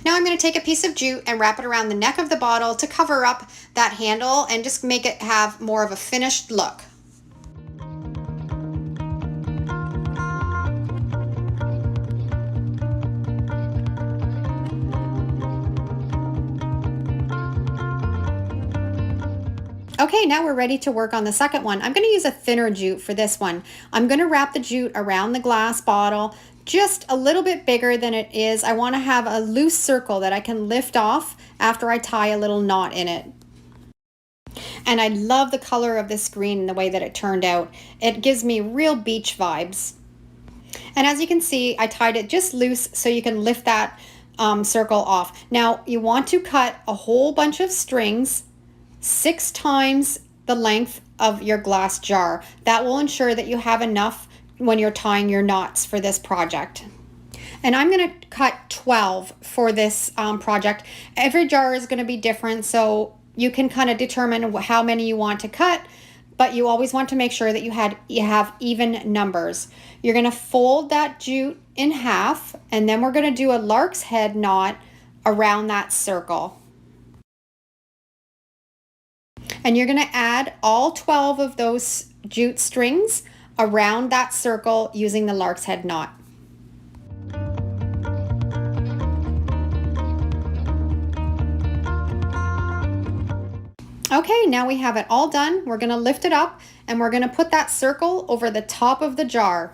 Now I'm going to take a piece of jute and wrap it around the neck of the bottle to cover up that handle and just make it have more of a finished look. Okay, now we're ready to work on the second one. I'm going to use a thinner jute for this one. I'm going to wrap the jute around the glass bottle just a little bit bigger than it is. I want to have a loose circle that I can lift off after I tie a little knot in it. And I love the color of this green and the way that it turned out. It gives me real beach vibes. And as you can see, I tied it just loose so you can lift that circle off. Now you want to cut a whole bunch of strings 6 times the length of your glass jar. That will ensure that you have enough when you're tying your knots for this project. And I'm going to cut 12 for this project. Every jar is going to be different, so you can kind of determine how many you want to cut, but you always want to make sure that you have even numbers. You're going to fold that jute in half, and then we're going to do a lark's head knot around that circle. And you're going to add all 12 of those jute strings around that circle using the lark's head knot. Okay, now we have it all done. We're going to lift it up and we're going to put that circle over the top of the jar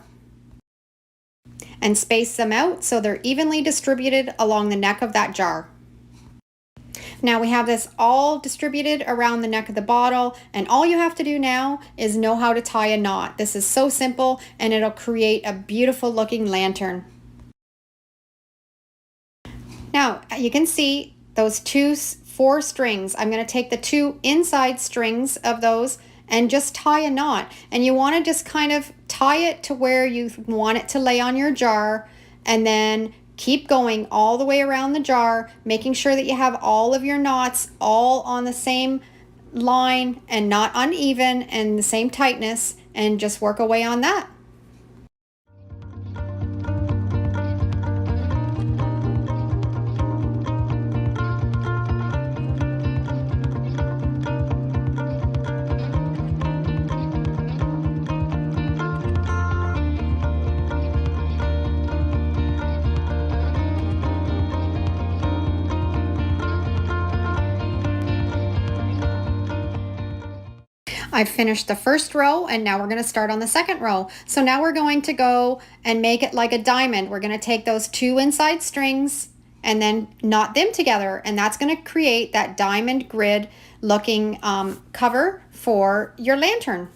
and space them out so they're evenly distributed along the neck of that jar. Now we have this all distributed around the neck of the bottle, and all you have to do now is know how to tie a knot. This is so simple, and it'll create a beautiful looking lantern. Now you can see those 4 strings. I'm going to take the 2 inside strings of those and just tie a knot. And you want to just kind of tie it to where you want it to lay on your jar, and then keep going all the way around the jar, making sure that you have all of your knots all on the same line and not uneven and the same tightness, and just work away on that. I've finished the first row, and now we're going to start on the second row. So now we're going to go and make it like a diamond. We're going to take those 2 inside strings and then knot them together, and that's going to create that diamond grid looking cover for your lantern.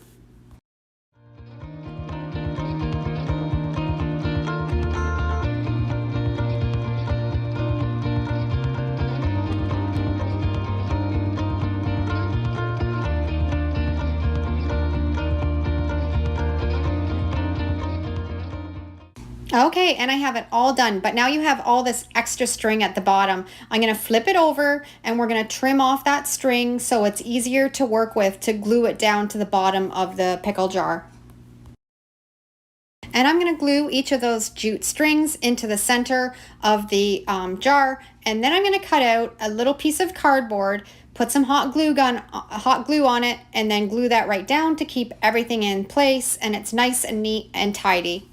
Okay, and I have it all done, but now you have all this extra string at the bottom. I'm going to flip it over and we're going to trim off that string so it's easier to work with to glue it down to the bottom of the pickle jar. And I'm going to glue each of those jute strings into the center of the jar, and then I'm going to cut out a little piece of cardboard, put some hot glue on it, and then glue that right down to keep everything in place, and it's nice and neat and tidy.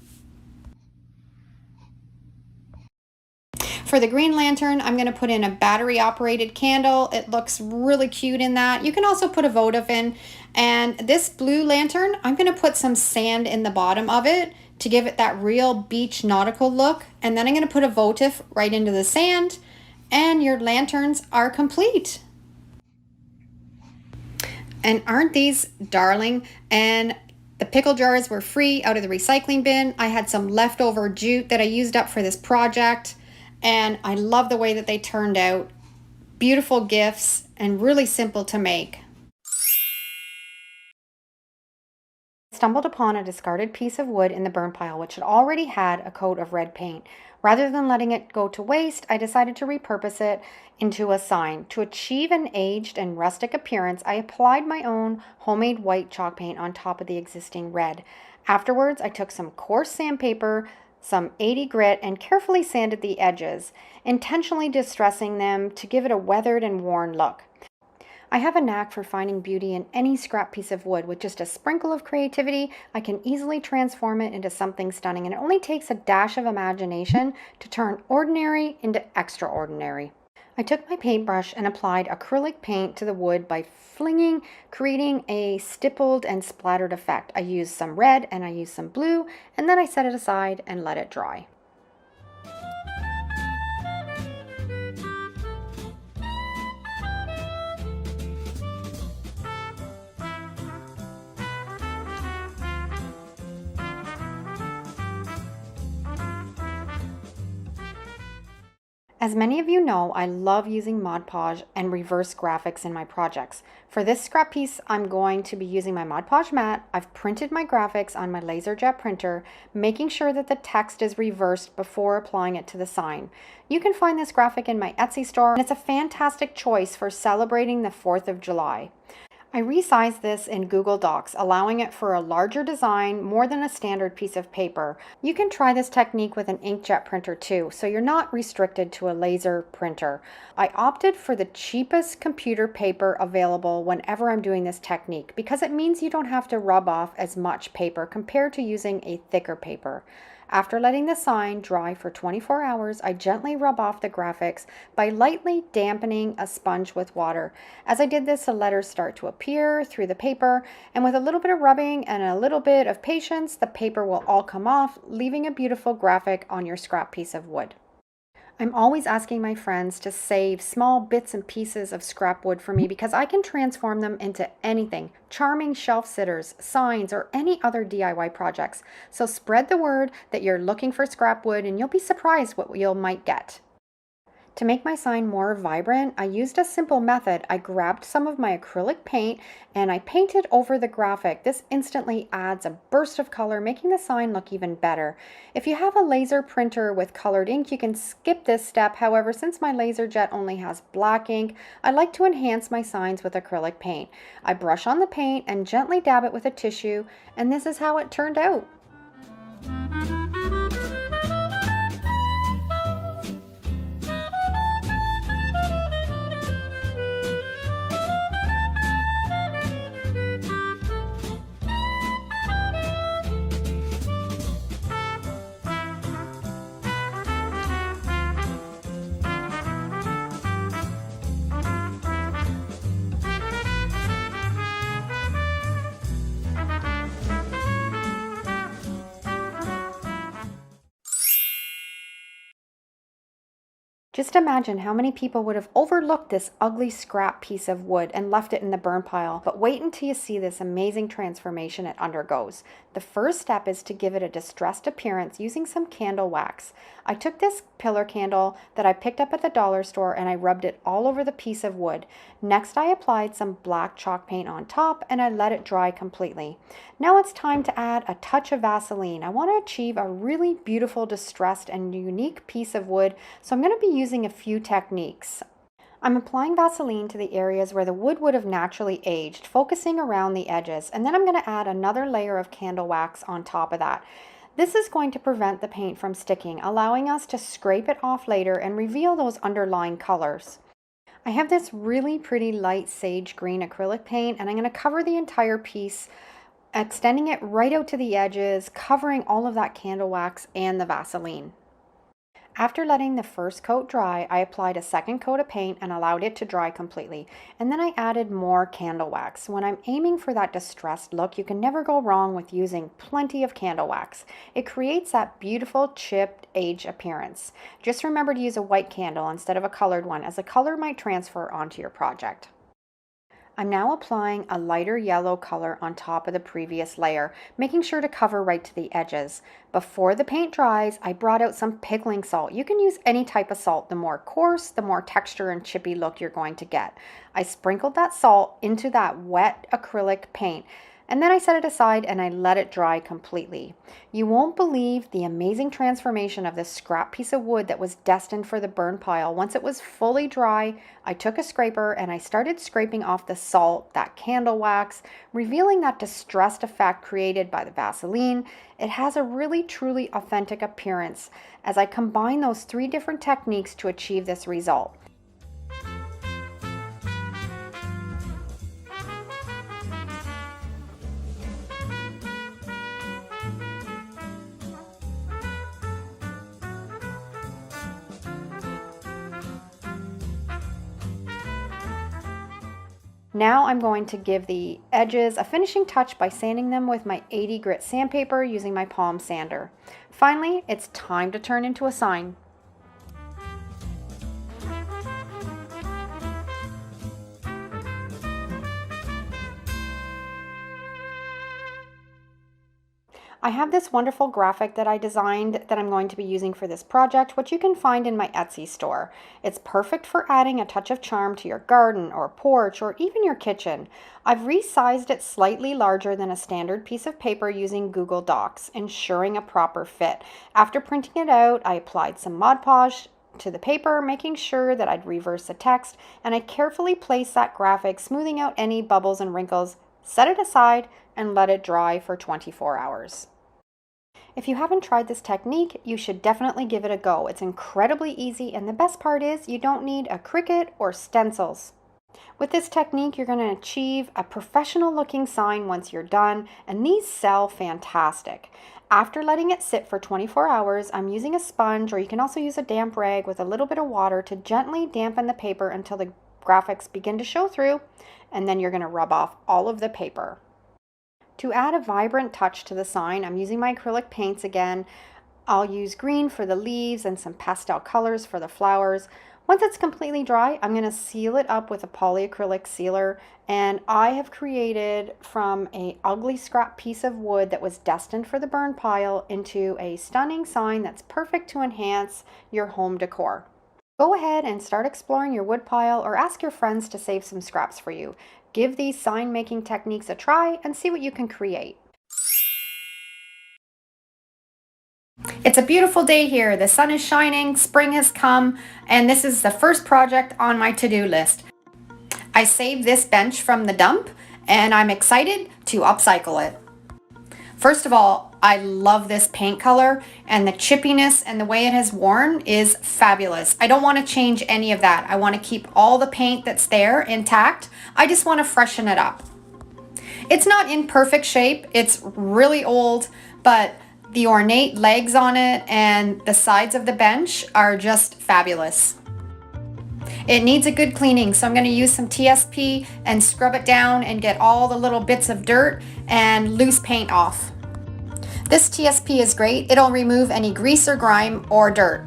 For the green lantern, I'm going to put in a battery operated candle. It looks really cute in that. You can also put a votive in. And this blue lantern, I'm going to put some sand in the bottom of it to give it that real beach nautical look. And then I'm going to put a votive right into the sand, and your lanterns are complete. And aren't these darling? And the pickle jars were free out of the recycling bin. I had some leftover jute that I used up for this project, and I love the way that they turned out. Beautiful gifts and really simple to make. Stumbled upon a discarded piece of wood in the burn pile which had already had a coat of red paint. Rather than letting it go to waste, I decided to repurpose it into a sign. To achieve an aged and rustic appearance, I applied my own homemade white chalk paint on top of the existing red. Afterwards, I took some coarse sandpaper, some 80 grit, and carefully sanded the edges, intentionally distressing them to give it a weathered and worn look. I have a knack for finding beauty in any scrap piece of wood. With just a sprinkle of creativity, I can easily transform it into something stunning, and it only takes a dash of imagination to turn ordinary into extraordinary. I took my paintbrush and applied acrylic paint to the wood by flinging, creating a stippled and splattered effect. I used some red and I used some blue, and then I set it aside and let it dry. As many of you know, I love using Mod Podge and reverse graphics in my projects. For this scrap piece, I'm going to be using my Mod Podge mat. I've printed my graphics on my LaserJet printer, making sure that the text is reversed before applying it to the sign. You can find this graphic in my Etsy store, and it's a fantastic choice for celebrating the 4th of July. I resized this in Google Docs, allowing it for a larger design, more than a standard piece of paper. You can try this technique with an inkjet printer too, so you're not restricted to a laser printer. I opted for the cheapest computer paper available whenever I'm doing this technique because it means you don't have to rub off as much paper compared to using a thicker paper. After letting the sign dry for 24 hours, I gently rub off the graphics by lightly dampening a sponge with water. As I did this, the letters start to appear through the paper, and with a little bit of rubbing and a little bit of patience, the paper will all come off, leaving a beautiful graphic on your scrap piece of wood. I'm always asking my friends to save small bits and pieces of scrap wood for me because I can transform them into anything, charming shelf sitters, signs, or any other DIY projects. So spread the word that you're looking for scrap wood and you'll be surprised what you might get. To make my sign more vibrant, I used a simple method. I grabbed some of my acrylic paint and I painted over the graphic. This instantly adds a burst of color, making the sign look even better. If you have a laser printer with colored ink, you can skip this step. However, since my LaserJet only has black ink, I like to enhance my signs with acrylic paint. I brush on the paint and gently dab it with a tissue, and this is how it turned out. Just imagine how many people would have overlooked this ugly scrap piece of wood and left it in the burn pile, but wait until you see this amazing transformation it undergoes. The first step is to give it a distressed appearance using some candle wax. I took this pillar candle that I picked up at the dollar store and I rubbed it all over the piece of wood. Next, I applied some black chalk paint on top and I let it dry completely. Now it's time to add a touch of Vaseline. I want to achieve a really beautiful, distressed, and unique piece of wood, so I'm going to be using a few techniques. I'm applying Vaseline to the areas where the wood would have naturally aged, focusing around the edges, and then I'm going to add another layer of candle wax on top of that. This is going to prevent the paint from sticking, allowing us to scrape it off later and reveal those underlying colors. I have this really pretty light sage green acrylic paint, and I'm going to cover the entire piece, extending it right out to the edges, covering all of that candle wax and the Vaseline. After letting the first coat dry, I applied a second coat of paint and allowed it to dry completely. And then I added more candle wax. When I'm aiming for that distressed look, you can never go wrong with using plenty of candle wax. It creates that beautiful chipped age appearance. Just remember to use a white candle instead of a colored one, as the color might transfer onto your project. I'm now applying a lighter yellow color on top of the previous layer, making sure to cover right to the edges. Before the paint dries, I brought out some pickling salt. You can use any type of salt. The more coarse, the more texture and chippy look you're going to get. I sprinkled that salt into that wet acrylic paint, and then I set it aside and I let it dry completely. You won't believe the amazing transformation of this scrap piece of wood that was destined for the burn pile. Once it was fully dry, I took a scraper and I started scraping off the salt, that candle wax, revealing that distressed effect created by the Vaseline. It has a really truly authentic appearance as I combine those three different techniques to achieve this result. Now I'm going to give the edges a finishing touch by sanding them with my 80 grit sandpaper using my palm sander. Finally, it's time to turn into a sign. I have this wonderful graphic that I designed that I'm going to be using for this project, which you can find in my Etsy store. It's perfect for adding a touch of charm to your garden or porch or even your kitchen. I've resized it slightly larger than a standard piece of paper using Google Docs, ensuring a proper fit. After printing it out, I applied some Mod Podge to the paper, making sure that I'd reverse the text, and I carefully placed that graphic, smoothing out any bubbles and wrinkles, set it aside, and let it dry for 24 hours. If you haven't tried this technique, you should definitely give it a go. It's incredibly easy, and the best part is you don't need a Cricut or stencils. With this technique, you're going to achieve a professional looking sign once you're done, and these sell fantastic. After letting it sit for 24 hours, I'm using a sponge, or you can also use a damp rag with a little bit of water to gently dampen the paper until the graphics begin to show through, and then you're going to rub off all of the paper. To add a vibrant touch to the sign, I'm using my acrylic paints again. I'll use green for the leaves and some pastel colors for the flowers. Once it's completely dry, I'm going to seal it up with a polyacrylic sealer, and I have created from an ugly scrap piece of wood that was destined for the burn pile into a stunning sign that's perfect to enhance your home decor. Go ahead and start exploring your wood pile or ask your friends to save some scraps for you. Give these sign making techniques a try and see what you can create. It's a beautiful day here. The sun is shining, spring has come, and this is the first project on my to-do list. I saved this bench from the dump and I'm excited to upcycle it. First of all, I love this paint color, and the chippiness and the way it has worn is fabulous. I don't want to change any of that. I want to keep all the paint that's there intact. I just want to freshen it up. It's not in perfect shape. It's really old, but the ornate legs on it and the sides of the bench are just fabulous. It needs a good cleaning, so I'm going to use some TSP and scrub it down and get all the little bits of dirt and loose paint off. This TSP is great. It'll remove any grease or grime or dirt.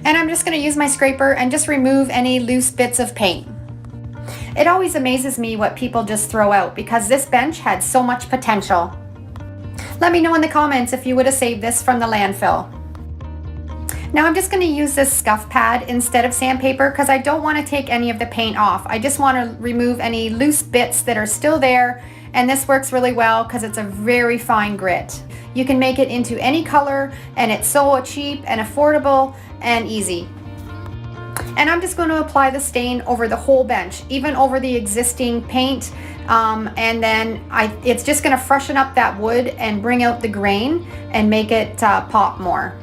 And I'm just going to use my scraper and just remove any loose bits of paint. It always amazes me what people just throw out because this bench had so much potential. Let me know in the comments if you would have saved this from the landfill. Now I'm just going to use this scuff pad instead of sandpaper because I don't want to take any of the paint off. I just want to remove any loose bits that are still there, and this works really well because it's a very fine grit. You can make it into any color, and it's so cheap and affordable and easy. And I'm just going to apply the stain over the whole bench, even over the existing paint, and then it's just going to freshen up that wood and bring out the grain and make it pop more.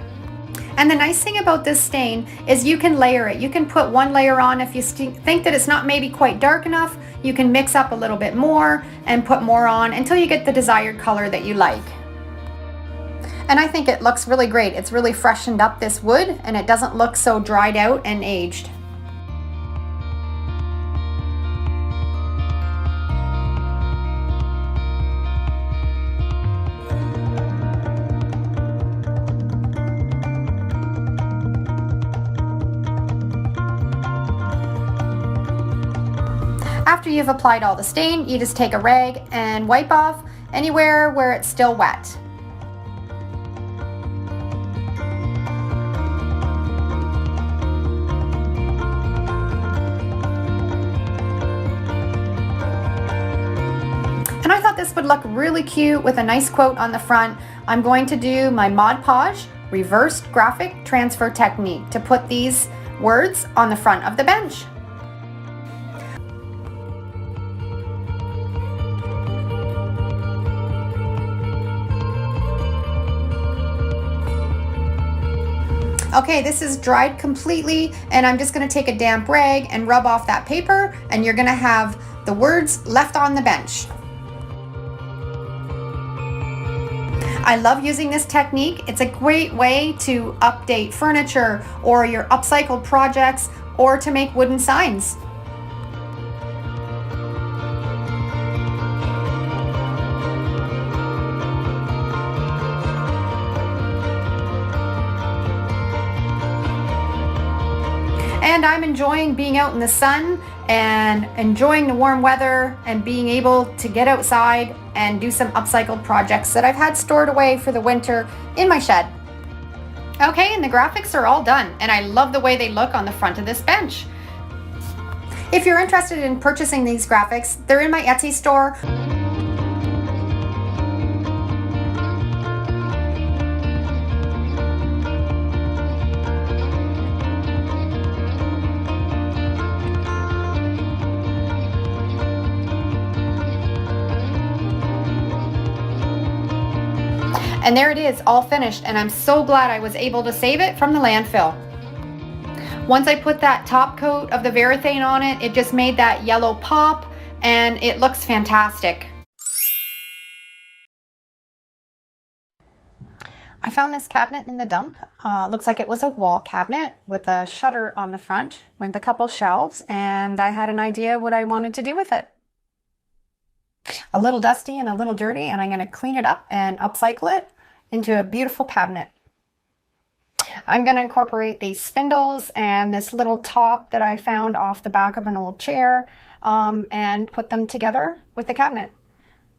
And the nice thing about this stain is you can layer it. You can put one layer on if you think that it's not maybe quite dark enough. You can mix up a little bit more and put more on until you get the desired color that you like. And I think it looks really great. It's really freshened up this wood and it doesn't look so dried out and aged. After you've applied all the stain, you just take a rag and wipe off anywhere where it's still wet. And I thought this would look really cute with a nice quote on the front. I'm going to do my Mod Podge reversed graphic transfer technique to put these words on the front of the bench. Okay, this is dried completely, and I'm just going to take a damp rag and rub off that paper, and you're going to have the words left on the bench. I love using this technique. It's a great way to update furniture or your upcycled projects or to make wooden signs. And I'm enjoying being out in the sun and enjoying the warm weather and being able to get outside and do some upcycled projects that I've had stored away for the winter in my shed. Okay, and the graphics are all done, and I love the way they look on the front of this bench. If you're interested in purchasing these graphics, they're in my Etsy store. And there it is, all finished, and I'm so glad I was able to save it from the landfill. Once I put that top coat of the Varathane on it, it just made that yellow pop, and it looks fantastic. I found this cabinet in the dump. Looks like it was a wall cabinet with a shutter on the front with a couple shelves, and I had an idea what I wanted to do with it. A little dusty and a little dirty, and I'm going to clean it up and upcycle it into a beautiful cabinet. I'm going to incorporate these spindles and this little top that I found off the back of an old chair and put them together with the cabinet.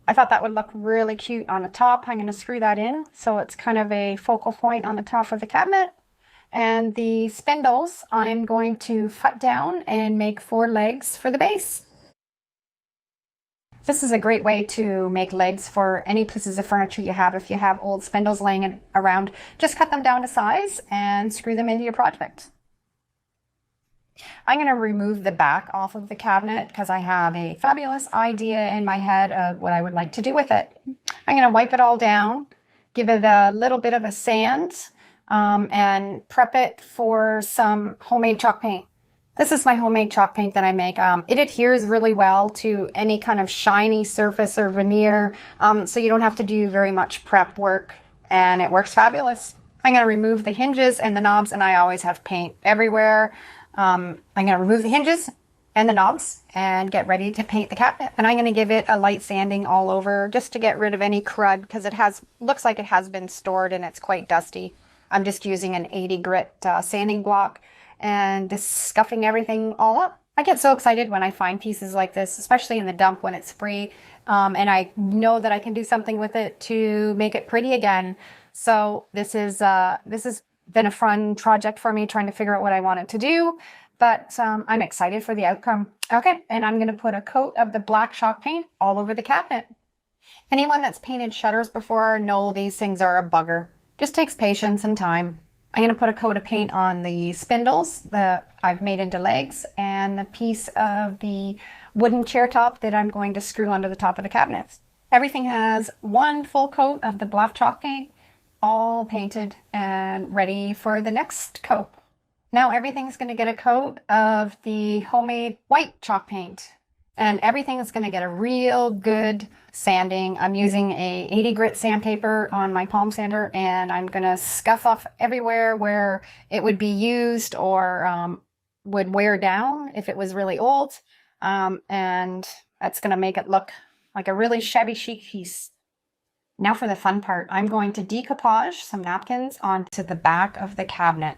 I thought that would look really cute on the top. I'm going to screw that in so it's kind of a focal point on the top of the cabinet. And the spindles I'm going to cut down and make 4 legs for the base. This is a great way to make legs for any pieces of furniture you have. If you have old spindles laying around, just cut them down to size and screw them into your project. I'm going to remove the back off of the cabinet because I have a fabulous idea in my head of what I would like to do with it. I'm going to wipe it all down, give it a little bit of a sand, and prep it for some homemade chalk paint. This is my homemade chalk paint that I make. It adheres really well to any kind of shiny surface or veneer, so you don't have to do very much prep work, and it works fabulous. I'm going to remove the hinges and the knobs, and I always have paint everywhere. I'm going to remove the hinges and the knobs and get ready to paint the cabinet. And I'm going to give it a light sanding all over just to get rid of any crud because it looks like it has been stored and it's quite dusty. I'm just using an 80 grit sanding block and just scuffing everything all up. I get so excited when I find pieces like this, especially in the dump when it's free, and I know that I can do something with it to make it pretty again. So this has been a fun project for me, trying to figure out what I wanted to do, but I'm excited for the outcome. Okay, and I'm going to put a coat of the black chalk paint all over the cabinet. Anyone that's painted shutters before know these things are a bugger. Just takes patience and time. I'm going to put a coat of paint on the spindles that I've made into legs and the piece of the wooden chair top that I'm going to screw onto the top of the cabinet. Everything has one full coat of the black chalk paint, all painted and ready for the next coat. Now everything's going to get a coat of the homemade white chalk paint, and everything is going to get a real good sanding. I'm using a 80 grit sandpaper on my palm sander, and I'm going to scuff off everywhere where it would be used or would wear down if it was really old, and that's going to make it look like a really shabby chic piece. Now for the fun part, I'm going to decoupage some napkins onto the back of the cabinet.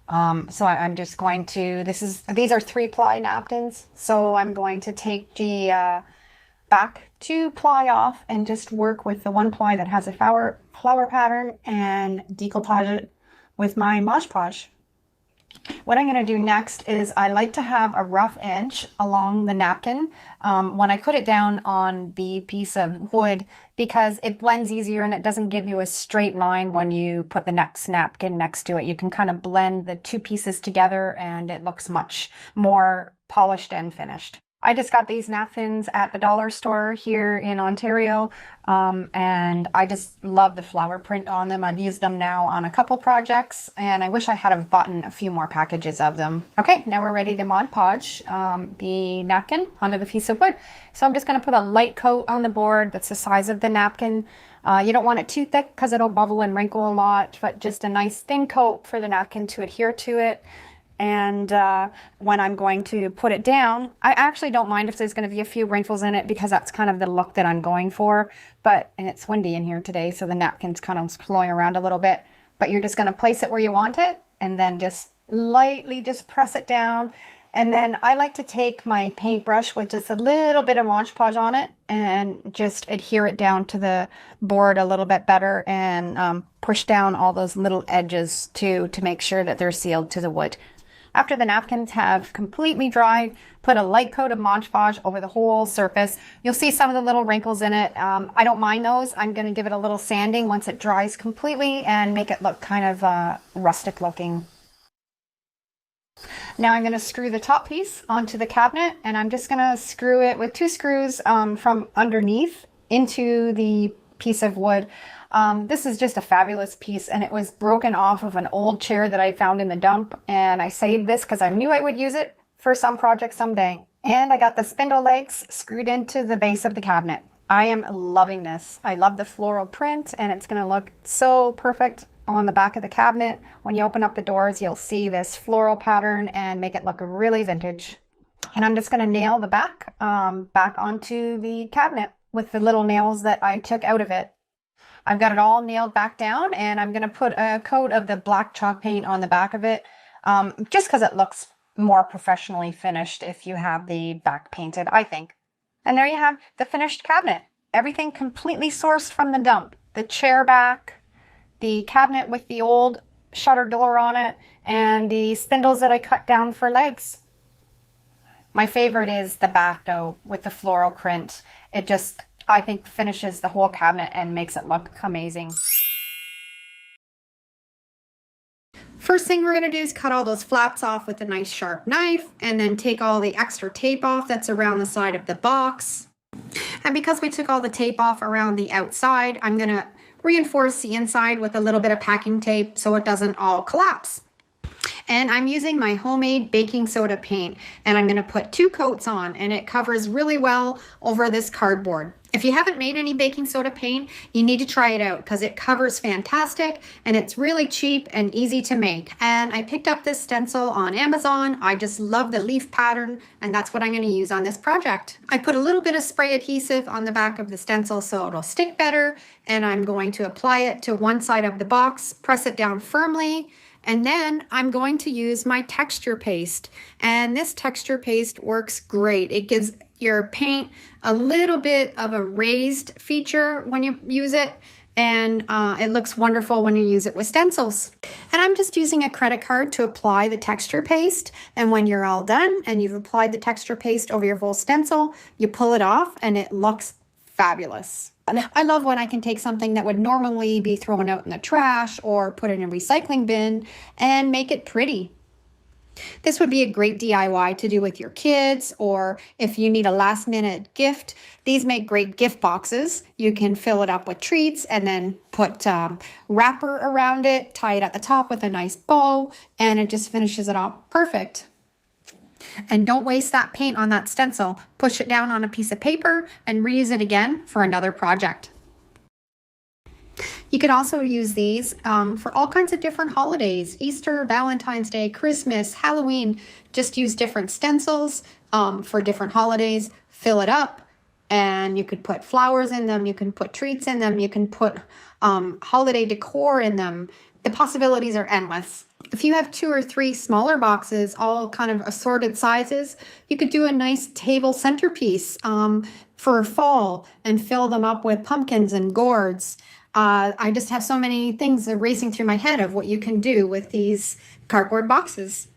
So I'm just going to, these are 3-ply napkins. So I'm going to take the back 2 ply off and just work with the 1 ply that has a flower pattern and decoupage it with my Mod Podge. What I'm going to do next is I like to have a rough edge along the napkin when I put it down on the piece of wood, because it blends easier and it doesn't give you a straight line when you put the next napkin next to it. You can kind of blend the 2 pieces together and it looks much more polished and finished. I just got these napkins at the dollar store here in Ontario, and I just love the flower print on them. I've used them now on a couple projects, and I wish I had have bought a few more packages of them. Okay, now we're ready to Mod Podge the napkin onto the piece of wood. So I'm just going to put a light coat on the board that's the size of the napkin. You don't want it too thick because it'll bubble and wrinkle a lot, but just a nice thin coat for the napkin to adhere to it. And when I'm going to put it down, I actually don't mind if there's going to be a few wrinkles in it because that's kind of the look that I'm going for. And it's windy in here today, so the napkin's kind of flowing around a little bit. But you're just going to place it where you want it and then just lightly just press it down. And then I like to take my paintbrush with just a little bit of Mod Podge on it and just adhere it down to the board a little bit better, and push down all those little edges too to make sure that they're sealed to the wood. After the napkins have completely dried, put a light coat of Mod Podge over the whole surface. You'll see some of the little wrinkles in it. I don't mind those. I'm going to give it a little sanding once it dries completely and make it look kind of rustic looking. Now I'm going to screw the top piece onto the cabinet, and I'm just going to screw it with 2 screws from underneath into the piece of wood. This is just a fabulous piece, and it was broken off of an old chair that I found in the dump, and I saved this because I knew I would use it for some project someday. And I got the spindle legs screwed into the base of the cabinet. I am loving this. I love the floral print, and it's going to look so perfect on the back of the cabinet. When you open up the doors, you'll see this floral pattern and make it look really vintage. And I'm just going to nail the back onto the cabinet with the little nails that I took out of it. I've got it all nailed back down, and I'm going to put a coat of the black chalk paint on the back of it, just because it looks more professionally finished if you have the back painted, I think. And there you have the finished cabinet. Everything completely sourced from the dump. The chair back, the cabinet with the old shutter door on it, and the spindles that I cut down for legs. My favorite is the back though, with the floral print. It just, I think, finishes the whole cabinet and makes it look amazing. First thing we're going to do is cut all those flaps off with a nice sharp knife, and then take all the extra tape off that's around the side of the box. And because we took all the tape off around the outside, I'm going to reinforce the inside with a little bit of packing tape so it doesn't all collapse. And I'm using my homemade baking soda paint, and I'm going to put 2 coats on, and it covers really well over this cardboard. If you haven't made any baking soda paint, you need to try it out because it covers fantastic, and it's really cheap and easy to make. And I picked up this stencil on Amazon. I just love the leaf pattern, and that's what I'm going to use on this project. I put a little bit of spray adhesive on the back of the stencil so it'll stick better, and I'm going to apply it to one side of the box, press it down firmly, and then I'm going to use my texture paste. And this texture paste works great. It gives your paint a little bit of a raised feature when you use it, and it looks wonderful when you use it with stencils. And I'm just using a credit card to apply the texture paste, and when you're all done and you've applied the texture paste over your full stencil, you pull it off and it looks fabulous. And I love when I can take something that would normally be thrown out in the trash or put in a recycling bin and make it pretty. This would be a great DIY to do with your kids, or if you need a last minute gift. These make great gift boxes. You can fill it up with treats and then put wrapper around it, tie it at the top with a nice bow, and it just finishes it off perfect. And don't waste that paint on that stencil. Push it down on a piece of paper and reuse it again for another project. You could also use these for all kinds of different holidays: Easter, Valentine's Day, Christmas, Halloween. Just use different stencils for different holidays. Fill it up, and you could put flowers in them. You can put treats in them. You can put holiday decor in them. The possibilities are endless. If you have 2 or 3 smaller boxes, all kind of assorted sizes, you could do a nice table centerpiece for fall and fill them up with pumpkins and gourds. I just have so many things racing through my head of what you can do with these cardboard boxes.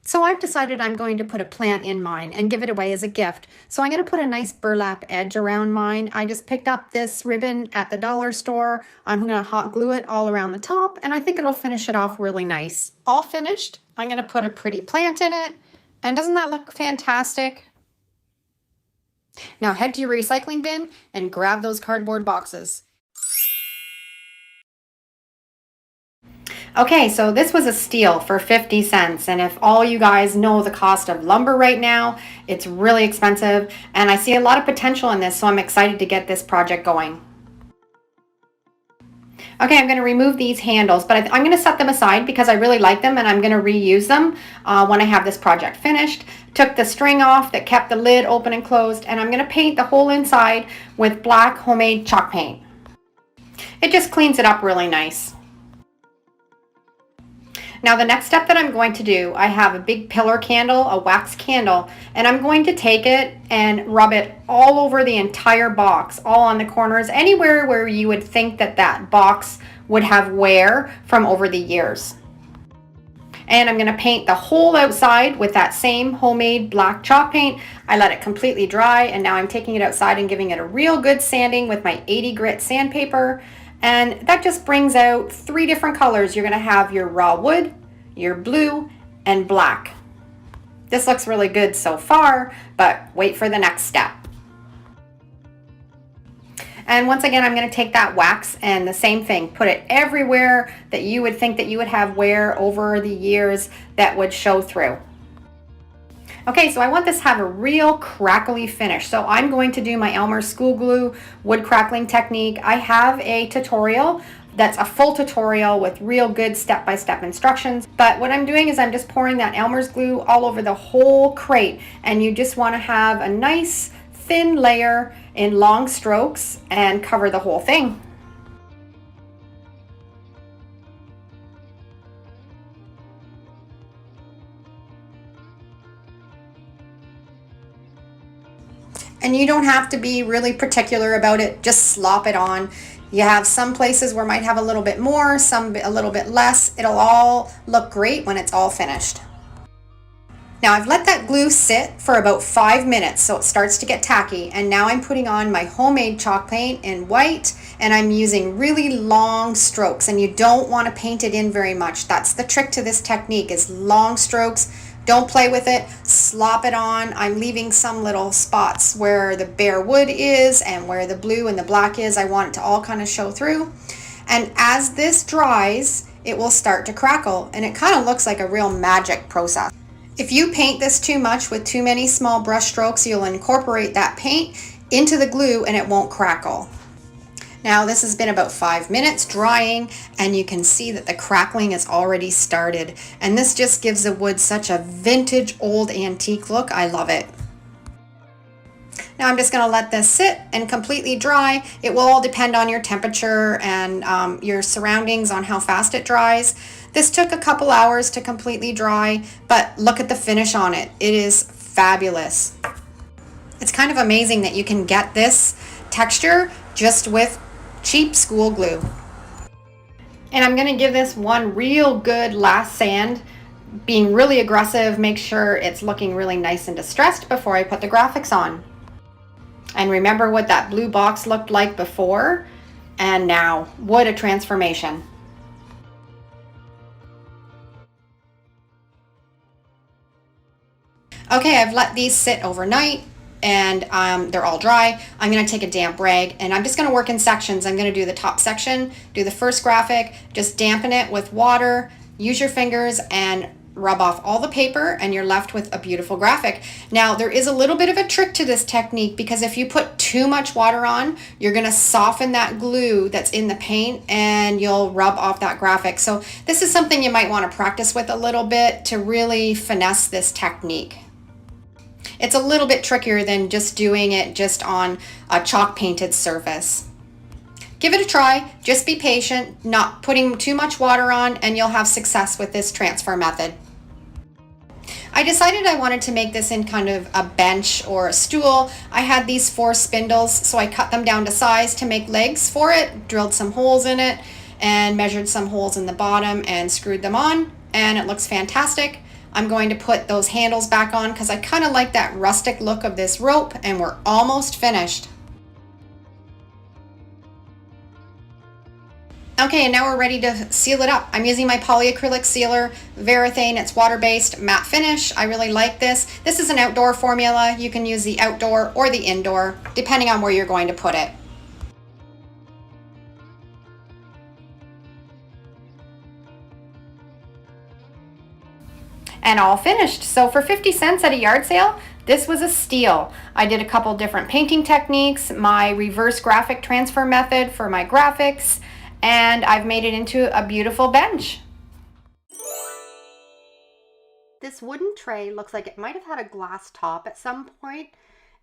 So I've decided I'm going to put a plant in mine and give it away as a gift. So I'm going to put a nice burlap edge around mine. I just picked up this ribbon at the dollar store. I'm going to hot glue it all around the top, and I think it'll finish it off really nice. All finished, I'm going to put a pretty plant in it. And doesn't that look fantastic? Now head to your recycling bin and grab those cardboard boxes. Okay, so this was a steal for 50 cents, and if all you guys know the cost of lumber right now, it's really expensive, and I see a lot of potential in this, so I'm excited to get this project going. Okay, I'm going to remove these handles, but I'm going to set them aside because I really like them, and I'm going to reuse them when I have this project finished. Took the string off that kept the lid open and closed, and I'm going to paint the whole inside with black homemade chalk paint. It just cleans it up really nice. Now the next step that I'm going to do, I have a big pillar candle, a wax candle, and I'm going to take it and rub it all over the entire box, all on the corners, anywhere where you would think that that box would have wear from over the years. And I'm going to paint the whole outside with that same homemade black chalk paint. I let it completely dry, and now I'm taking it outside and giving it a real good sanding with my 80 grit sandpaper. And that just brings out 3 different colors. You're going to have your raw wood, your blue, and black. This looks really good so far, but wait for the next step. And once again, I'm going to take that wax and the same thing, put it everywhere that you would think that you would have wear over the years that would show through. Okay, so I want this to have a real crackly finish. So I'm going to do my Elmer's school glue wood crackling technique. I have a tutorial that's a full tutorial with real good step-by-step instructions. But what I'm doing is I'm just pouring that Elmer's glue all over the whole crate. And you just want to have a nice thin layer in long strokes and cover the whole thing. And you don't have to be really particular about it, just slop it on. You have some places where it might have a little bit more, some a little bit less. It'll all look great when it's all finished. Now I've let that glue sit for about 5 minutes so it starts to get tacky, and now I'm putting on my homemade chalk paint in white, and I'm using really long strokes, and you don't want to paint it in very much. That's the trick to this technique, is long strokes. Don't play with it, slop it on. I'm leaving some little spots where the bare wood is and where the blue and the black is. I want it to all kind of show through. And as this dries, it will start to crackle, and it kind of looks like a real magic process. If you paint this too much with too many small brush strokes, you'll incorporate that paint into the glue and it won't crackle. Now this has been about 5 minutes drying, and you can see that the crackling has already started, and this just gives the wood such a vintage old antique look. I love it. Now I'm just going to let this sit and completely dry. It will all depend on your temperature and your surroundings on how fast it dries. This took a couple hours to completely dry, but look at the finish on it. It is fabulous. It's kind of amazing that you can get this texture just with cheap school glue. And I'm going to give this one real good last sand, being really aggressive. Make sure it's looking really nice and distressed before I put the graphics on. And remember what that blue box looked like before and now. What a transformation. Okay, I've let these sit overnight, and they're all dry. I'm going to take a damp rag, and I'm just going to work in sections. I'm going to do the top section, do the first graphic, just dampen it with water, use your fingers, and rub off all the paper, and you're left with a beautiful graphic. Now there is a little bit of a trick to this technique, because if you put too much water on, you're going to soften that glue that's in the paint and you'll rub off that graphic. So this is something you might want to practice with a little bit to really finesse this technique. It's a little bit trickier than just doing it just on a chalk painted surface. Give it a try, just be patient, not putting too much water on, and you'll have success with this transfer method. I decided I wanted to make this in kind of a bench or a stool. I had these 4 spindles, so I cut them down to size to make legs for it, drilled some holes in it, and measured some holes in the bottom and screwed them on, and it looks fantastic. I'm going to put those handles back on because I kind of like that rustic look of this rope, and we're almost finished. Okay, and now we're ready to seal it up. I'm using my polyacrylic sealer, Varathane. It's water-based, matte finish. I really like this. This is an outdoor formula. You can use the outdoor or the indoor, depending on where you're going to put it. And all finished. So for 50 cents at a yard sale, this was a steal. I did a couple different painting techniques, my reverse graphic transfer method for my graphics, and I've made it into a beautiful bench. This wooden tray looks like it might have had a glass top at some point.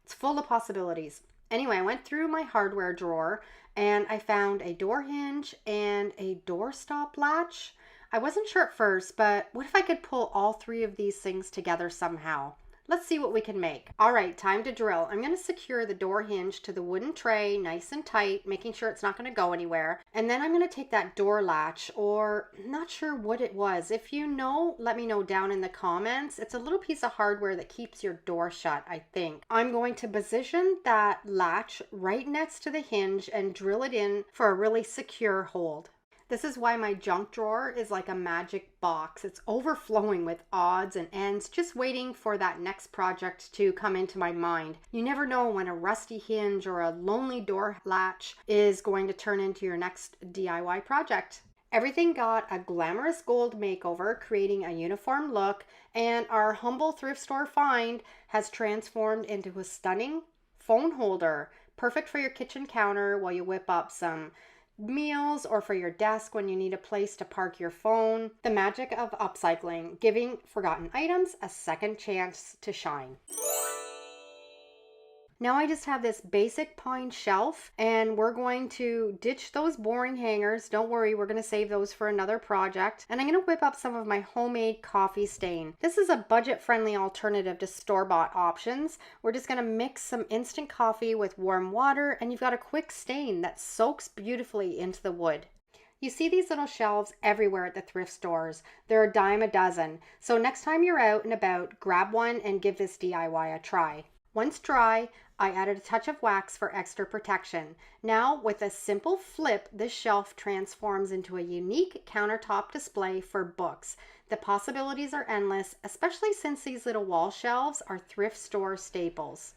It's full of possibilities. Anyway, I went through my hardware drawer and I found a door hinge and a doorstop latch. I wasn't sure at first, but what if I could pull all three of these things together somehow? Let's see what we can make. All right, time to drill. I'm going to secure the door hinge to the wooden tray nice and tight, making sure it's not going to go anywhere. And then I'm going to take that door latch, or not sure what it was. If you know, let me know down in the comments. It's a little piece of hardware that keeps your door shut, I think. I'm going to position that latch right next to the hinge and drill it in for a really secure hold. This is why my junk drawer is like a magic box. It's overflowing with odds and ends, just waiting for that next project to come into my mind. You never know when a rusty hinge or a lonely door latch is going to turn into your next DIY project. Everything got a glamorous gold makeover, creating a uniform look, and our humble thrift store find has transformed into a stunning phone holder, perfect for your kitchen counter while you whip up some meals or for your desk when you need a place to park your phone. The magic of upcycling, giving forgotten items a second chance to shine. Now I just have this basic pine shelf, and we're going to ditch those boring hangers. Don't worry, we're going to save those for another project. And I'm going to whip up some of my homemade coffee stain. This is a budget-friendly alternative to store-bought options. We're just going to mix some instant coffee with warm water, and you've got a quick stain that soaks beautifully into the wood. You see these little shelves everywhere at the thrift stores. They're a dime a dozen. So next time you're out and about, grab one and give this DIY a try. Once dry, I added a touch of wax for extra protection. Now, with a simple flip, this shelf transforms into a unique countertop display for books. The possibilities are endless, especially since these little wall shelves are thrift store staples.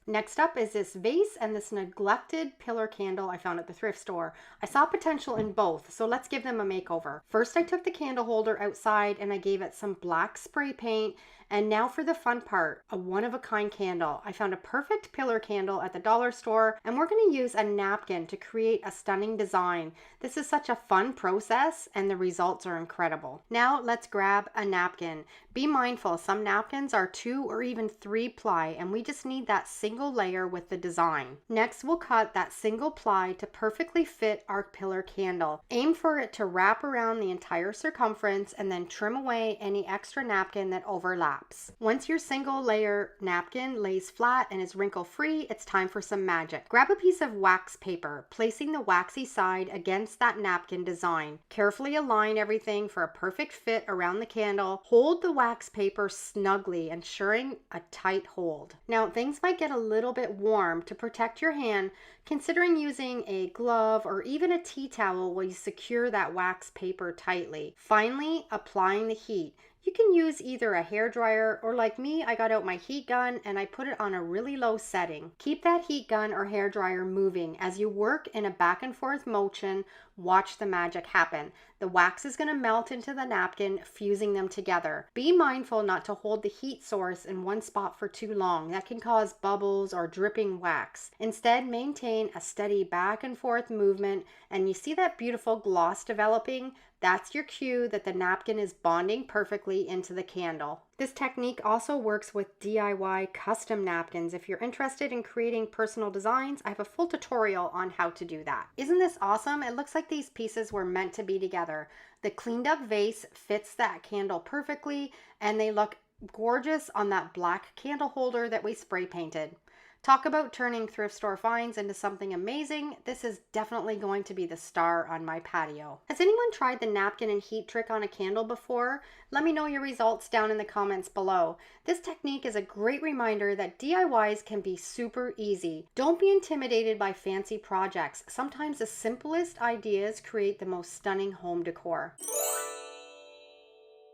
Next up is this vase and this neglected pillar candle I found at the thrift store. I saw potential in both, so let's give them a makeover. First, I took the candle holder outside and I gave it some black spray paint. And now for the fun part, a one-of-a-kind candle. I found a perfect pillar candle at the dollar store, and we're going to use a napkin to create a stunning design. This is such a fun process, and the results are incredible. Now let's grab a napkin. Be mindful, some napkins are 2 or even 3 ply, and we just need that single layer with the design. Next, we'll cut that single ply to perfectly fit our pillar candle. Aim for it to wrap around the entire circumference, and then trim away any extra napkin that overlaps. Once your single layer napkin lays flat and is wrinkle free, it's time for some magic. Grab a piece of wax paper, placing the waxy side against that napkin design. Carefully align everything for a perfect fit around the candle. Hold the wax paper snugly, ensuring a tight hold. Now, things might get a little bit warm. To protect your hand, considering using a glove or even a tea towel while you secure that wax paper tightly. Finally, applying the heat. You can use either a hairdryer or, like me, I got out my heat gun and I put it on a really low setting. Keep that heat gun or hairdryer moving. As you work in a back and forth motion, watch the magic happen. The wax is going to melt into the napkin, fusing them together. Be mindful not to hold the heat source in one spot for too long. That can cause bubbles or dripping wax. Instead, maintain a steady back and forth movement, and you see that beautiful gloss developing? That's your cue that the napkin is bonding perfectly into the candle. This technique also works with DIY custom napkins. If you're interested in creating personal designs, I have a full tutorial on how to do that. Isn't this awesome? It looks like these pieces were meant to be together. The cleaned up vase fits that candle perfectly, and they look gorgeous on that black candle holder that we spray painted. Talk about turning thrift store finds into something amazing. This is definitely going to be the star on my patio. Has anyone tried the napkin and heat trick on a candle before? Let me know your results down in the comments below. This technique is a great reminder that DIYs can be super easy. Don't be intimidated by fancy projects. Sometimes the simplest ideas create the most stunning home decor.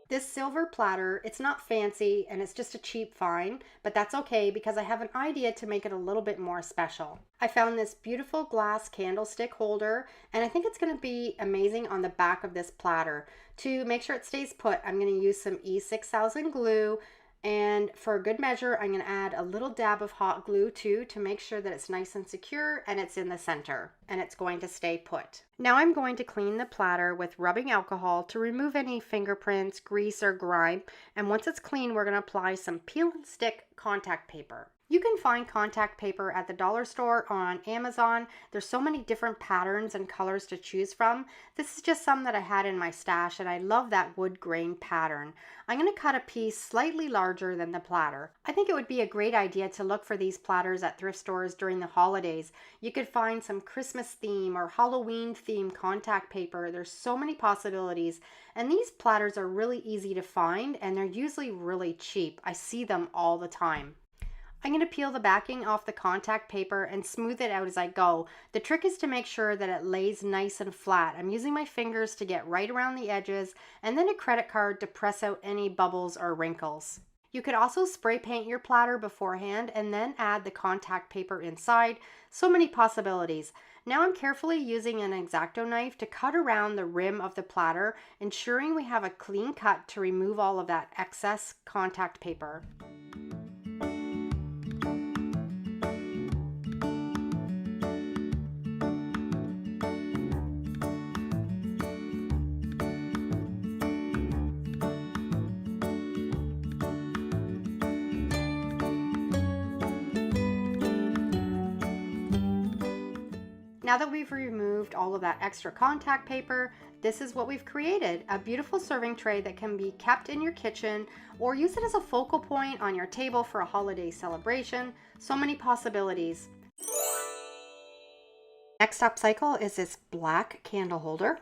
This silver platter, it's not fancy and it's just a cheap find, but that's okay because I have an idea to make it a little bit more special. I found this beautiful glass candlestick holder, and I think it's going to be amazing on the back of this platter. To make sure it stays put, I'm going to use some E6000 glue, and for good measure, I'm going to add a little dab of hot glue too to make sure that it's nice and secure and it's in the center, and it's going to stay put. Now I'm going to clean the platter with rubbing alcohol to remove any fingerprints, grease, or grime, and once it's clean, we're going to apply some peel and stick contact paper. You can find contact paper at the dollar store or on Amazon. There's so many different patterns and colors to choose from. This is just some that I had in my stash, and I love that wood grain pattern. I'm going to cut a piece slightly larger than the platter. I think it would be a great idea to look for these platters at thrift stores during the holidays. You could find some Christmas theme or Halloween theme contact paper. There's so many possibilities, and these platters are really easy to find, and they're usually really cheap. I see them all the time. I'm going to peel the backing off the contact paper and smooth it out as I go. The trick is to make sure that it lays nice and flat. I'm using my fingers to get right around the edges and then a credit card to press out any bubbles or wrinkles. You could also spray paint your platter beforehand and then add the contact paper inside. So many possibilities. Now I'm carefully using an X-Acto knife to cut around the rim of the platter, ensuring we have a clean cut to remove all of that excess contact paper. Now that we've removed all of that extra contact paper, this is what we've created, a beautiful serving tray that can be kept in your kitchen or use it as a focal point on your table for a holiday celebration. So many possibilities. Next upcycle is this black candle holder.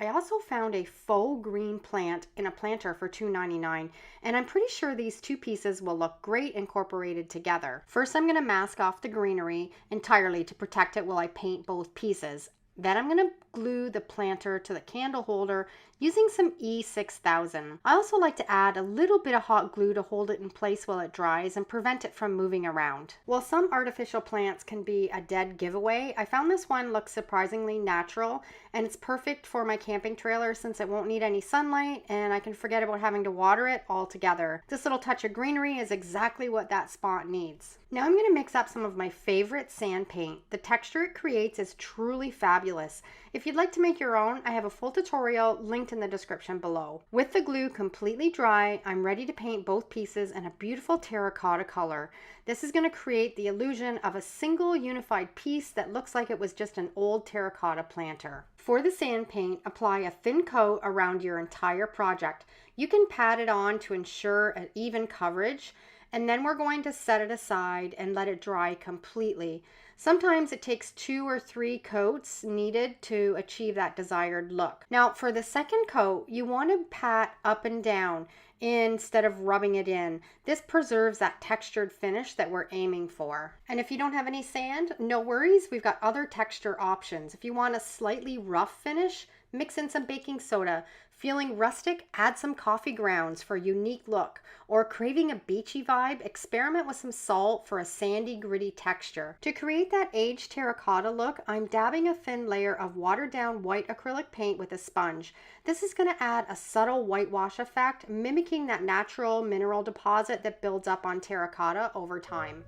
I also found a faux green plant in a planter for $2.99, and I'm pretty sure these two pieces will look great incorporated together. First, I'm going to mask off the greenery entirely to protect it while I paint both pieces. Then I'm going to glue the planter to the candle holder using some E6000. I also like to add a little bit of hot glue to hold it in place while it dries and prevent it from moving around. While some artificial plants can be a dead giveaway, I found this one looks surprisingly natural, and it's perfect for my camping trailer since it won't need any sunlight and I can forget about having to water it altogether. This little touch of greenery is exactly what that spot needs. Now I'm going to mix up some of my favorite sand paint. The texture it creates is truly fabulous. If you'd like to make your own, I have a full tutorial linked in the description below. With the glue completely dry, I'm ready to paint both pieces in a beautiful terracotta color. This is going to create the illusion of a single unified piece that looks like it was just an old terracotta planter. For the sand paint, apply a thin coat around your entire project. You can pat it on to ensure an even coverage, and then we're going to set it aside and let it dry completely. Sometimes it takes 2 or 3 coats needed to achieve that desired look. Now for the second coat, you want to pat up and down instead of rubbing it in. This preserves that textured finish that we're aiming for. And if you don't have any sand, no worries, we've got other texture options. If you want a slightly rough finish, mix in some baking soda. Feeling rustic? Add some coffee grounds for a unique look. Or craving a beachy vibe? Experiment with some salt for a sandy, gritty texture. To create that aged terracotta look, I'm dabbing a thin layer of watered down white acrylic paint with a sponge. This is going to add a subtle whitewash effect, mimicking that natural mineral deposit that builds up on terracotta over time.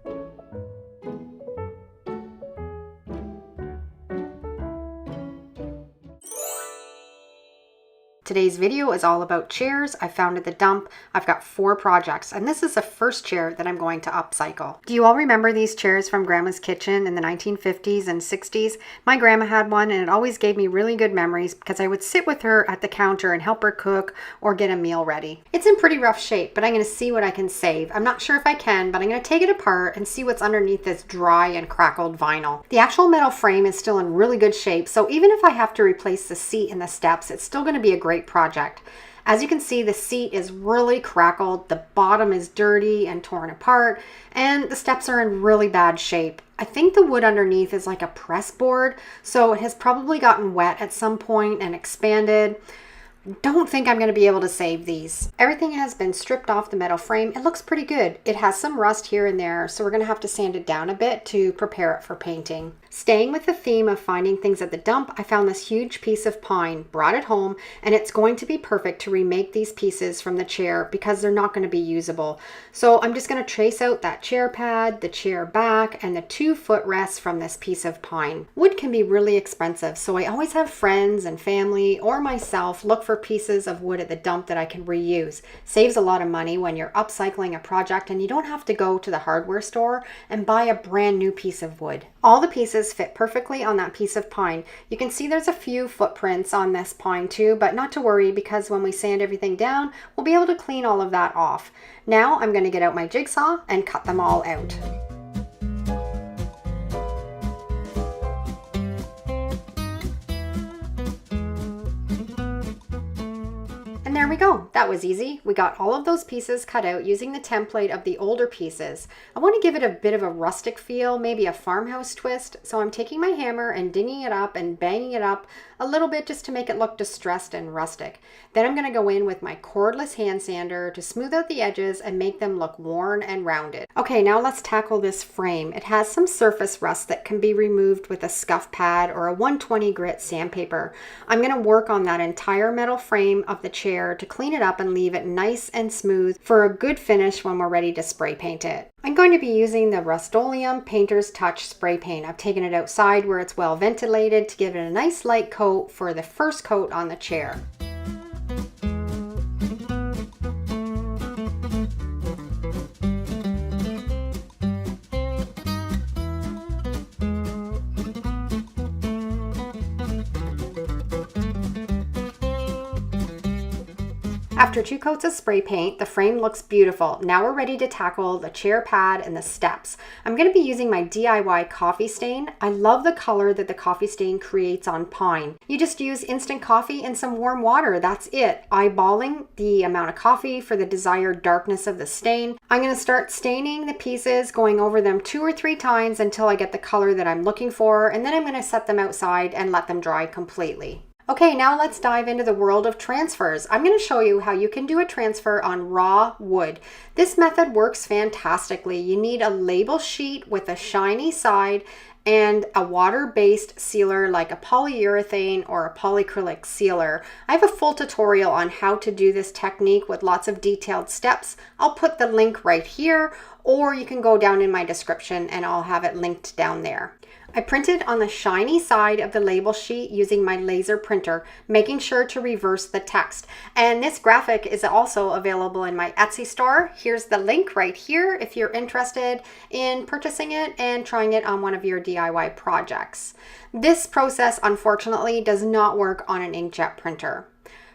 Today's video is all about chairs I found at the dump. I've got 4 projects, and this is the first chair that I'm going to upcycle. Do you all remember these chairs from Grandma's kitchen in the 1950s and 60s? My grandma had one, and it always gave me really good memories because I would sit with her at the counter and help her cook or get a meal ready. It's in pretty rough shape, but I'm going to see what I can save. I'm not sure if I can, but I'm going to take it apart and see what's underneath this dry and crackled vinyl. The actual metal frame is still in really good shape, so even if I have to replace the seat and the steps, it's still going to be a great project. As you can see, the seat is really crackled, the bottom is dirty and torn apart, and the steps are in really bad shape. I think the wood underneath is like a press board, so it has probably gotten wet at some point and expanded. Don't think I'm going to be able to save these. Everything has been stripped off the metal frame. It looks pretty good. It has some rust here and there, so we're going to have to sand it down a bit to prepare it for painting. Staying with the theme of finding things at the dump, I found this huge piece of pine, brought it home, and it's going to be perfect to remake these pieces from the chair because they're not going to be usable. So I'm just going to trace out that chair pad, the chair back, and the 2 footrests from this piece of pine. Wood can be really expensive, so I always have friends and family or myself look for pieces of wood at the dump that I can reuse. Saves a lot of money when you're upcycling a project and you don't have to go to the hardware store and buy a brand new piece of wood. All the pieces fit perfectly on that piece of pine. You can see there's a few footprints on this pine too, but not to worry because when we sand everything down, we'll be able to clean all of that off. Now I'm going to get out my jigsaw and cut them all out. And there we go. That was easy. We got all of those pieces cut out using the template of the older pieces. I want to give it a bit of a rustic feel, maybe a farmhouse twist. So I'm taking my hammer and dinging it up and banging it up a little bit just to make it look distressed and rustic. Then I'm going to go in with my cordless hand sander to smooth out the edges and make them look worn and rounded. Okay, now let's tackle this frame. It has some surface rust that can be removed with a scuff pad or a 120 grit sandpaper. I'm going to work on that entire metal frame of the chair to clean it up and leave it nice and smooth for a good finish when we're ready to spray paint it. I'm going to be using the Rust-Oleum Painter's Touch spray paint. I've taken it outside where it's well ventilated to give it a nice light coat for the first coat on the chair. After 2 coats of spray paint, the frame looks beautiful. Now we're ready to tackle the chair pad and the steps. I'm going to be using my DIY coffee stain. I love the color that the coffee stain creates on pine. You just use instant coffee and some warm water. That's it. Eyeballing the amount of coffee for the desired darkness of the stain. I'm going to start staining the pieces, going over them 2 or 3 times until I get the color that I'm looking for, and then I'm going to set them outside and let them dry completely. Okay, now let's dive into the world of transfers. I'm going to show you how you can do a transfer on raw wood. This method works fantastically. You need a label sheet with a shiny side and a water-based sealer like a polyurethane or a polyacrylic sealer. I have a full tutorial on how to do this technique with lots of detailed steps. I'll put the link right here, or you can go down in my description and I'll have it linked down there. I printed on the shiny side of the label sheet using my laser printer, making sure to reverse the text. And this graphic is also available in my Etsy store. Here's the link right here if you're interested in purchasing it and trying it on one of your DIY projects. This process, unfortunately, does not work on an inkjet printer.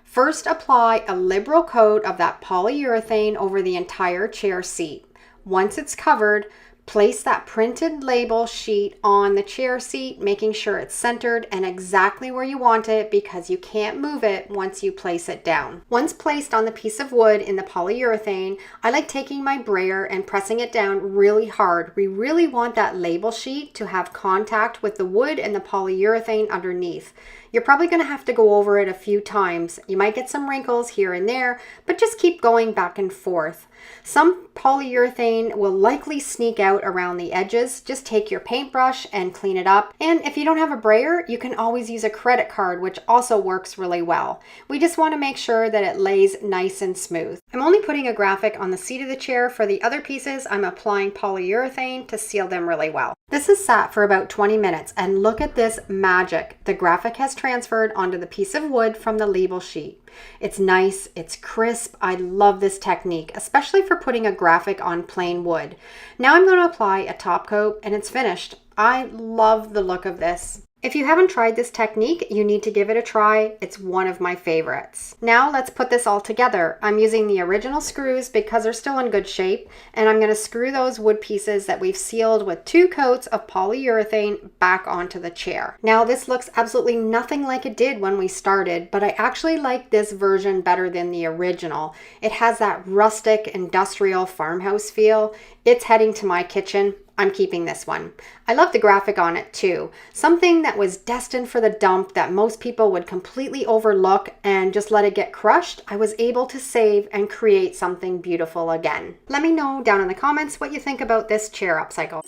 First, apply a liberal coat of that polyurethane over the entire chair seat. Once it's covered, place that printed label sheet on the chair seat, making sure it's centered and exactly where you want it because you can't move it once you place it down. Once placed on the piece of wood in the polyurethane, I like taking my brayer and pressing it down really hard. We really want that label sheet to have contact with the wood and the polyurethane underneath. You're probably going to have to go over it a few times. You might get some wrinkles here and there, but just keep going back and forth. Some polyurethane will likely sneak out around the edges. Just take your paintbrush and clean it up. And if you don't have a brayer, you can always use a credit card, which also works really well. We just want to make sure that it lays nice and smooth. I'm only putting a graphic on the seat of the chair. For the other pieces, I'm applying polyurethane to seal them really well. This has sat for about 20 minutes and look at this magic. The graphic has transferred onto the piece of wood from the label sheet. It's nice, it's crisp. I love this technique, especially for putting a graphic on plain wood. Now I'm going to apply a top coat and it's finished. I love the look of this. If you haven't tried this technique, you need to give it a try. It's one of my favorites. Now let's put this all together. I'm using the original screws because they're still in good shape, and I'm going to screw those wood pieces that we've sealed with 2 coats of polyurethane back onto the chair. Now this looks absolutely nothing like it did when we started, but I actually like this version better than the original. It has that rustic industrial farmhouse feel. It's heading to my kitchen. I'm keeping this one. I love the graphic on it too. Something that was destined for the dump that most people would completely overlook and just let it get crushed, I was able to save and create something beautiful again. Let me know down in the comments what you think about this chair upcycle.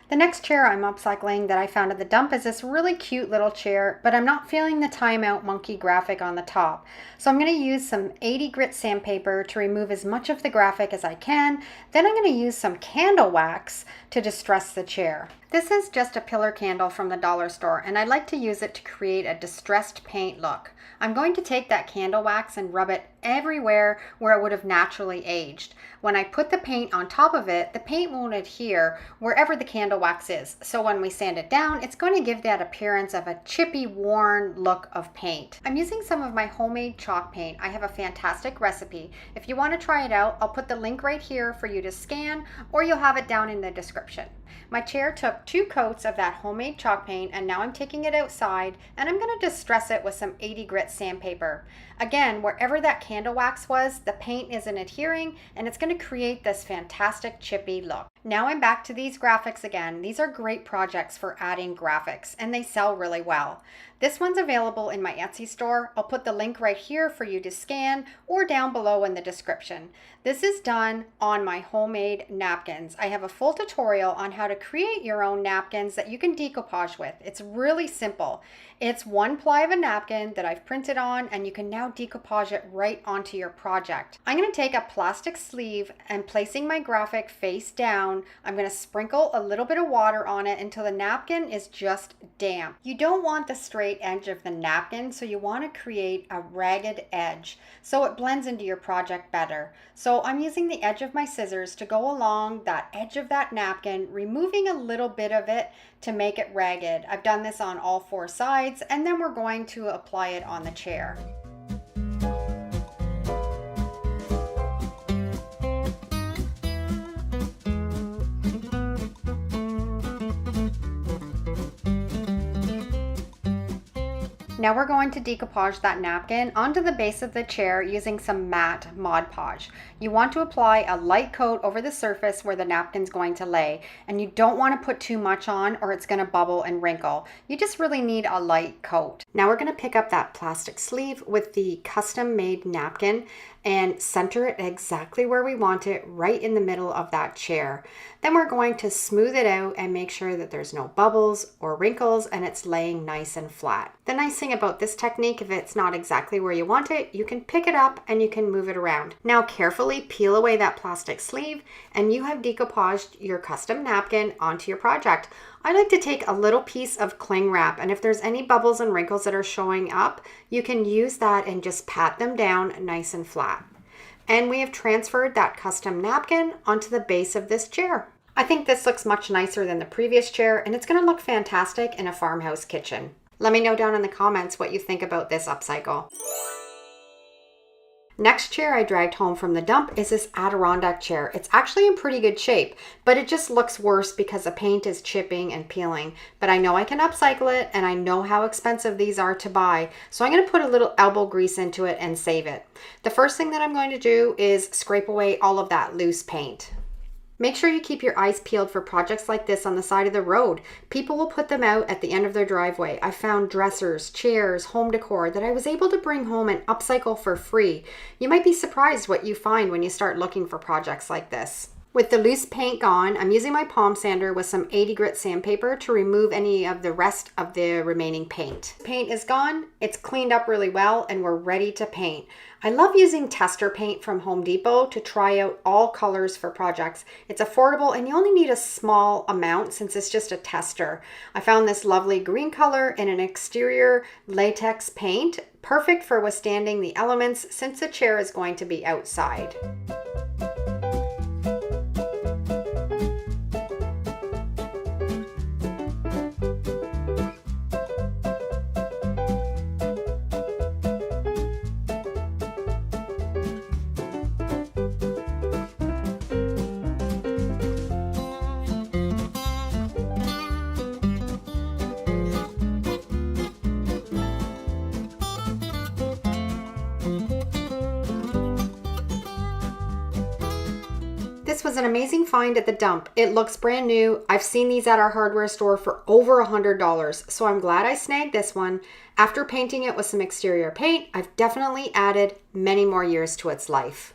The next chair I'm upcycling that I found at the dump is this really cute little chair, but I'm not feeling the timeout monkey graphic on the top. So I'm going to use some 80 grit sandpaper to remove as much of the graphic as I can. Then I'm going to use some candle wax to distress the chair. This is just a pillar candle from the dollar store, and I like to use it to create a distressed paint look. I'm going to take that candle wax and rub it everywhere where it would have naturally aged. When I put the paint on top of it, the paint won't adhere wherever the candle wax is. So when we sand it down, it's going to give that appearance of a chippy, worn look of paint. I'm using some of my homemade chalk paint. I have a fantastic recipe. If you want to try it out, I'll put the link right here for you to scan, or you'll have it down in the description. My chair took 2 coats of that homemade chalk paint, and now I'm taking it outside and I'm going to distress it with some 80 grit sandpaper. Again, wherever that candle wax was, the paint isn't adhering and it's going to create this fantastic chippy look. Now I'm back to these graphics again. These are great projects for adding graphics and they sell really well. This one's available in my Etsy store. I'll put the link right here for you to scan or down below in the description. This is done on my homemade napkins. I have a full tutorial on how to create your own napkins that you can decoupage with. It's really simple. It's 1 ply of a napkin that I've printed on, and you can now decoupage it right onto your project. I'm going to take a plastic sleeve and placing my graphic face down, I'm going to sprinkle a little bit of water on it until the napkin is just damp. You don't want the straight edge of the napkin, so you want to create a ragged edge so it blends into your project better. So I'm using the edge of my scissors to go along that edge of that napkin, removing a little bit of it to make it ragged. I've done this on all 4 sides, and then we're going to apply it on the chair. Now we're going to decoupage that napkin onto the base of the chair using some matte Mod Podge. You want to apply a light coat over the surface where the napkin's going to lay, and you don't want to put too much on or it's going to bubble and wrinkle. You just really need a light coat. Now we're going to pick up that plastic sleeve with the custom made napkin and center it exactly where we want it, right in the middle of that chair. Then we're going to smooth it out and make sure that there's no bubbles or wrinkles and it's laying nice and flat. The nice thing about this technique, if it's not exactly where you want it, you can pick it up and you can move it around. Now carefully peel away that plastic sleeve and you have decoupaged your custom napkin onto your project. I like to take a little piece of cling wrap, and if there's any bubbles and wrinkles that are showing up, you can use that and just pat them down nice and flat. And we have transferred that custom napkin onto the base of this chair. I think this looks much nicer than the previous chair, and it's going to look fantastic in a farmhouse kitchen. Let me know down in the comments what you think about this upcycle. Next chair I dragged home from the dump is this Adirondack chair. It's actually in pretty good shape, but it just looks worse because the paint is chipping and peeling. But I know I can upcycle it, and I know how expensive these are to buy, so I'm going to put a little elbow grease into it and save it. The first thing that I'm going to do is scrape away all of that loose paint. Make sure you keep your eyes peeled for projects like this on the side of the road. People will put them out at the end of their driveway. I found dressers, chairs, home decor that I was able to bring home and upcycle for free. You might be surprised what you find when you start looking for projects like this. With the loose paint gone, I'm using my palm sander with some 80 grit sandpaper to remove any of the rest of the remaining paint. Paint is gone, it's cleaned up really well, and we're ready to paint. I love using tester paint from Home Depot to try out all colors for projects. It's affordable and you only need a small amount since it's just a tester. I found this lovely green color in an exterior latex paint, perfect for withstanding the elements since the chair is going to be outside. This was an amazing find at the dump. It looks brand new. I've seen these at our hardware store for over $100, so I'm glad I snagged this one. After painting it with some exterior paint, I've definitely added many more years to its life.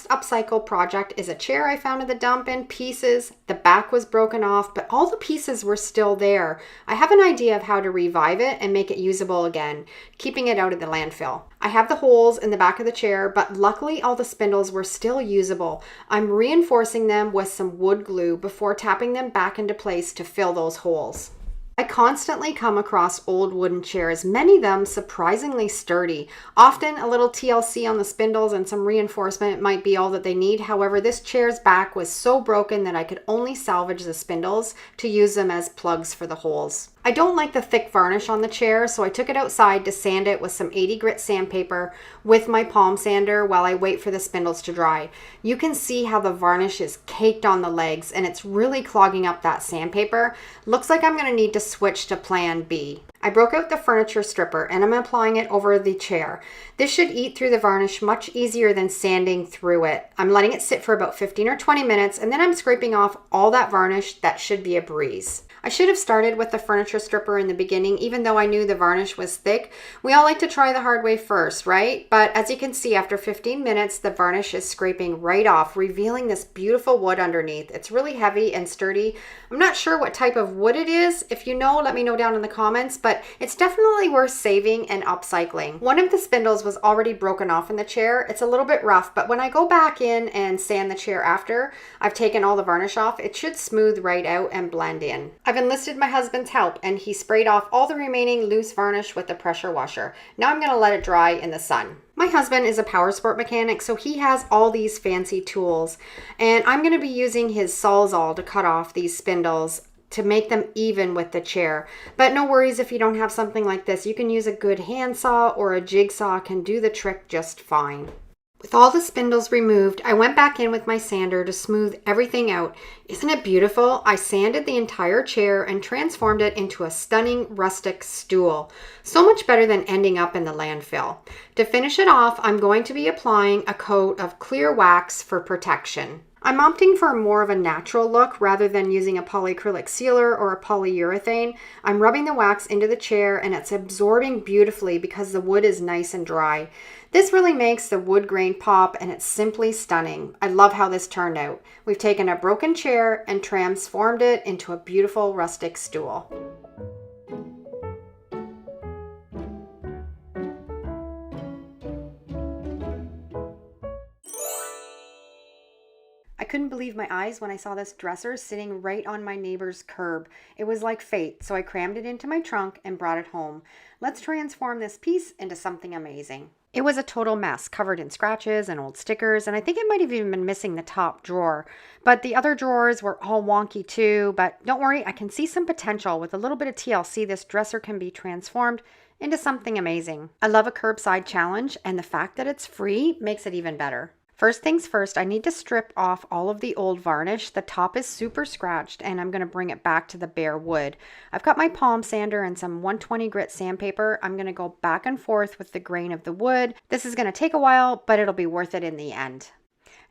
next upcycle project is a chair I found in the dump in pieces. The back was broken off, but all the pieces were still there. I have an idea of how to revive it and make it usable again, keeping it out of the landfill. I have the holes in the back of the chair, but luckily all the spindles were still usable. I'm reinforcing them with some wood glue before tapping them back into place to fill those holes. I constantly come across old wooden chairs, many of them surprisingly sturdy. Often a little TLC on the spindles and some reinforcement might be all that they need. However, this chair's back was so broken that I could only salvage the spindles to use them as plugs for the holes. I don't like the thick varnish on the chair, so I took it outside to sand it with some 80 grit sandpaper with my palm sander while I wait for the spindles to dry. You can see how the varnish is caked on the legs and it's really clogging up that sandpaper. Looks like I'm going to need to switch to plan B. I broke out the furniture stripper and I'm applying it over the chair. This should eat through the varnish much easier than sanding through it. I'm letting it sit for about 15 or 20 minutes and then I'm scraping off all that varnish. That should be a breeze. I should have started with the furniture stripper in the beginning, even though I knew the varnish was thick. We all like to try the hard way first, right? But as you can see, after 15 minutes, the varnish is scraping right off, revealing this beautiful wood underneath. It's really heavy and sturdy. I'm not sure what type of wood it is. If you know, let me know down in the comments, but it's definitely worth saving and upcycling. One of the spindles was already broken off in the chair. It's a little bit rough, but when I go back in and sand the chair after I've taken all the varnish off, it should smooth right out and blend in. I've enlisted my husband's help and he sprayed off all the remaining loose varnish with the pressure washer. Now I'm going to let it dry in the sun. My husband is a power sport mechanic, so he has all these fancy tools, and I'm going to be using his Sawzall to cut off these spindles to make them even with the chair. But no worries if you don't have something like this. You can use a good handsaw or a jigsaw can do the trick just fine. With all the spindles removed, I went back in with my sander to smooth everything out. Isn't it beautiful? I sanded the entire chair and transformed it into a stunning rustic stool. So much better than ending up in the landfill. To finish it off, I'm going to be applying a coat of clear wax for protection. I'm opting for more of a natural look rather than using a polyacrylic sealer or a polyurethane. I'm rubbing the wax into the chair and it's absorbing beautifully because the wood is nice and dry. This really makes the wood grain pop and it's simply stunning. I love how this turned out. We've taken a broken chair and transformed it into a beautiful rustic stool. I couldn't believe my eyes when I saw this dresser sitting right on my neighbor's curb. It was like fate, so I crammed it into my trunk and brought it home. Let's transform this piece into something amazing. It was a total mess, covered in scratches and old stickers, and I think it might have even been missing the top drawer. But the other drawers were all wonky too, but don't worry, I can see some potential. With a little bit of TLC, this dresser can be transformed into something amazing. I love a curbside challenge, and the fact that it's free makes it even better. First things first, I need to strip off all of the old varnish. The top is super scratched and I'm going to bring it back to the bare wood. I've got my palm sander and some 120 grit sandpaper. I'm going to go back and forth with the grain of the wood. This is going to take a while, but it'll be worth it in the end.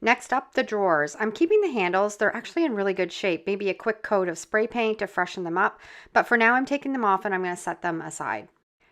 Next up, the drawers. I'm keeping the handles. They're actually in really good shape. Maybe a quick coat of spray paint to freshen them up, but for now I'm taking them off and I'm going to set them aside.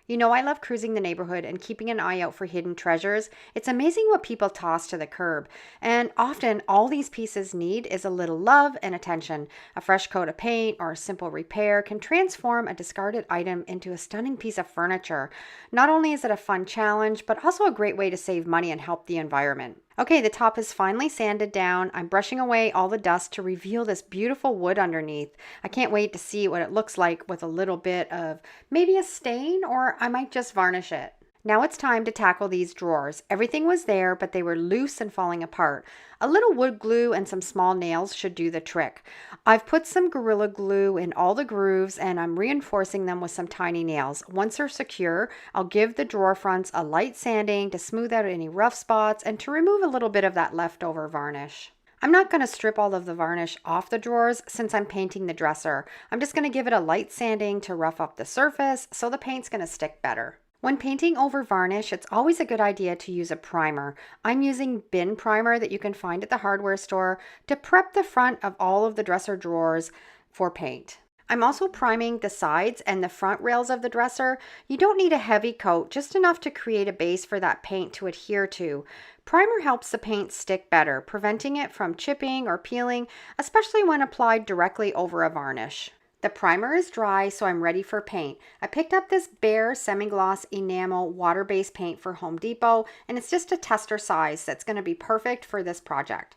You know, I love cruising the neighborhood and keeping an eye out for hidden treasures. It's amazing what people toss to the curb. And often all these pieces need is a little love and attention. A fresh coat of paint or a simple repair can transform a discarded item into a stunning piece of furniture. Not only is it a fun challenge, but also a great way to save money and help the environment. Okay, the top is finally sanded down. I'm brushing away all the dust to reveal this beautiful wood underneath. I can't wait to see what it looks like with a little bit of maybe a stain, or I might just varnish it. Now it's time to tackle these drawers. Everything was there, but they were loose and falling apart. A little wood glue and some small nails should do the trick. I've put some Gorilla Glue in all the grooves and I'm reinforcing them with some tiny nails. Once they're secure, I'll give the drawer fronts a light sanding to smooth out any rough spots and to remove a little bit of that leftover varnish. I'm not going to strip all of the varnish off the drawers since I'm painting the dresser. I'm just going to give it a light sanding to rough up the surface so the paint's going to stick better. When painting over varnish, it's always a good idea to use a primer. I'm using bin primer that you can find at the hardware store to prep the front of all of the dresser drawers for paint. I'm also priming the sides and the front rails of the dresser. You don't need a heavy coat, just enough to create a base for that paint to adhere to. Primer helps the paint stick better, preventing it from chipping or peeling, especially when applied directly over a varnish. The primer is dry, so I'm ready for paint. I picked up this Bare Semi-Gloss Enamel water-based paint for Home Depot, and it's just a tester size that's going to be perfect for this project.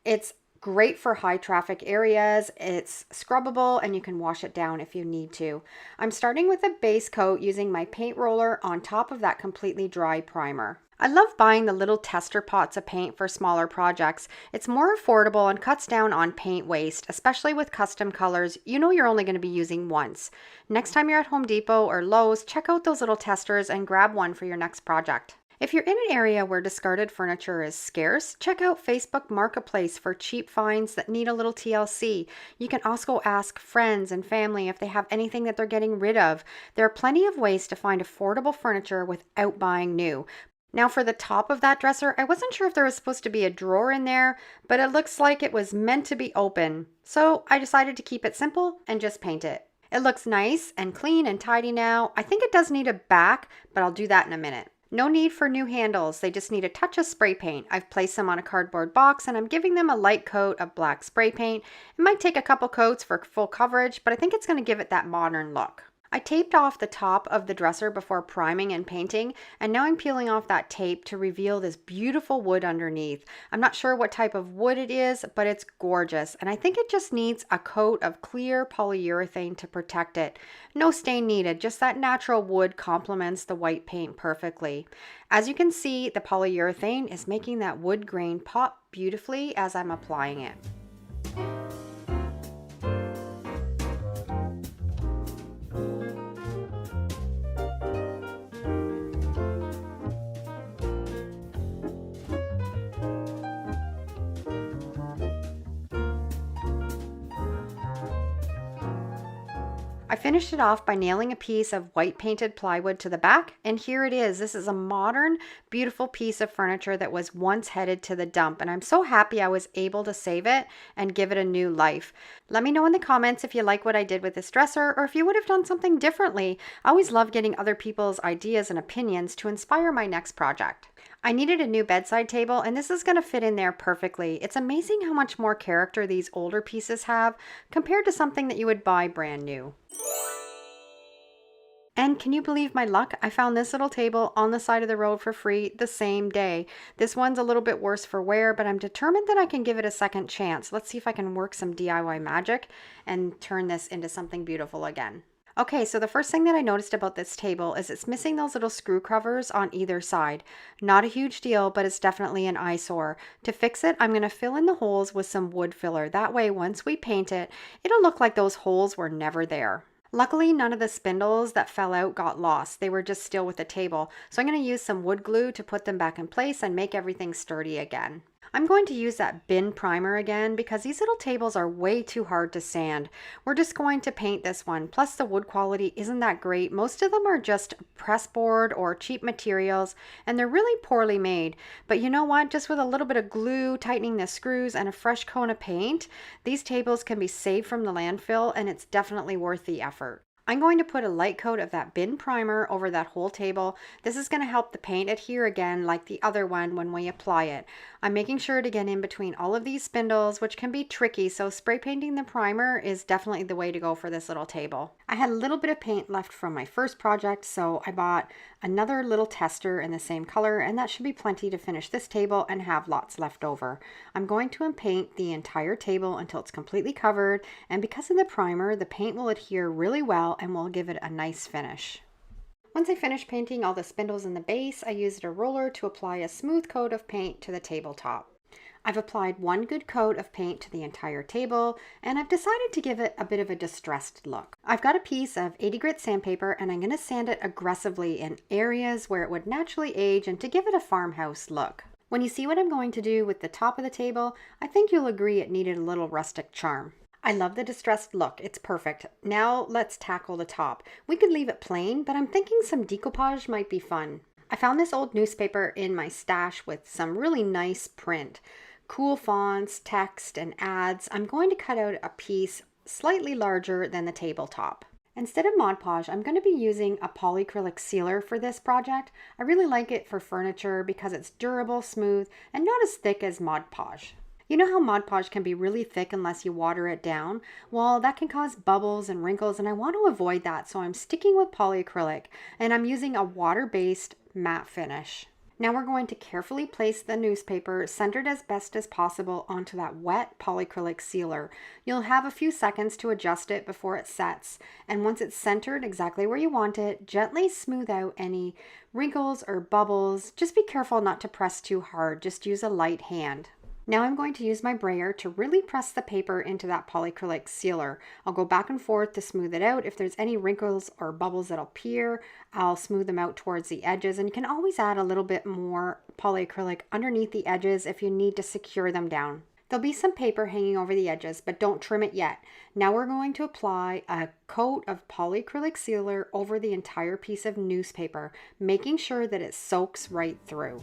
It's great for high traffic areas, it's scrubbable, and you can wash it down if you need to. I'm starting with a base coat using my paint roller on top of that completely dry primer. I love buying the little tester pots of paint for smaller projects. It's more affordable and cuts down on paint waste, especially with custom colors you know you're only going to be using once. Next time you're at Home Depot or Lowe's, check out those little testers and grab one for your next project. If you're in an area where discarded furniture is scarce, check out Facebook Marketplace for cheap finds that need a little TLC. You can also ask friends and family if they have anything that they're getting rid of. There are plenty of ways to find affordable furniture without buying new. Now for the top of that dresser, I wasn't sure if there was supposed to be a drawer in there, but it looks like it was meant to be open. So I decided to keep it simple and just paint it. It looks nice and clean and tidy now. I think it does need a back, but I'll do that in a minute. No need for new handles, they just need a touch of spray paint. I've placed them on a cardboard box and I'm giving them a light coat of black spray paint. It might take a couple coats for full coverage, but I think it's going to give it that modern look. I taped off the top of the dresser before priming and painting, and now I'm peeling off that tape to reveal this beautiful wood underneath. I'm not sure what type of wood it is, but it's gorgeous, and I think it just needs a coat of clear polyurethane to protect it. No stain needed, just that natural wood complements the white paint perfectly. As you can see, the polyurethane is making that wood grain pop beautifully as I'm applying it. I finished it off by nailing a piece of white painted plywood to the back, and here it is. This is a modern, beautiful piece of furniture that was once headed to the dump, and I'm so happy I was able to save it and give it a new life. Let me know in the comments if you like what I did with this dresser, or if you would have done something differently. I always love getting other people's ideas and opinions to inspire my next project. I needed a new bedside table, and this is going to fit in there perfectly. It's amazing how much more character these older pieces have compared to something that you would buy brand new. And can you believe my luck? I found this little table on the side of the road for free the same day. This one's a little bit worse for wear, but I'm determined that I can give it a second chance. Let's see if I can work some DIY magic and turn this into something beautiful again. Okay, so the first thing that I noticed about this table is it's missing those little screw covers on either side. Not a huge deal, but it's definitely an eyesore. To fix it, I'm going to fill in the holes with some wood filler. That way, once we paint it, it'll look like those holes were never there. Luckily, none of the spindles that fell out got lost. They were just still with the table. So I'm going to use some wood glue to put them back in place and make everything sturdy again. I'm going to use that bin primer again because these little tables are way too hard to sand. We're just going to paint this one. Plus the wood quality isn't that great. Most of them are just pressboard or cheap materials, and they're really poorly made. But you know what? Just with a little bit of glue, tightening the screws, and a fresh coat of paint, these tables can be saved from the landfill, and it's definitely worth the effort. I'm going to put a light coat of that bin primer over that whole table. This is going to help the paint adhere again like the other one when we apply it. I'm making sure to get in between all of these spindles, which can be tricky, so spray painting the primer is definitely the way to go for this little table. I had a little bit of paint left from my first project, so I bought another little tester in the same color, and that should be plenty to finish this table and have lots left over. I'm going to paint the entire table until it's completely covered, and because of the primer, the paint will adhere really well and will give it a nice finish. Once I finish painting all the spindles in the base, I used a roller to apply a smooth coat of paint to the tabletop. I've applied one good coat of paint to the entire table, and I've decided to give it a bit of a distressed look. I've got a piece of 80 grit sandpaper, and I'm going to sand it aggressively in areas where it would naturally age and to give it a farmhouse look. When you see what I'm going to do with the top of the table, I think you'll agree it needed a little rustic charm. I love the distressed look. It's perfect. Now let's tackle the top. We could leave it plain, but I'm thinking some decoupage might be fun. I found this old newspaper in my stash with some really nice print. Cool fonts, text, and ads. I'm going to cut out a piece slightly larger than the tabletop. Instead of Mod Podge, I'm going to be using a polyacrylic sealer for this project. I really like it for furniture because it's durable, smooth, and not as thick as Mod Podge. You know how Mod Podge can be really thick unless you water it down? Well, that can cause bubbles and wrinkles, and I want to avoid that, so I'm sticking with polyacrylic, and I'm using a water-based matte finish. Now we're going to carefully place the newspaper centered as best as possible onto that wet polyacrylic sealer. You'll have a few seconds to adjust it before it sets, and once it's centered exactly where you want it, gently smooth out any wrinkles or bubbles. Just be careful not to press too hard, just use a light hand. Now I'm going to use my brayer to really press the paper into that polyacrylic sealer. I'll go back and forth to smooth it out. If there's any wrinkles or bubbles that appear, I'll smooth them out towards the edges, and you can always add a little bit more polyacrylic underneath the edges if you need to secure them down. There'll be some paper hanging over the edges, but don't trim it yet. Now we're going to apply a coat of polyacrylic sealer over the entire piece of newspaper, making sure that it soaks right through.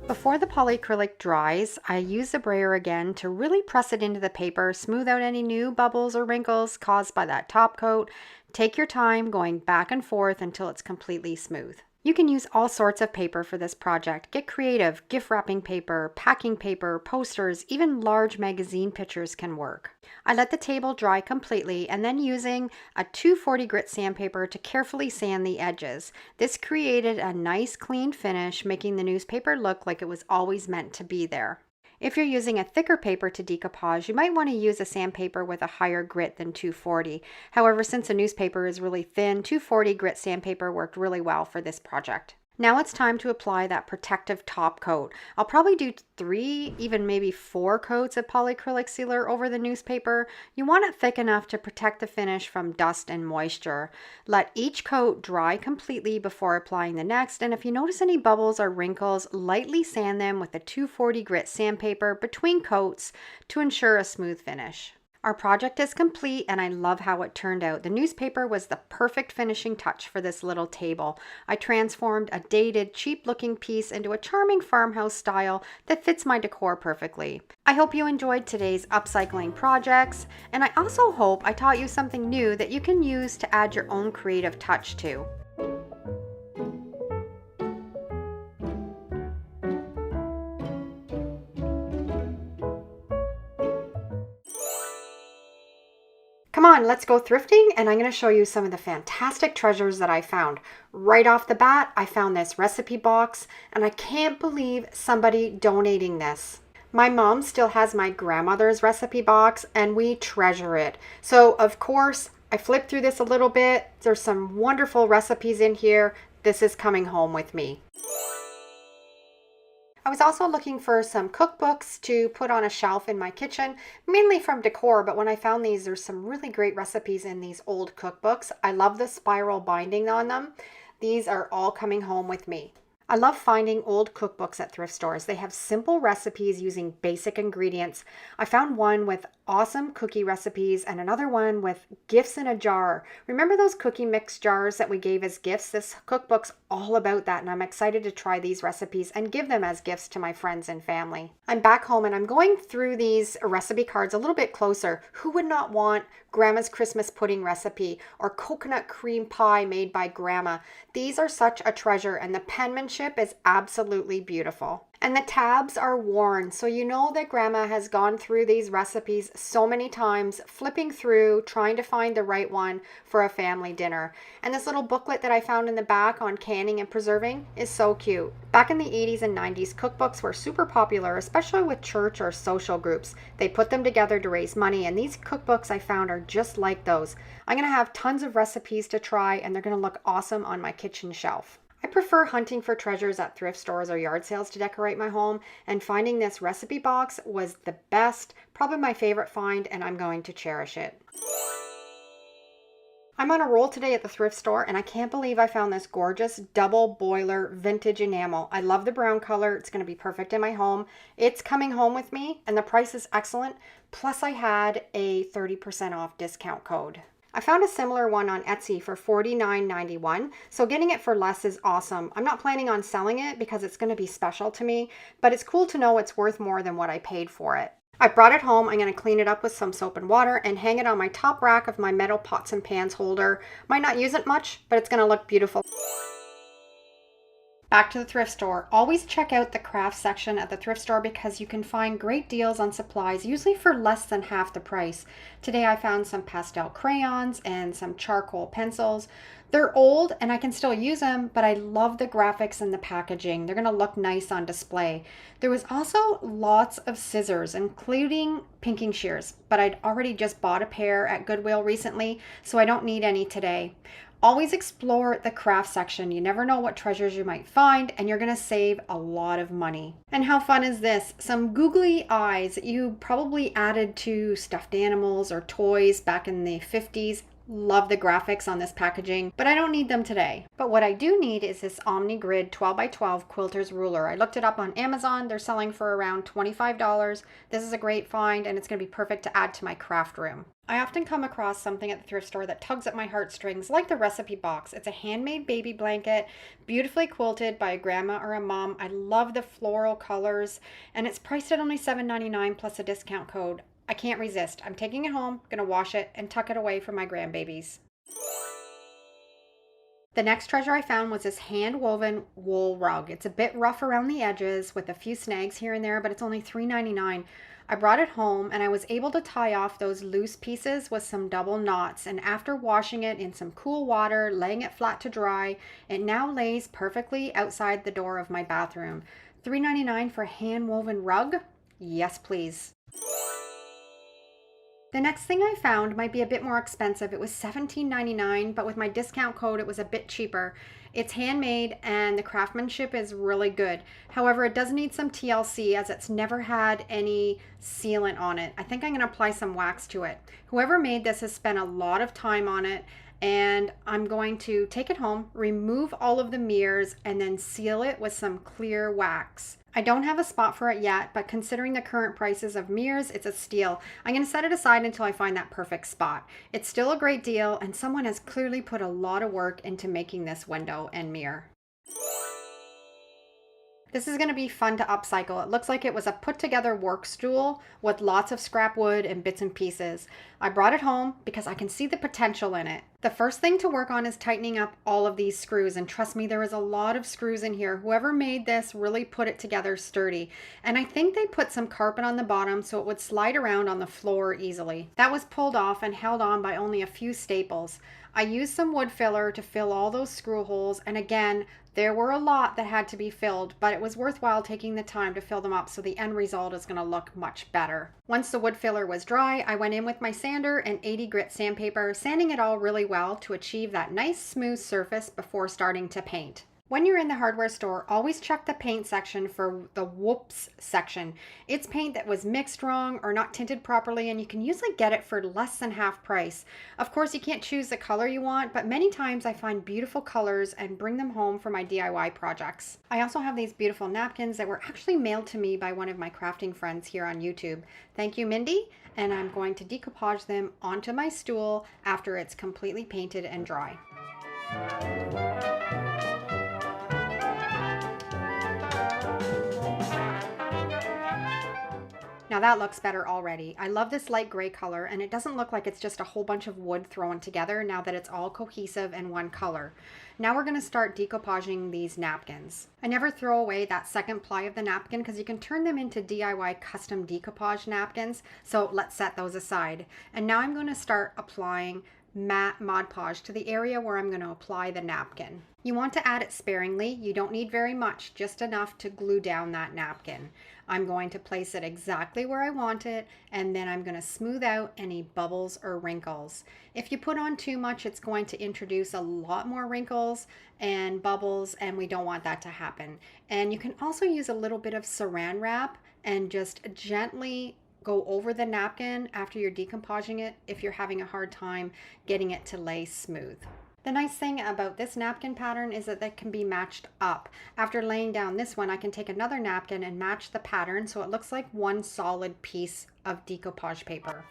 Before the polyacrylic dries, I use the brayer again to really press it into the paper, smooth out any new bubbles or wrinkles caused by that top coat. Take your time going back and forth until it's completely smooth. You can use all sorts of paper for this project. Get creative. Gift wrapping paper, packing paper, posters, even large magazine pictures can work. I let the table dry completely and then using a 240 grit sandpaper to carefully sand the edges. This created a nice clean finish, making the newspaper look like it was always meant to be there. If you're using a thicker paper to decoupage, you might want to use a sandpaper with a higher grit than 240. However, since the newspaper is really thin, 240 grit sandpaper worked really well for this project. Now it's time to apply that protective top coat. I'll probably do 3, even maybe 4 coats of polyacrylic sealer over the newspaper. You want it thick enough to protect the finish from dust and moisture. Let each coat dry completely before applying the next, and if you notice any bubbles or wrinkles, lightly sand them with a 240 grit sandpaper between coats to ensure a smooth finish. Our project is complete and I love how it turned out. The newspaper was the perfect finishing touch for this little table. I transformed a dated, cheap-looking piece into a charming farmhouse style that fits my decor perfectly. I hope you enjoyed today's upcycling projects, and I also hope I taught you something new that you can use to add your own creative touch to. Come on, let's go thrifting, and I'm going to show you some of the fantastic treasures that I found. Right off the bat, I found this recipe box, and I can't believe somebody donating this. My mom still has my grandmother's recipe box, and we treasure it. So, of course, I flipped through this a little bit. There's some wonderful recipes in here. This is coming home with me. I was also looking for some cookbooks to put on a shelf in my kitchen, mainly from Decor, but when I found these, there's some really great recipes in these old cookbooks. I love the spiral binding on them. These are all coming home with me. I love finding old cookbooks at thrift stores. They have simple recipes using basic ingredients. I found one with awesome cookie recipes and another one with gifts in a jar. Remember those cookie mix jars that we gave as gifts? This cookbook's all about that, and I'm excited to try these recipes and give them as gifts to my friends and family. I'm back home and I'm going through these recipe cards a little bit closer. Who would not want Grandma's Christmas pudding recipe or coconut cream pie made by Grandma? These are such a treasure, and the penmanship is absolutely beautiful. And the tabs are worn, so you know that Grandma has gone through these recipes so many times, flipping through, trying to find the right one for a family dinner. And this little booklet that I found in the back on canning and preserving is so cute. Back in the 80s and 90s, cookbooks were super popular, especially with church or social groups. They put them together to raise money, and these cookbooks I found are just like those. I'm going to have tons of recipes to try, and they're going to look awesome on my kitchen shelf. I prefer hunting for treasures at thrift stores or yard sales to decorate my home, and finding this recipe box was the best, probably my favorite find, and I'm going to cherish it. I'm on a roll today at the thrift store and I can't believe I found this gorgeous double boiler vintage enamel. I love the brown color. It's going to be perfect in my home. It's coming home with me and the price is excellent. Plus I had a 30% off discount code. I found a similar one on Etsy for $49.91, so getting it for less is awesome. I'm not planning on selling it because it's going to be special to me, but it's cool to know it's worth more than what I paid for it. I brought it home. I'm going to clean it up with some soap and water and hang it on my top rack of my metal pots and pans holder. Might not use it much, but it's going to look beautiful. Back to the thrift store. Always check out the craft section at the thrift store because you can find great deals on supplies, usually for less than half the price. Today I found some pastel crayons and some charcoal pencils. They're old and I can still use them, but I love the graphics and the packaging. They're going to look nice on display. There was also lots of scissors, including pinking shears, but I'd already just bought a pair at Goodwill recently, so I don't need any today. Always explore the craft section. You never know what treasures you might find, and you're going to save a lot of money. And how fun is this? Some googly eyes that you probably added to stuffed animals or toys back in the 50s. Love the graphics on this packaging, but I don't need them today. But what I do need is this OmniGrid 12x12 quilter's ruler. I looked it up on Amazon. They're selling for around $25. This is a great find, and it's going to be perfect to add to my craft room. I often come across something at the thrift store that tugs at my heartstrings, like the recipe box. It's a handmade baby blanket, beautifully quilted by a grandma or a mom. I love the floral colors, and it's priced at only $7.99 plus a discount code. I can't resist. I'm taking it home, gonna wash it, and tuck it away for my grandbabies. The next treasure I found was this hand-woven wool rug. It's a bit rough around the edges with a few snags here and there, but it's only $3.99. I brought it home and I was able to tie off those loose pieces with some double knots, and after washing it in some cool water, laying it flat to dry, it now lays perfectly outside the door of my bathroom. $3.99 for a hand-woven rug? Yes, please. The next thing I found might be a bit more expensive. It was $17.99, but with my discount code, it was a bit cheaper. It's handmade and the craftsmanship is really good. However, it does need some TLC as it's never had any sealant on it. I think I'm going to apply some wax to it. Whoever made this has spent a lot of time on it, and I'm going to take it home, remove all of the mirrors, and then seal it with some clear wax. I don't have a spot for it yet, but considering the current prices of mirrors, it's a steal. I'm going to set it aside until I find that perfect spot. It's still a great deal, and someone has clearly put a lot of work into making this window and mirror. This is going to be fun to upcycle. It looks like it was a put together work stool with lots of scrap wood and bits and pieces. I brought it home because I can see the potential in it. The first thing to work on is tightening up all of these screws, and trust me, there is a lot of screws in here. Whoever made this really put it together sturdy, and I think they put some carpet on the bottom so it would slide around on the floor easily. That was pulled off and held on by only a few staples. I used some wood filler to fill all those screw holes, and again, there were a lot that had to be filled, but it was worthwhile taking the time to fill them up so the end result is going to look much better. Once the wood filler was dry, I went in with my sander and 80 grit sandpaper, sanding it all really well to achieve that nice smooth surface before starting to paint. When you're in the hardware store, always check the paint section for the whoops section. It's paint that was mixed wrong or not tinted properly, and you can usually get it for less than half price. Of course, you can't choose the color you want, but many times I find beautiful colors and bring them home for my DIY projects. I also have these beautiful napkins that were actually mailed to me by one of my crafting friends here on YouTube. Thank you, Mindy, and I'm going to decoupage them onto my stool after it's completely painted and dry. Now that looks better already. I love this light gray color, and it doesn't look like it's just a whole bunch of wood thrown together now that it's all cohesive and one color. Now we're going to start decoupaging these napkins. I never throw away that second ply of the napkin because you can turn them into DIY custom decoupage napkins, so let's set those aside. And now I'm going to start applying matte Mod Podge to the area where I'm going to apply the napkin. You want to add it sparingly. You don't need very much, just enough to glue down that napkin. I'm going to place it exactly where I want it, and then I'm going to smooth out any bubbles or wrinkles. If you put on too much, it's going to introduce a lot more wrinkles and bubbles, and we don't want that to happen. And you can also use a little bit of saran wrap and just gently go over the napkin after you're decomposing it if you're having a hard time getting it to lay smooth. The nice thing about this napkin pattern is that they can be matched up. After laying down this one, I can take another napkin and match the pattern so it looks like one solid piece of decoupage paper.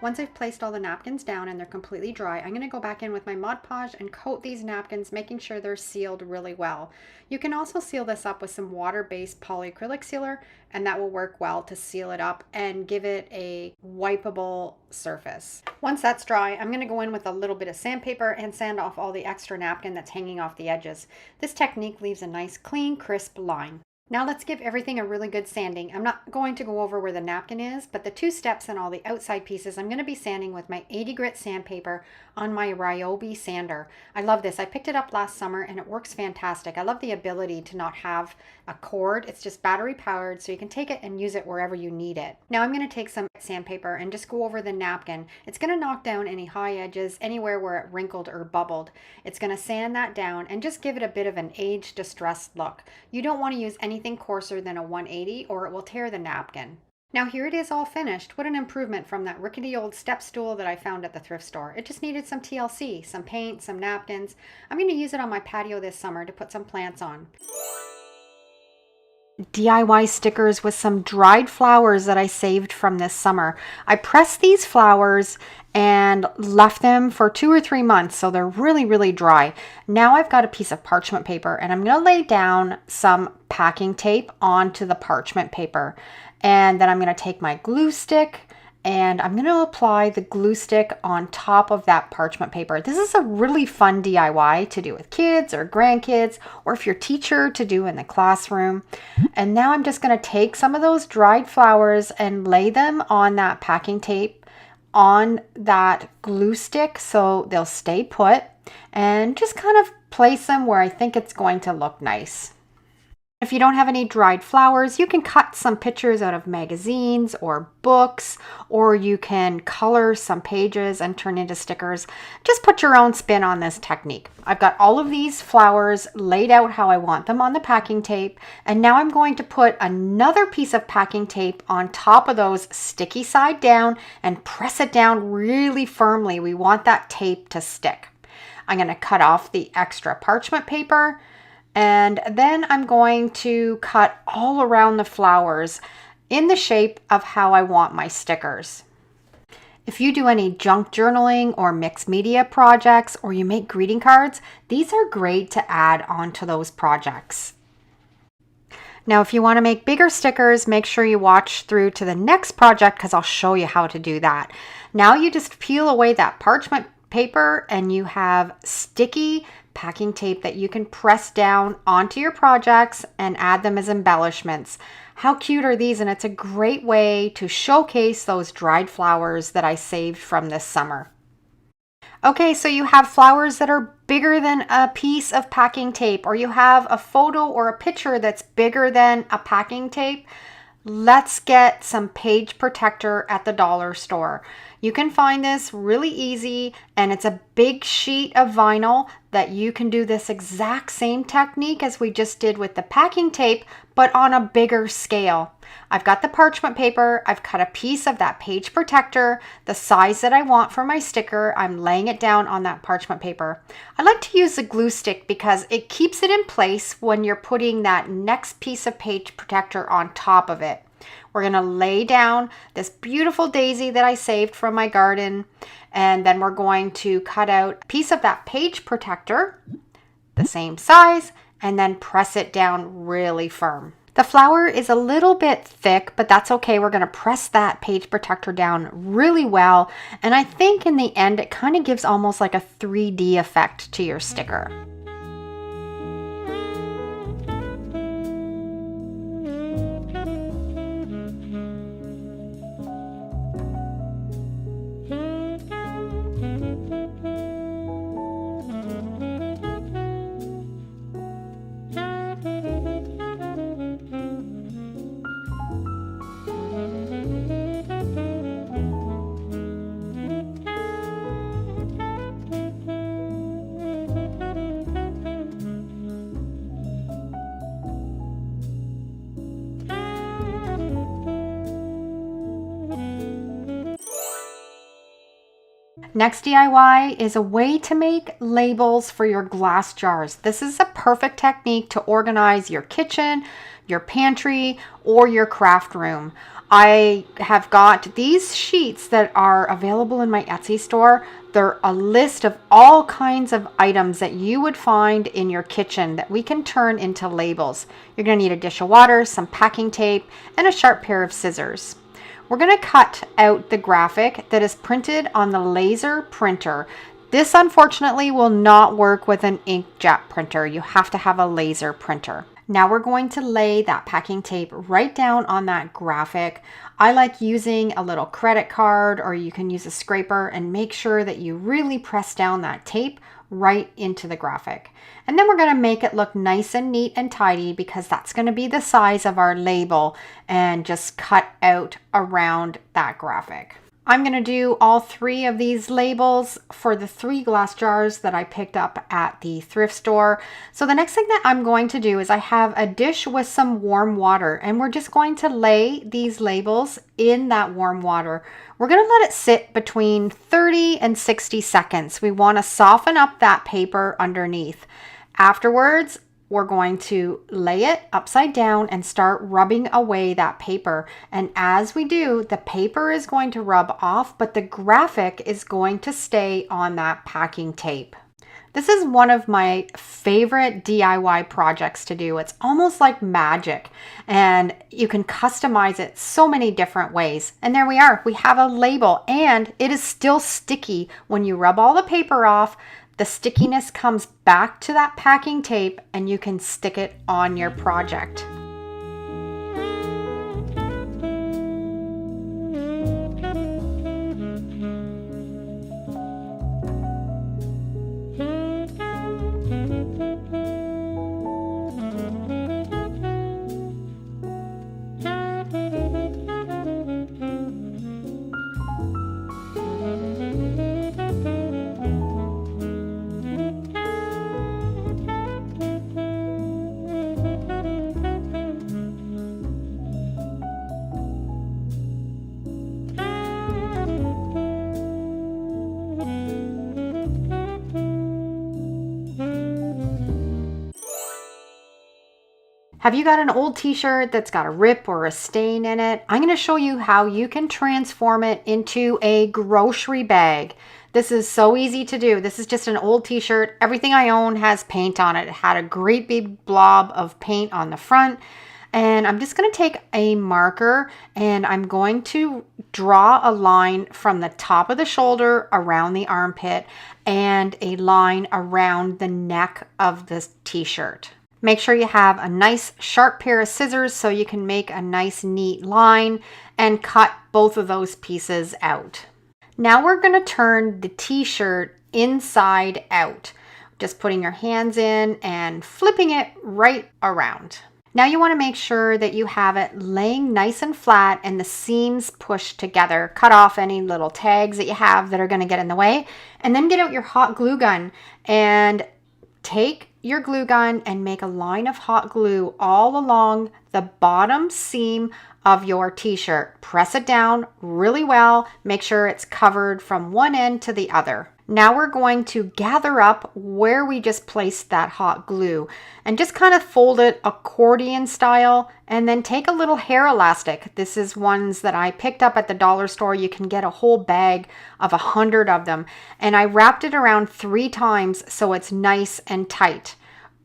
Once I've placed all the napkins down and they're completely dry, I'm going to go back in with my Mod Podge and coat these napkins, making sure they're sealed really well. You can also seal this up with some water-based polyacrylic sealer, and that will work well to seal it up and give it a wipeable surface. Once that's dry, I'm going to go in with a little bit of sandpaper and sand off all the extra napkin that's hanging off the edges. This technique leaves a nice, clean, crisp line. Now let's give everything a really good sanding. I'm not going to go over where the napkin is, but the two steps and all the outside pieces, I'm going to be sanding with my 80 grit sandpaper on my Ryobi sander. I love this. I picked it up last summer and it works fantastic. I love the ability to not have a cord. It's just battery powered, so you can take it and use it wherever you need it. Now I'm going to take some sandpaper and just go over the napkin. It's going to knock down any high edges, anywhere where it wrinkled or bubbled. It's going to sand that down and just give it a bit of an age distressed look. You don't want to use anything coarser than a 180 or it will tear the napkin. Now here it is all finished. What an improvement from that rickety old step stool that I found at the thrift store. It just needed some TLC, some paint, some napkins. I'm going to use it on my patio this summer to put some plants on. DIY stickers with some dried flowers that I saved from this summer. I pressed these flowers and left them for 2 or 3 months, so they're really dry. Now I've got a piece of parchment paper and I'm going to lay down some packing tape onto the parchment paper, and then I'm going to take my glue stick and I'm going to apply the glue stick on top of that parchment paper. This is a really fun DIY to do with kids or grandkids, or if you're a teacher, to do in the classroom. And now I'm just going to take some of those dried flowers and lay them on that packing tape on that glue stick so they'll stay put, and just kind of place them where I think it's going to look nice. If you don't have any dried flowers, you can cut some pictures out of magazines or books, or you can color some pages and turn into stickers. Just put your own spin on this technique. I've got all of these flowers laid out how I want them on the packing tape, and now I'm going to put another piece of packing tape on top of those, sticky side down, and press it down really firmly. We want that tape to stick. I'm going to cut off the extra parchment paper, and then I'm going to cut all around the flowers in the shape of how I want my stickers. If you do any junk journaling or mixed media projects, or you make greeting cards, these are great to add onto those projects. Now, if you want to make bigger stickers, make sure you watch through to the next project because I'll show you how to do that. Now you just peel away that parchment paper and you have sticky packing tape that you can press down onto your projects and add them as embellishments. How cute are these? And it's a great way to showcase those dried flowers that I saved from this summer. Okay, so you have flowers that are bigger than a piece of packing tape, or you have a photo or a picture that's bigger than a packing tape. Let's get some page protector at the dollar store. You can find this really easy, and it's a big sheet of vinyl that you can do this exact same technique as we just did with the packing tape, but on a bigger scale. I've got the parchment paper. I've cut a piece of that page protector, the size that I want for my sticker. I'm laying it down on that parchment paper. I like to use a glue stick because it keeps it in place when you're putting that next piece of page protector on top of it. We're going to lay down this beautiful daisy that I saved from my garden, and then we're going to cut out a piece of that page protector, the same size, and then press it down really firm. The flower is a little bit thick, but that's okay. We're going to press that page protector down really well, and I think in the end it kind of gives almost like a 3D effect to your sticker. Next DIY is a way to make labels for your glass jars. This is a perfect technique to organize your kitchen, your pantry, or your craft room. I have got these sheets that are available in my Etsy store. They're a list of all kinds of items that you would find in your kitchen that we can turn into labels. You're going to need a dish of water, some packing tape, and a sharp pair of scissors. We're going to cut out the graphic that is printed on the laser printer. This unfortunately will not work with an inkjet printer. You have to have a laser printer. Now we're going to lay that packing tape right down on that graphic. I like using a little credit card, or you can use a scraper, and make sure that you really press down that tape right into the graphic. And then we're going to make it look nice and neat and tidy, because that's going to be the size of our label, and just cut out around that graphic. I'm going to do all 3 of these labels for the 3 glass jars that I picked up at the thrift store. So the next thing that I'm going to do is I have a dish with some warm water, and we're just going to lay these labels in that warm water. We're going to let it sit between 30 and 60 seconds. We want to soften up that paper underneath. Afterwards, we're going to lay it upside down and start rubbing away that paper. And as we do, the paper is going to rub off, but the graphic is going to stay on that packing tape. This is one of my favorite DIY projects to do. It's almost like magic, and you can customize it so many different ways. And there we are. We have a label, and it is still sticky. When you rub all the paper off, the stickiness comes back to that packing tape, and you can stick it on your project. Have you got an old t-shirt that's got a rip or a stain in it? I'm going to show you how you can transform it into a grocery bag. This is so easy to do. This is just an old t-shirt. Everything I own has paint on it. It had a great big blob of paint on the front. And I'm just going to take a marker, and I'm going to draw a line from the top of the shoulder around the armpit, and a line around the neck of the t-shirt. Make sure you have a nice sharp pair of scissors so you can make a nice neat line and cut both of those pieces out. Now we're going to turn the t-shirt inside out. Just putting your hands in and flipping it right around. Now you want to make sure that you have it laying nice and flat and the seams pushed together. Cut off any little tags that you have that are going to get in the way, and then get out your hot glue gun and take your glue gun and make a line of hot glue all along the bottom seam of your t-shirt. Press it down really well. Make sure it's covered from one end to the other. Now we're going to gather up where we just placed that hot glue and just kind of fold it accordion style, and then take a little hair elastic. This is ones that I picked up at the dollar store. You can get a whole bag of 100 of them. And I wrapped it around 3 times so it's nice and tight.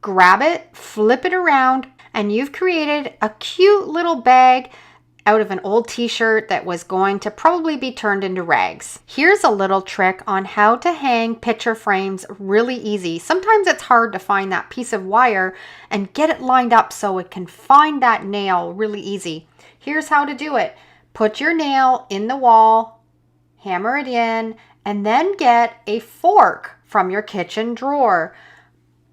Grab it, flip it around, and you've created a cute little bag out of an old t-shirt that was going to probably be turned into rags. Here's a little trick on how to hang picture frames really easy. Sometimes it's hard to find that piece of wire and get it lined up so it can find that nail really easy. Here's how to do it. Put your nail in the wall, hammer it in, and then get a fork from your kitchen drawer.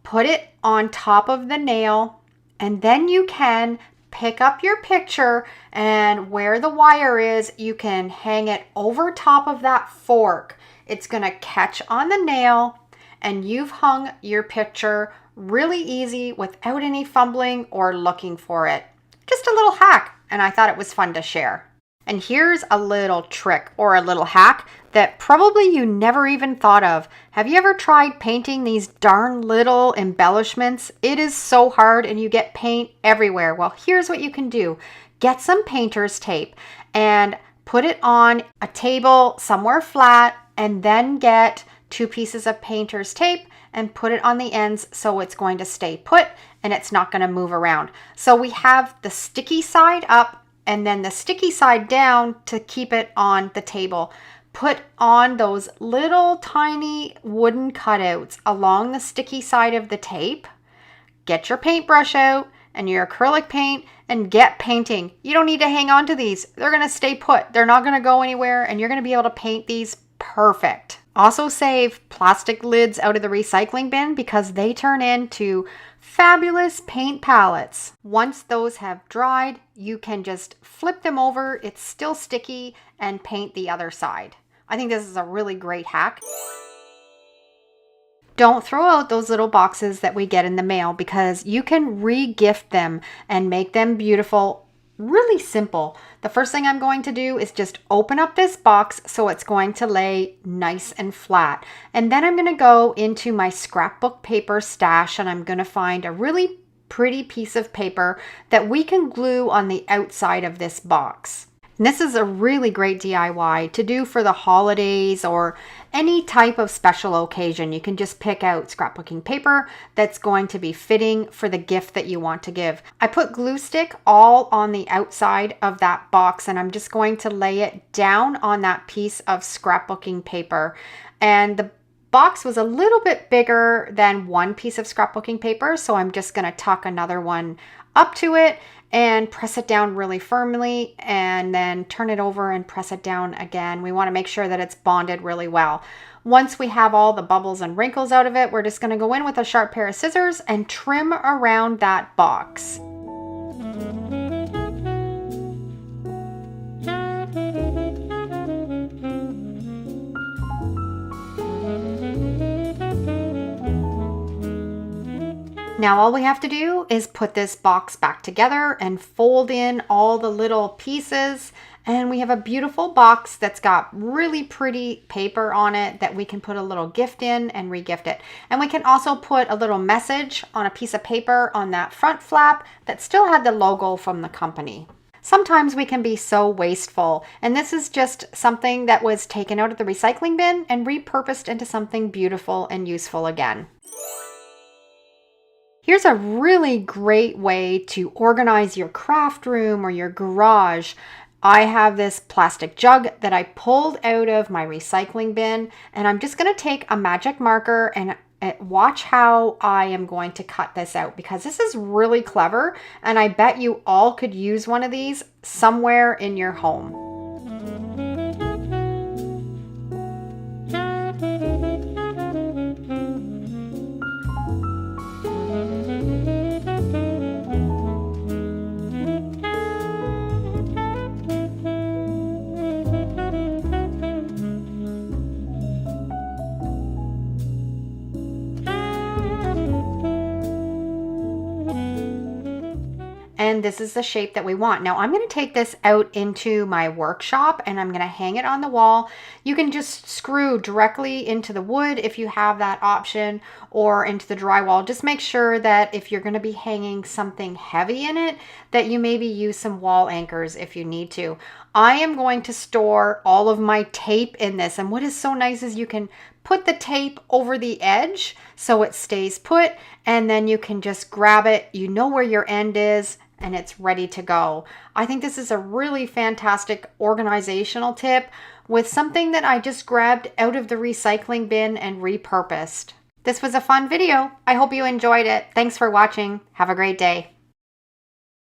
Put it on top of the nail, and then you can pick up your picture, and where the wire is, you can hang it over top of that fork. It's going to catch on the nail, and you've hung your picture really easy without any fumbling or looking for it. Just a little hack, and I thought it was fun to share. And here's a little trick or a little hack that probably you never even thought of. Have you ever tried painting these darn little embellishments? It is so hard and you get paint everywhere. Well, here's what you can do. Get some painter's tape and put it on a table somewhere flat, and then get 2 pieces of painter's tape and put it on the ends so it's going to stay put and it's not going to move around. So we have the sticky side up and then the sticky side down to keep it on the table. Put on those little tiny wooden cutouts along the sticky side of the tape. Get your paintbrush out and your acrylic paint and get painting. You don't need to hang on to these. They're going to stay put. They're not going to go anywhere, and you're going to be able to paint these perfect. Also save plastic lids out of the recycling bin because they turn into fabulous paint palettes. Once those have dried, you can just flip them over. It's still sticky, and paint the other side. I think this is a really great hack. Don't throw out those little boxes that we get in the mail because you can re-gift them and make them beautiful. Really simple. The first thing I'm going to do is just open up this box so it's going to lay nice and flat. And then I'm going to go into my scrapbook paper stash and I'm going to find a really pretty piece of paper that we can glue on the outside of this box. And this is a really great DIY to do for the holidays or any type of special occasion. You can just pick out scrapbooking paper that's going to be fitting for the gift that you want to give. I put glue stick all on the outside of that box and I'm just going to lay it down on that piece of scrapbooking paper. And the box was a little bit bigger than one piece of scrapbooking paper, so I'm just going to tuck another one up to it and press it down really firmly and then turn it over and press it down again. We want to make sure that it's bonded really well. Once we have all the bubbles and wrinkles out of it, we're just going to go in with a sharp pair of scissors and trim around that box. Now all we have to do is put this box back together and fold in all the little pieces, and we have a beautiful box that's got really pretty paper on it that we can put a little gift in and re-gift it. And we can also put a little message on a piece of paper on that front flap that still had the logo from the company. Sometimes we can be so wasteful, and this is just something that was taken out of the recycling bin and repurposed into something beautiful and useful again. Here's a really great way to organize your craft room or your garage. I have this plastic jug that I pulled out of my recycling bin, and I'm just going to take a magic marker and watch how I am going to cut this out because this is really clever, and I bet you all could use one of these somewhere in your home. And this is the shape that we want. Now I'm going to take this out into my workshop and I'm going to hang it on the wall. You can just screw directly into the wood if you have that option, or into the drywall. Just make sure that if you're going to be hanging something heavy in it, that you maybe use some wall anchors if you need to. I am going to store all of my tape in this, and what is so nice is you can put the tape over the edge so it stays put, and then you can just grab it. You know where your end is, and it's ready to go. I think this is a really fantastic organizational tip with something that I just grabbed out of the recycling bin and repurposed. This was a fun video. I hope you enjoyed it. Thanks for watching. Have a great day.